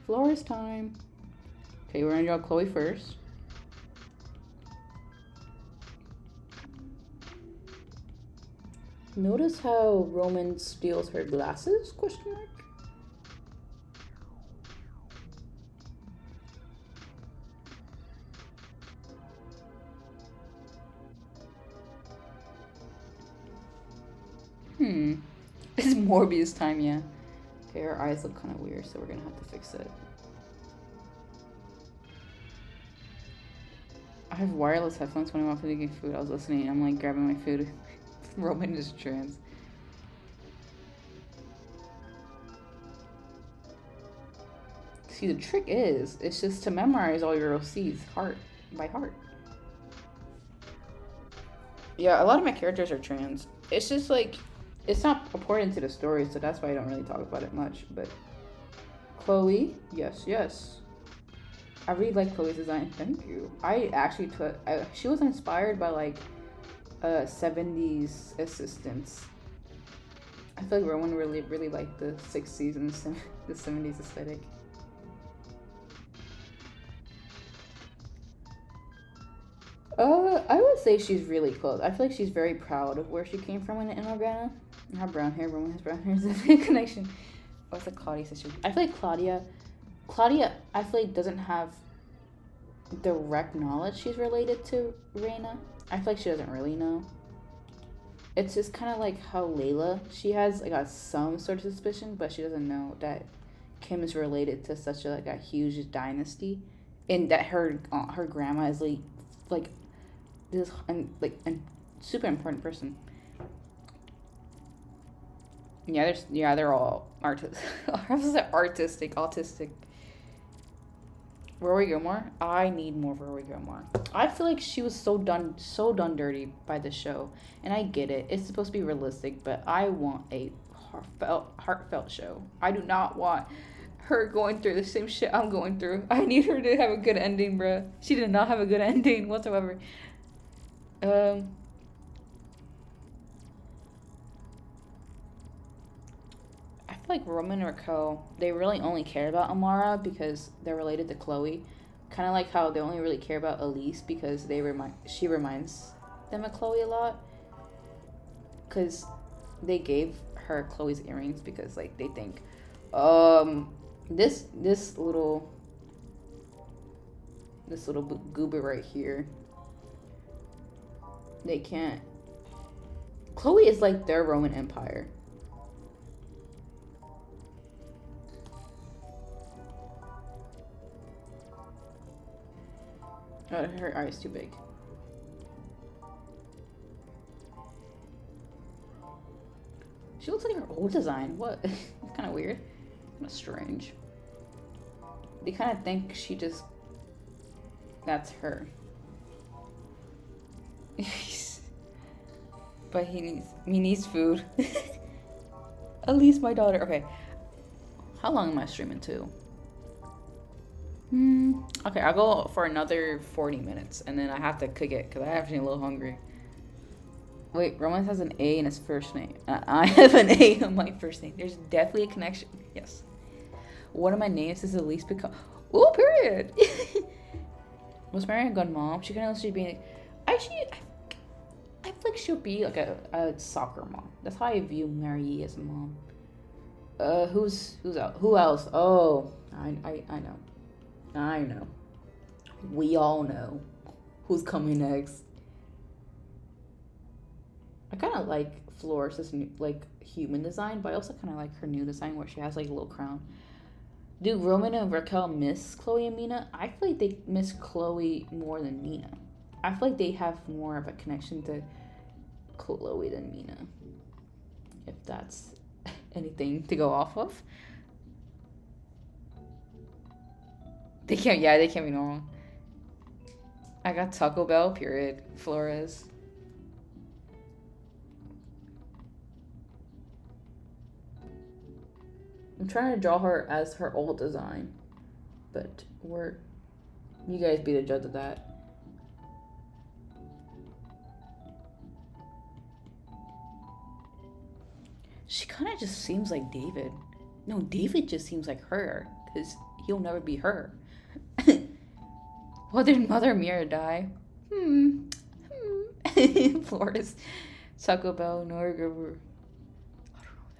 Flores time. Okay, we're gonna draw Chloe first. Notice how Roman steals her glasses? Question mark. It's Morbius time, yeah. Okay, her eyes look kind of weird, so we're gonna have to fix it. I have wireless headphones when I'm off making food. I was listening. I'm like grabbing my food. Roman is trans. See, the trick is, it's just to memorize all your OCs by heart. Yeah, a lot of my characters are trans. It's just like, it's not important to the story, so that's why I don't really talk about it much. But Chloe, yes. I really like Chloe's design. Thank you. I actually took. She was inspired by like 70s assistants. I feel like Rowan really liked the 60s and the 70s aesthetic. I would say she's really close. I feel like she's very proud of where she came from in Organa. Her brown hair, Roman has brown hair. Is a big connection. What's the Claudia situation? I feel like Claudia, I feel like doesn't have direct knowledge she's related to Reina. I feel like she doesn't really know. It's just kind of like how Layla, she has like some sort of suspicion, but she doesn't know that Kim is related to such a huge dynasty, and that her grandma is like this and super important person. Yeah, they're all artistic, autistic. Rory Gilmore. I need more Rory Gilmore. I feel like she was so done dirty by the show, and I get it. It's supposed to be realistic, but I want a heartfelt show. I do not want her going through the same shit I'm going through. I need her to have a good ending, bruh. She did not have a good ending whatsoever. I feel like Roman and Raquel, they really only care about Amara because they're related to Chloe. Kind of like how they only really care about Elise because she reminds them of Chloe a lot. Because they gave her Chloe's earrings because like they think, this little goober right here, they can't. Chloe is like their Roman Empire. Oh, her eye is too big. She looks like her old design. What? It's kind of weird. Kind of strange. They kind of think she just... That's her. But he needs food. At least my daughter. Okay. How long am I streaming to? Okay, I'll go for another 40 minutes, and then I have to cook it because I have to be a little hungry. Wait, Roman has an A in his first name. I have an A in my first name. There's definitely a connection. Yes. One of my names is Elise because... Ooh, period. Was Mary a good mom? She can also be... Actually, I feel like she'll be like a soccer mom. That's how I view Mary as a mom. Who's out? Who else? Oh, I know. I know. We all know who's coming next. I kind of like Flores' new, like human design, but I also kind of like her new design where she has like a little crown. Do Roman and Raquel miss Chloe and Mina? I feel like they miss Chloe more than Mina. I feel like they have more of a connection to Chloe than Mina. If that's anything to go off of. They can't be normal. I got Taco Bell, period. Flores. I'm trying to draw her as her old design, but you guys be the judge of that. She kind of just seems like David. No, David just seems like her, because he'll never be her. Well, did Mother Mira die? Flores, Taco Bell, Norger. I don't know what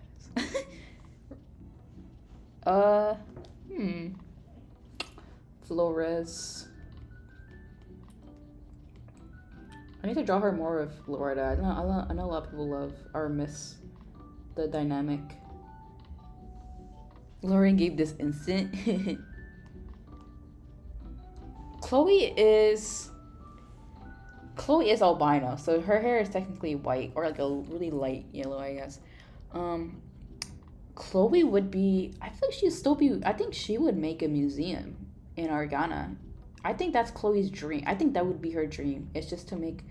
that is. Flores. I need to draw her more with Loretta. I know a lot of people love or miss the dynamic. Lauren gave this instant. Chloe is albino, so her hair is technically white or like a really light yellow, I guess. Chloe would be. I feel like she'd still be. I think she would make a museum in Argana. I think that's Chloe's dream. I think that would be her dream. It's just to make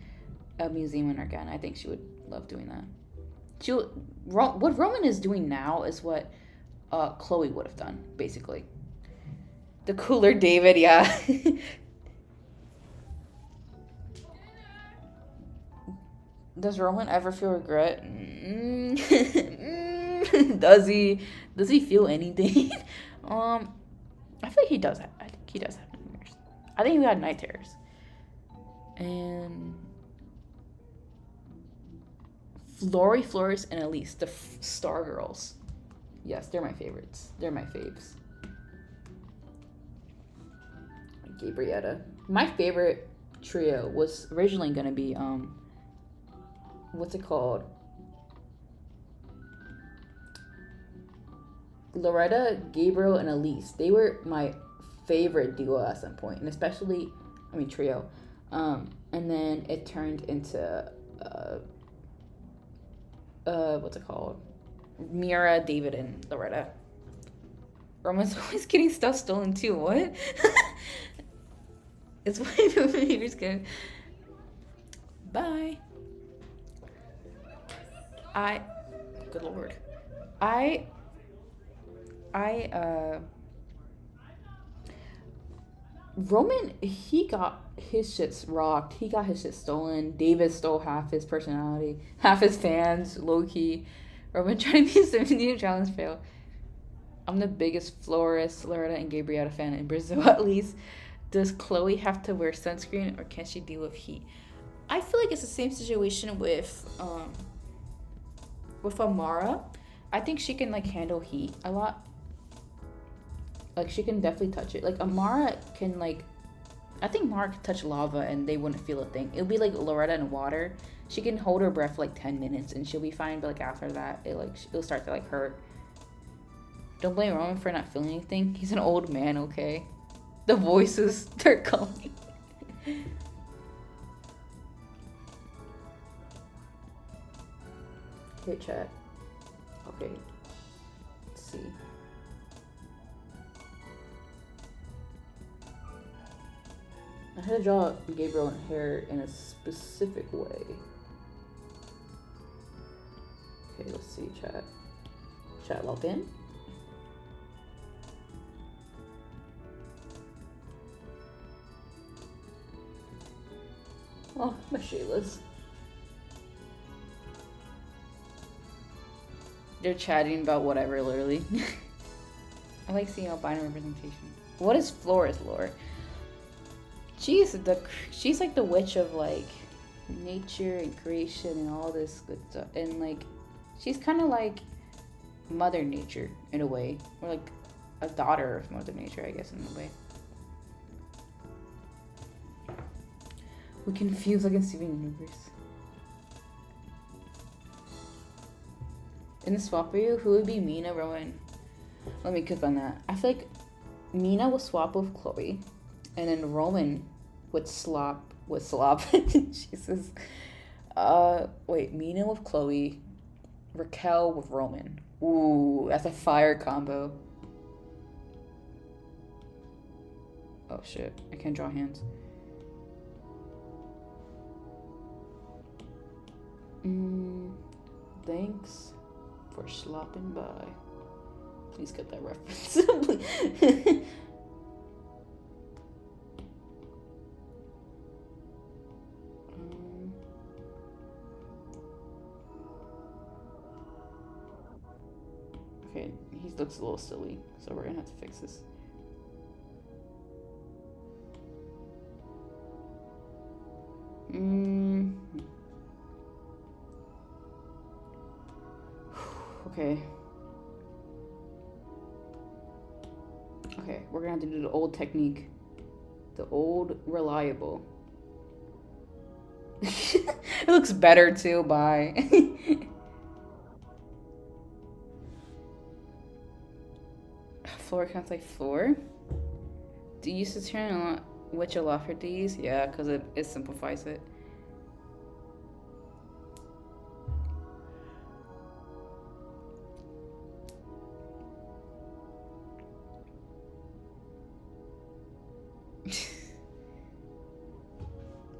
a museum in Argana. I think she would love doing that. What Roman is doing now is what Chloe would have done, basically. The cooler David, yeah. Does Roman ever feel regret? Does he? Does he feel anything? I feel like he does. I think he does have nightmares. I think he had night terrors. And Lori, Flores, and Elise, the Star Girls. Yes, they're my favorites. They're my faves. Gabrietta. My favorite trio was originally gonna be what's it called? Loretta, Gabriel, and Elise. They were my favorite duo at some point, and especially, trio. And then it turned into what's it called? Mira, David, and Loretta. Roman's always getting stuff stolen too. What? It's my favorite skin. Bye. Good lord. Roman, he got his shit rocked. He got his shit stolen. David stole half his personality, half his fans, low key. Roman trying to be a 17 challenge fail. I'm the biggest Flores, Loretta, and Gabrietta fan in Brazil, at least. Does Chloe have to wear sunscreen, or can she deal with heat? I feel like it's the same situation with Amara. I think she can handle heat a lot. She can definitely touch it. Amara can I think Amara could touch lava and they wouldn't feel a thing. It would be like Loretta in water. She can hold her breath for 10 minutes and she'll be fine, but after that it'll start to hurt. Don't blame Roman for not feeling anything. He's an old man, okay? The voices, they're coming. Okay, chat. Okay. Let's see. I had to draw Gabriel hair in a specific way. Okay, let's see, chat. Chat, log in. Oh, my Shayla's. They're chatting about whatever, literally. I like seeing albino representation. What is Flores lore? She's like the witch of nature and creation and all this good stuff. And she's kind of like Mother Nature in a way. Or a daughter of Mother Nature, I guess, in a way. We confuse like a Steven Universe. In the swap for you, who would be Mina, Rowan? Let me click on that. I feel like Mina would swap with Chloe, and then Rowan would swap with Jesus. Wait, Mina with Chloe, Raquel with Roman. Ooh, that's a fire combo. Oh shit, I can't draw hands. Thanks for slopping by. Please get that reference. Okay, he looks a little silly, so we're gonna have to fix this. Okay. Okay, we're gonna have to do the old technique. The old reliable. It looks better too, bye. Floor counts like floor? Do you use the term which a lot for these? Yeah, because it simplifies it.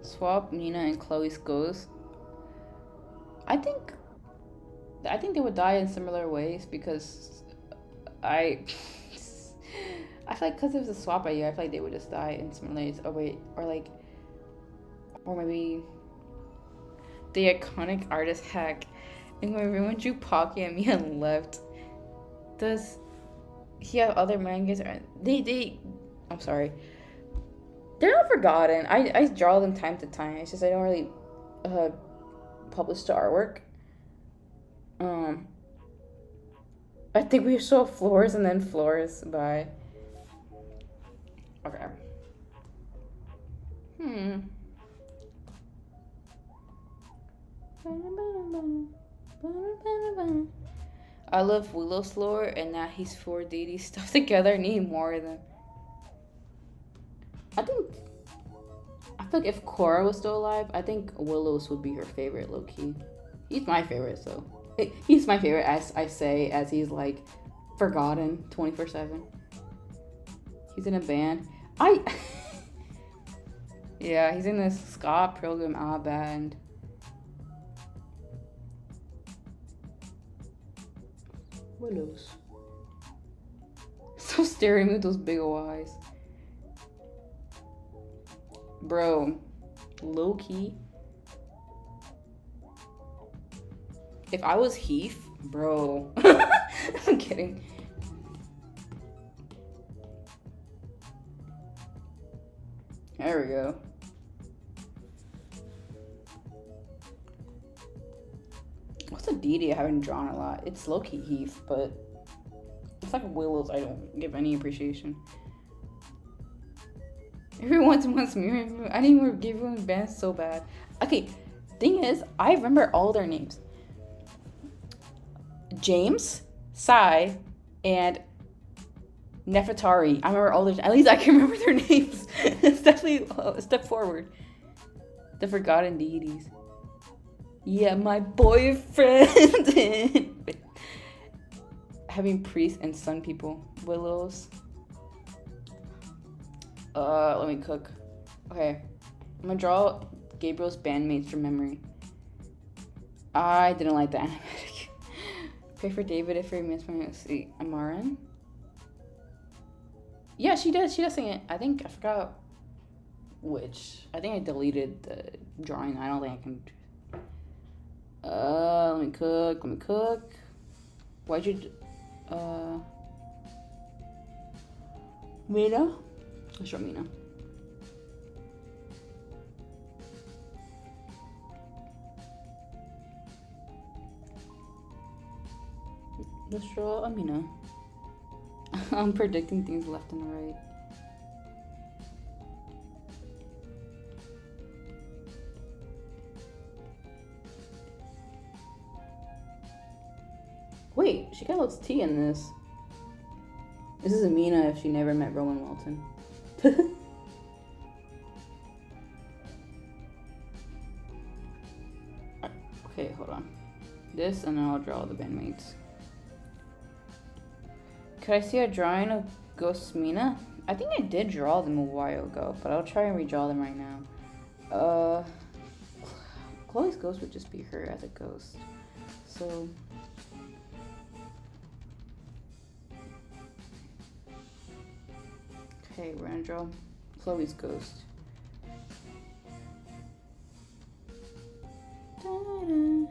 Swap Nina and Chloe's ghost. I think they would die in similar ways because I feel like because it was a swap idea, I feel like they would just die in similar ways. Or maybe the iconic artist hack. And when everyone drew Pocky at me and left, does he have other mangas? I'm sorry. They're not forgotten. I draw them time to time. It's just I don't really publish the artwork. I think we saw floors and then floors. Bye. Okay. I love Willow's lore, and now he's 4 deities stuff together. Need more of them. I feel like if Cora was still alive, I think Willow's would be her favorite, low key. He's my favorite, so he's my favorite as I say, as he's like forgotten 24/7. He's in a band. Yeah, he's in this ska program band. Willows. So staring with those big ol' eyes. Bro, low key. If I was Heath, bro. I'm kidding. There we go. What's a deity I haven't drawn a lot? It's low-key Heath, but it's like Willows I don't give any appreciation. Everyone wants me. I didn't even give you bands so bad. Okay, thing is, I remember all their names. James, Sai, and Nefertari. I remember all their. At least I can remember their names. It's definitely a step forward. The forgotten deities. Yeah, my boyfriend. Having priests and sun people. Willows. Let me cook. Okay. I'm gonna draw Gabriel's bandmates from memory. I didn't like the animatic. Pray for David if he missed my see. Amaran? Yeah, she does. She does sing it. I think I forgot which. I think I deleted the drawing. I don't think I can. Let me cook. Why'd you Mina? Let's show Mina. Let's draw Amina. I'm predicting things left and right. Wait, she kind of looks T in this. This is Amina if she never met Roman Welton. Okay, hold on. This, and then I'll draw the bandmates. Could I see a drawing of Ghost Mina? I think I did draw them a while ago, but I'll try and redraw them right now. Chloe's ghost would just be her as a ghost. So Okay, we're gonna draw Chloe's ghost. Da-da.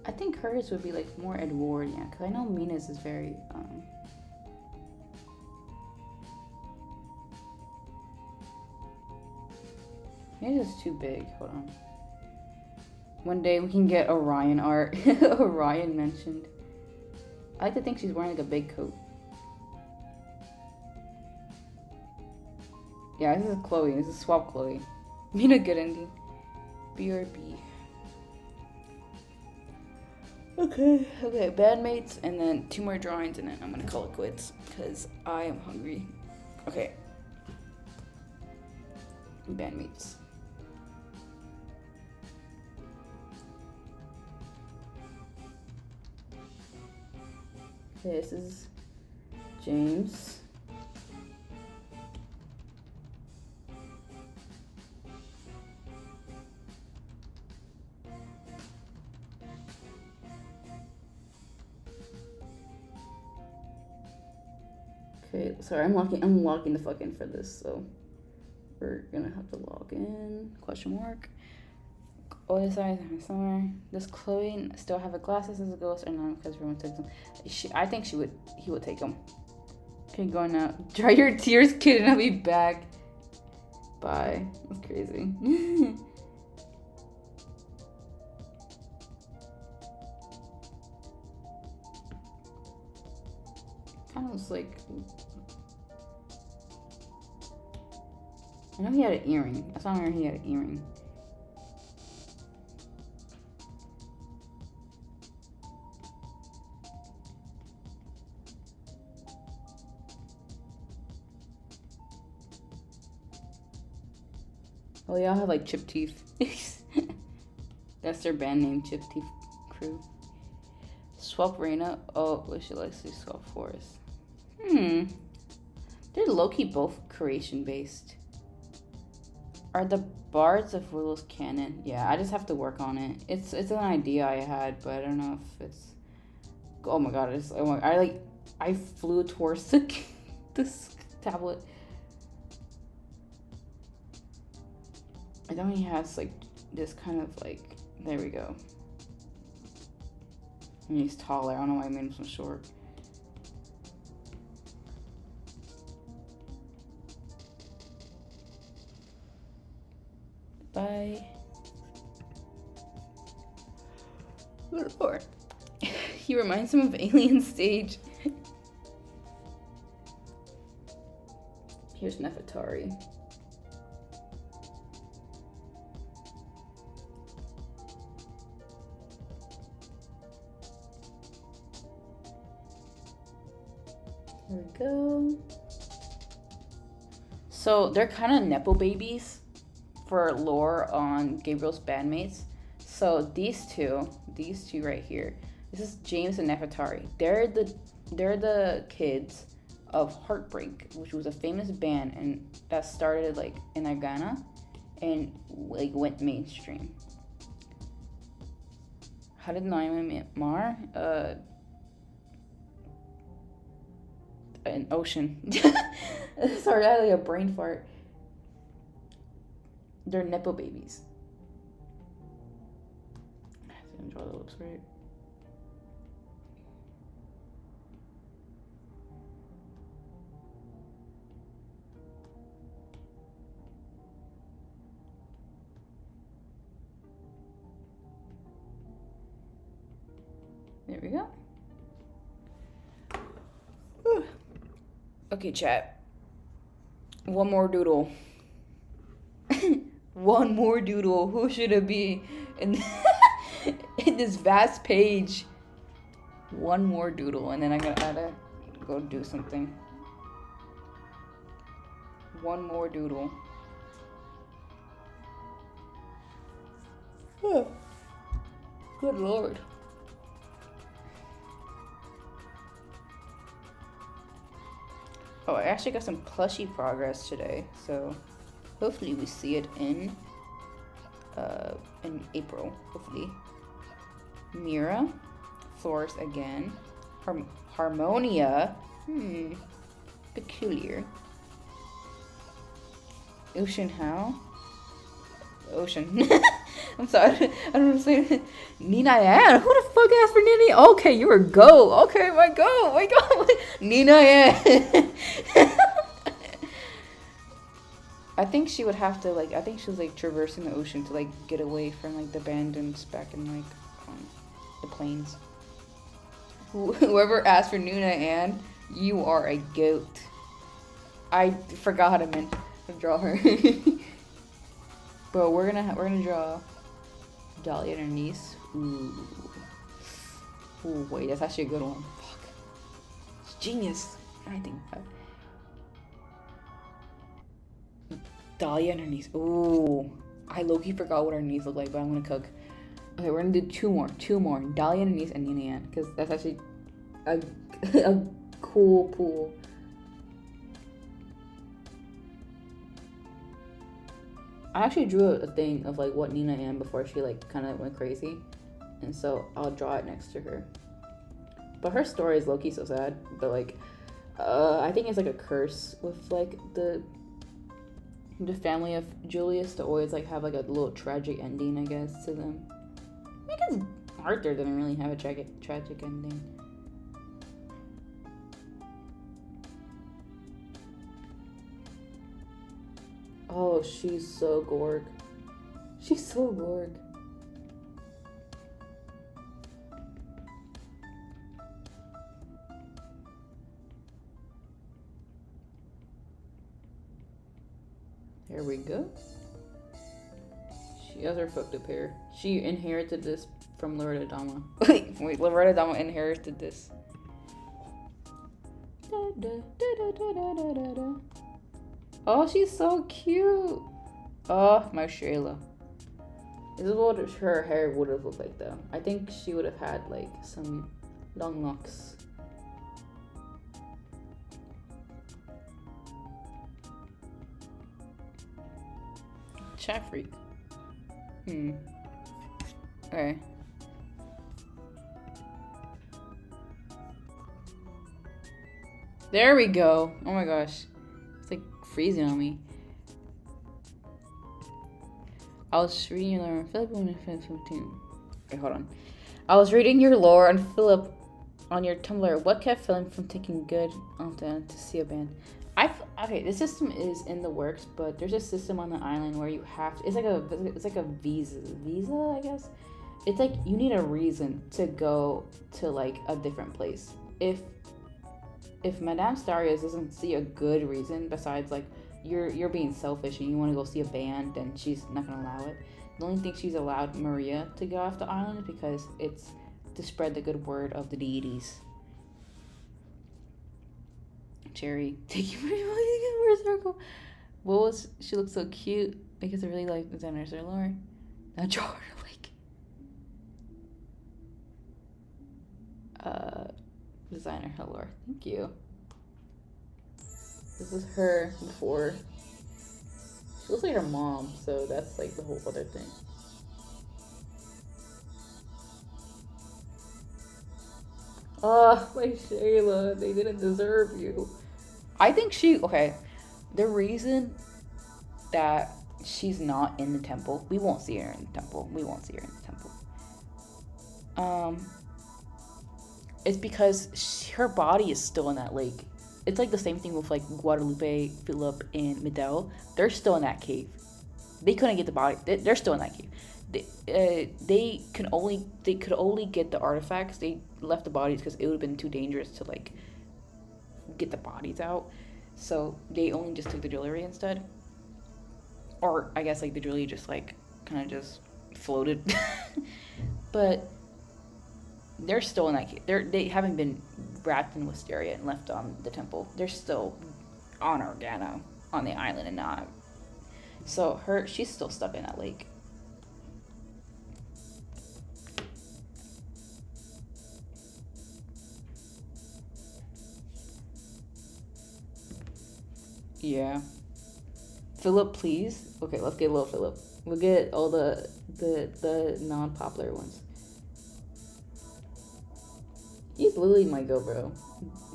I think hers would be like more Edwardian, because I know Mina's is very maybe it's too big. Hold on. One day we can get Orion art. Orion mentioned. I like to think she's wearing like a big coat. Yeah, this is Chloe. This is Swap Chloe. Mina good ending. BRB. Okay, bandmates, and then 2 more drawings, and then I'm gonna call it quits, because I am hungry. Okay. Bandmates. Okay, this is James. Okay, sorry, I'm logging the fuck in for this, so we're gonna have to log in. Question mark. Oh, this somewhere. Does Chloe still have the glasses as a ghost or not? Because everyone takes them. I think he would take them. Okay, going now. Dry your tears, kid, and I'll be back. Bye. That's crazy. Kind of looks like. I know he had an earring. I saw him he had an earring. Oh, y'all have like Chip Teeth. That's their band name, Chip Teeth Crew. Swap Reina. Oh, what she likes to swap Forest. They're low-key both creation based. Are the bards of Willow's canon? Yeah, I just have to work on it. It's an idea I had, but I don't know if it's. Oh my god! I flew towards this tablet. I know he has like this kind of like. There we go. And he's taller. I don't know why I made him so short. Bye. Good lord. He reminds him of Alien Stage. Here's Nefertari. There we go. So they're kind of Nepo babies for lore on Gabriel's bandmates. So these two right here. This is James and Nefertari. They're the kids of Heartbreak, which was a famous band and that started like in Ghana and like went mainstream. How did Myanmar? An ocean. Sorry, I had like a brain fart. They're Nepo babies. I didn't draw the lips right. There we go. Whew. Okay, chat. One more doodle. One more doodle. Who should it be in in this vast page? One more doodle, and then I gotta go do something. One more doodle. Oh, good lord. Oh, I actually got some plushy progress today, so hopefully we see it in April. Hopefully, Mira, source again. Harmonia. Peculiar. Ocean how? Ocean. I'm sorry. I don't know what to say. Nina Yan. Who the fuck asked for Nina? Okay, you're a go. Okay, my go. Nina Yan. I think she would have to I think she was traversing the ocean to get away from the bandits back in the plains. Whoever asked for Nuna Ann, you are a goat. I forgot how to draw her. But we're gonna draw Dahlia and her niece. Ooh, wait, that's actually a good one. Fuck, it's genius. I think. Dahlia and her niece. Ooh, I low-key forgot what her niece looked like, but I'm gonna cook. Okay, we're gonna do two more. Dahlia and her niece and Nina Ann, because that's actually a cool pool. I actually drew a thing of what Nina Ann before she kind of went crazy, and so I'll draw it next to her. But her story is low-key so sad. But I think it's a curse with the family of Julius to always have a little tragic ending, I guess, to them. I guess Arthur didn't really have a tragic ending. Oh, she's so Gorg. There we go. She has her fucked up hair. She inherited this from Loretta Dama. Wait, Loretta Dama inherited this. Oh, she's so cute. Oh, my Shayla. This is what her hair would have looked like though. I think she would have had some long locks. Chat freak. Okay. There we go. Oh my gosh. It's freezing on me. I was reading your lore on Philip when I finished 15. Okay, hold on. I was reading your lore on Philip on your Tumblr. What kept Philip from taking good often to see a band? Okay, this system is in the works, but there's a system on the island where you have to, it's like a visa, I guess. It's you need a reason to go to a different place. If Madame Starius doesn't see a good reason besides you're being selfish and you want to go see a band, then she's not gonna allow it. The only thing she's allowed Maria to go off the island is because it's to spread the good word of the deities. Cherry, take you pretty much a circle. What was she looked so cute because I really like designers or lore. Now draw her designer her lore. Thank you. This is her before. She looks like her mom, so that's the whole other thing. Oh, my Shayla, they didn't deserve you. I think the reason that she's not in the temple, we won't see her in the temple. It's because her body is still in that lake. It's the same thing with Guadalupe, Philip, and Medell. They're still in that cave. They couldn't get the body. They're still in that cave. They could only get the artifacts. They left the bodies because it would have been too dangerous to get the bodies out. So they only just took the jewelry instead. Or I guess the jewelry just kind of just floated. But they're still in that cave. They haven't been wrapped in wisteria and left on the temple. They're still on Organa on the island and not. So she's still stuck in that lake. Yeah. Philip, please. Okay, let's get little Philip. We'll get all the non-popular ones. He's literally my goat, bro.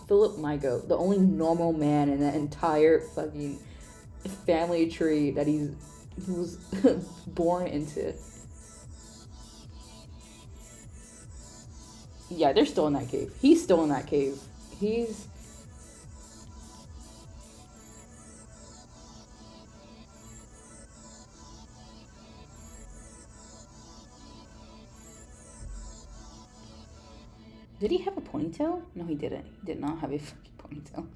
Philip, my goat. The only normal man in that entire fucking family tree that he was born into. Yeah, they're still in that cave. He's still in that cave. He's... Did he have a ponytail? No, he didn't. He did not have a fucking ponytail.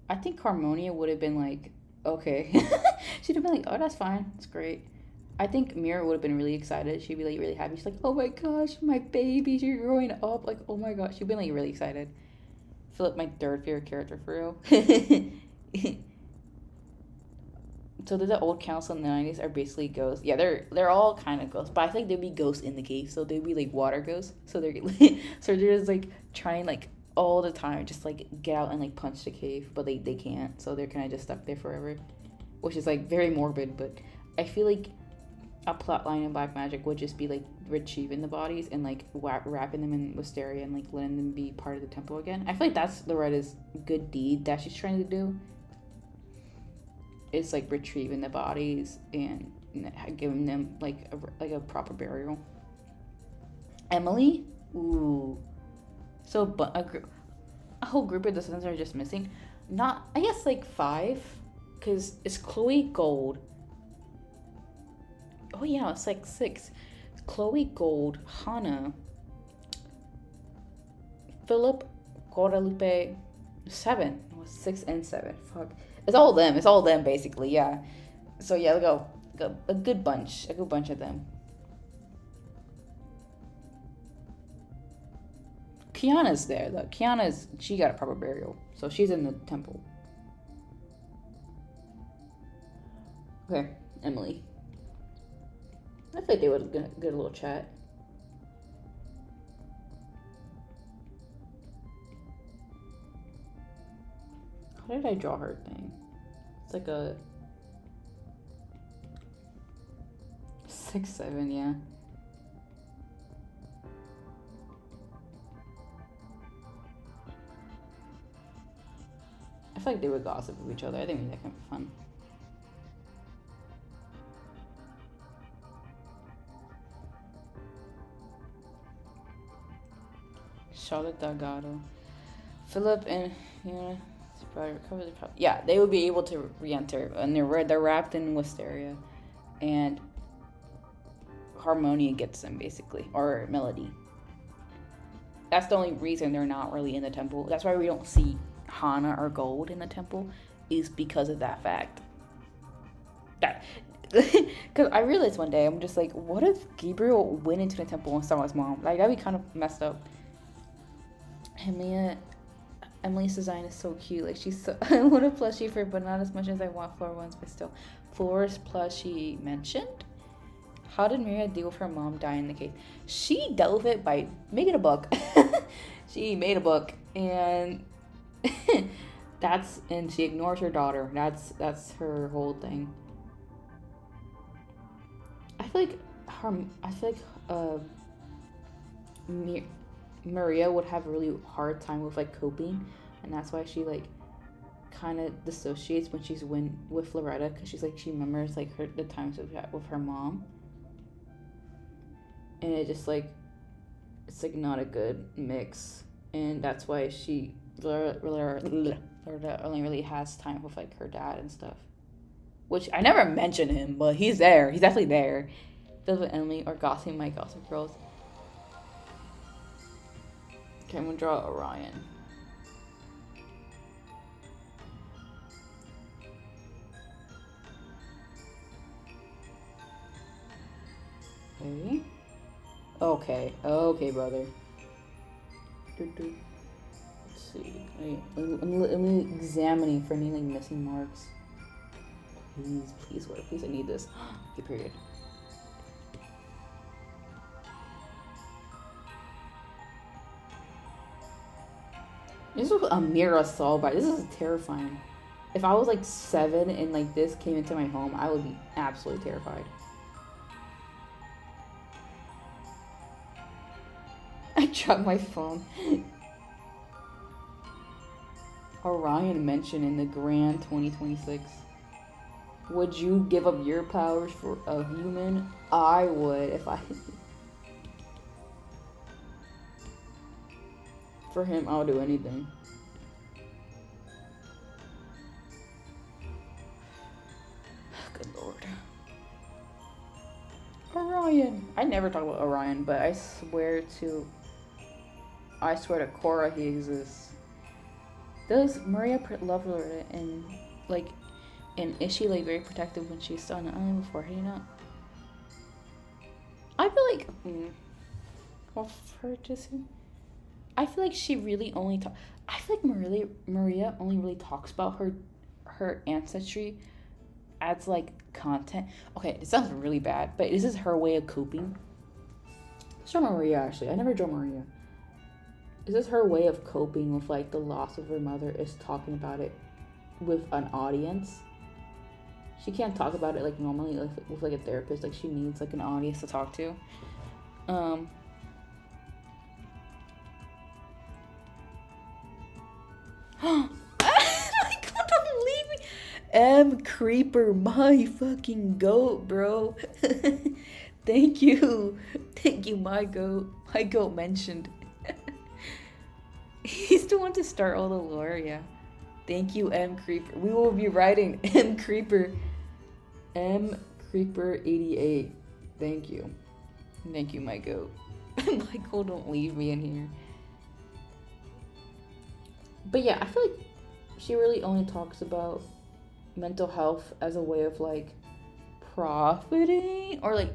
I think Harmonia would have been like, okay. She'd have been like, oh, that's fine. It's great. I think Mira would have been really excited. She'd be like really happy. She's like, oh my gosh, my babies, you're growing up. Like, oh my gosh. She'd been like really excited. Philip, my third favorite character for real. So the old council in the 90s are basically ghosts. Yeah, they're all kind of ghosts, but I think there'd be ghosts in the cave, so they'd be like water ghosts. So they're so they're just like trying like all the time, just like get out and like punch the cave, but they can't. So they're kind of just stuck there forever, which is like very morbid. But I feel like a plot line in Black Magic would just be like retrieving the bodies and like wrapping them in wisteria and like letting them be part of the temple again. I feel like that's Loretta's good deed that she's trying to do. It's like retrieving the bodies and giving them like a proper burial. Emily, ooh, so a whole group of descendants are just missing. Not, I guess like 5, because it's Chloe Gold. Oh yeah, it's like 6. Chloe Gold, Hannah, Philip, Guadalupe, 7. 6 and 7. Fuck. It's all them. It's all them, basically, yeah. So, yeah, a good bunch. A good bunch of them. Kiana's there, though. She got a proper burial. So, she's in the temple. Okay, Emily. I think they would get a little chat. How did I draw her thing? It's like a 6, 7, yeah. I feel like they would gossip with each other. I think that can be fun. Charlotte Delgado. Philip and, yeah. Yeah, they would be able to re-enter, and they're wrapped in wisteria, and Harmonia gets them basically, or Melody. That's the only reason they're not really in the temple. That's why we don't see Hana or Gold in the temple, is because of that fact. That, because I realized one day, I'm just like, what if Gabriel went into the temple and saw his mom? Like, that'd be kind of messed up. Emily's design is so cute. Like, she's so... I want a plushie for, but not as much as I want Floor ones, but still. Floor's plushie mentioned? How did Maria deal with her mom dying in the cave? She dealt with it by making a book. She made a book, and and she ignores her daughter. That's her whole thing. I feel like Maria would have a really hard time with like coping, and that's why she like kind of dissociates when she's with Loretta, because she's like, she remembers like the times with her mom, and it just like, it's like not a good mix, and that's why Loretta only really has time with like her dad and stuff, which I never mentioned him, but he's there. He's definitely there. Philip and Emily or Gossip My Gossip Girls. Okay, I'm gonna draw Orion. Okay, brother. Let's see. I'm examining for any like missing marks. Please, I need this. Okay, period. This is a mirror assault by. This is terrifying. If I was like 7 and like this came into my home, I would be absolutely terrified. dropped my phone. Orion mentioned in the Grand 2026. Would you give up your powers for a human? I would if I... For him, I'll do anything. Good lord. Orion. I never talk about Orion, but I swear to Cora he exists. Does Maria love Loretta and like, and is she like very protective when she's still on the island before heading out? I feel like, well, for just, I feel like she really only I feel like Maria only really talks about her ancestry as like content. Okay, it sounds really bad, but this is her way of coping. Let's draw Maria actually. I never draw Maria. Is this her way of coping with like the loss of her mother, is talking about it with an audience? She can't talk about it like normally with like a therapist. Like she needs like an audience to talk to. Like, don't leave me. M Creeper, my fucking goat, bro. Thank you, my goat. My goat mentioned. He's the one to start all the lore, yeah. Thank you, M Creeper. We will be writing M Creeper 88. Thank you, my goat. Michael, don't leave me in here. But yeah, I feel like she really only talks about mental health as a way of like profiting, or like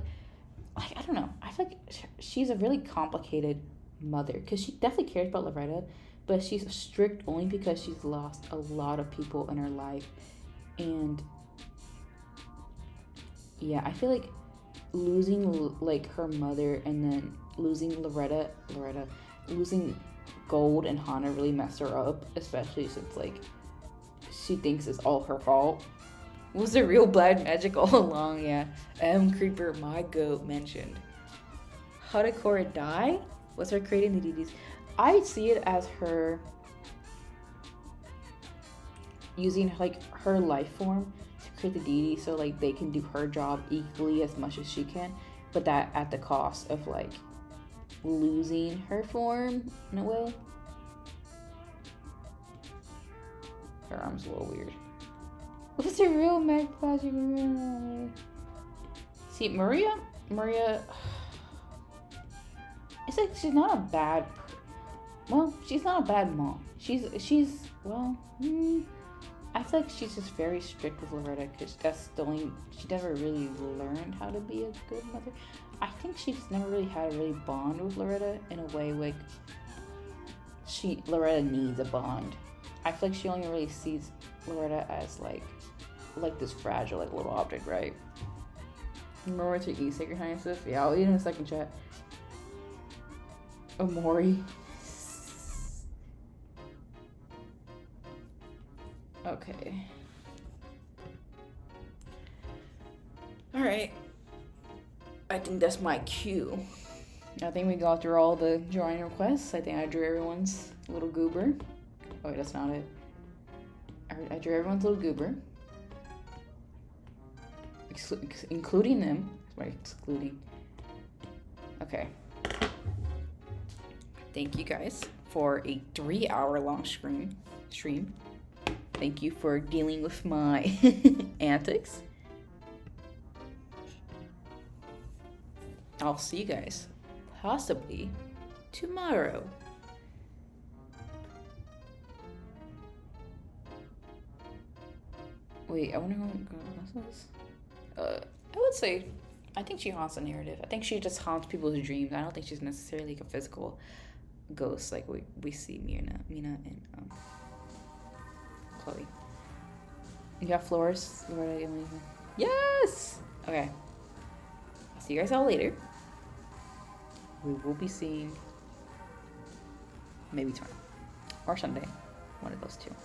I don't know. I feel like she's a really complicated mother because she definitely cares about Loretta, but she's strict only because she's lost a lot of people in her life. And yeah, I feel like losing like her mother and then losing Loretta, losing Gold and Hana really messed her up, especially since like she thinks it's all her fault. Was the real black magic all along? Yeah. M Creeper, my goat, mentioned. How did Cora die? Was her creating the deities? I see it as her using like her life form to create the deity, so like they can do her job equally as much as she can, but that at the cost of like losing her form in a way. Her arm's a little weird. What's the real magic? See, Maria, it's like she's not a bad, well, she's not a bad mom. She's well, I feel like she's just very strict with Loretta because that's the only, she never really learned how to be a good mother. I think she just never really had a really bond with Loretta in a way like Loretta needs a bond. I feel like she only really sees Loretta as like this fragile like little object, right? Remember to eat, Sacred Highnesses? Yeah, I'll eat in a second, chat. Amori. Okay. Alright. I think that's my cue. I think we got through all the drawing requests. I think I drew everyone's little goober. Oh wait, that's not it. I drew everyone's little goober. Including them. Right, excluding. Okay. Thank you guys for a 3-hour long stream. Thank you for dealing with my antics. I'll see you guys possibly tomorrow. Wait, I wonder who this. I would say, I think she haunts the narrative. I think she just haunts people's dreams. I don't think she's necessarily like a physical ghost like we see Mina and Chloe. You got Flores? Yes! Okay. I'll see you guys all later. We will be seeing maybe tomorrow or Sunday. One of those two.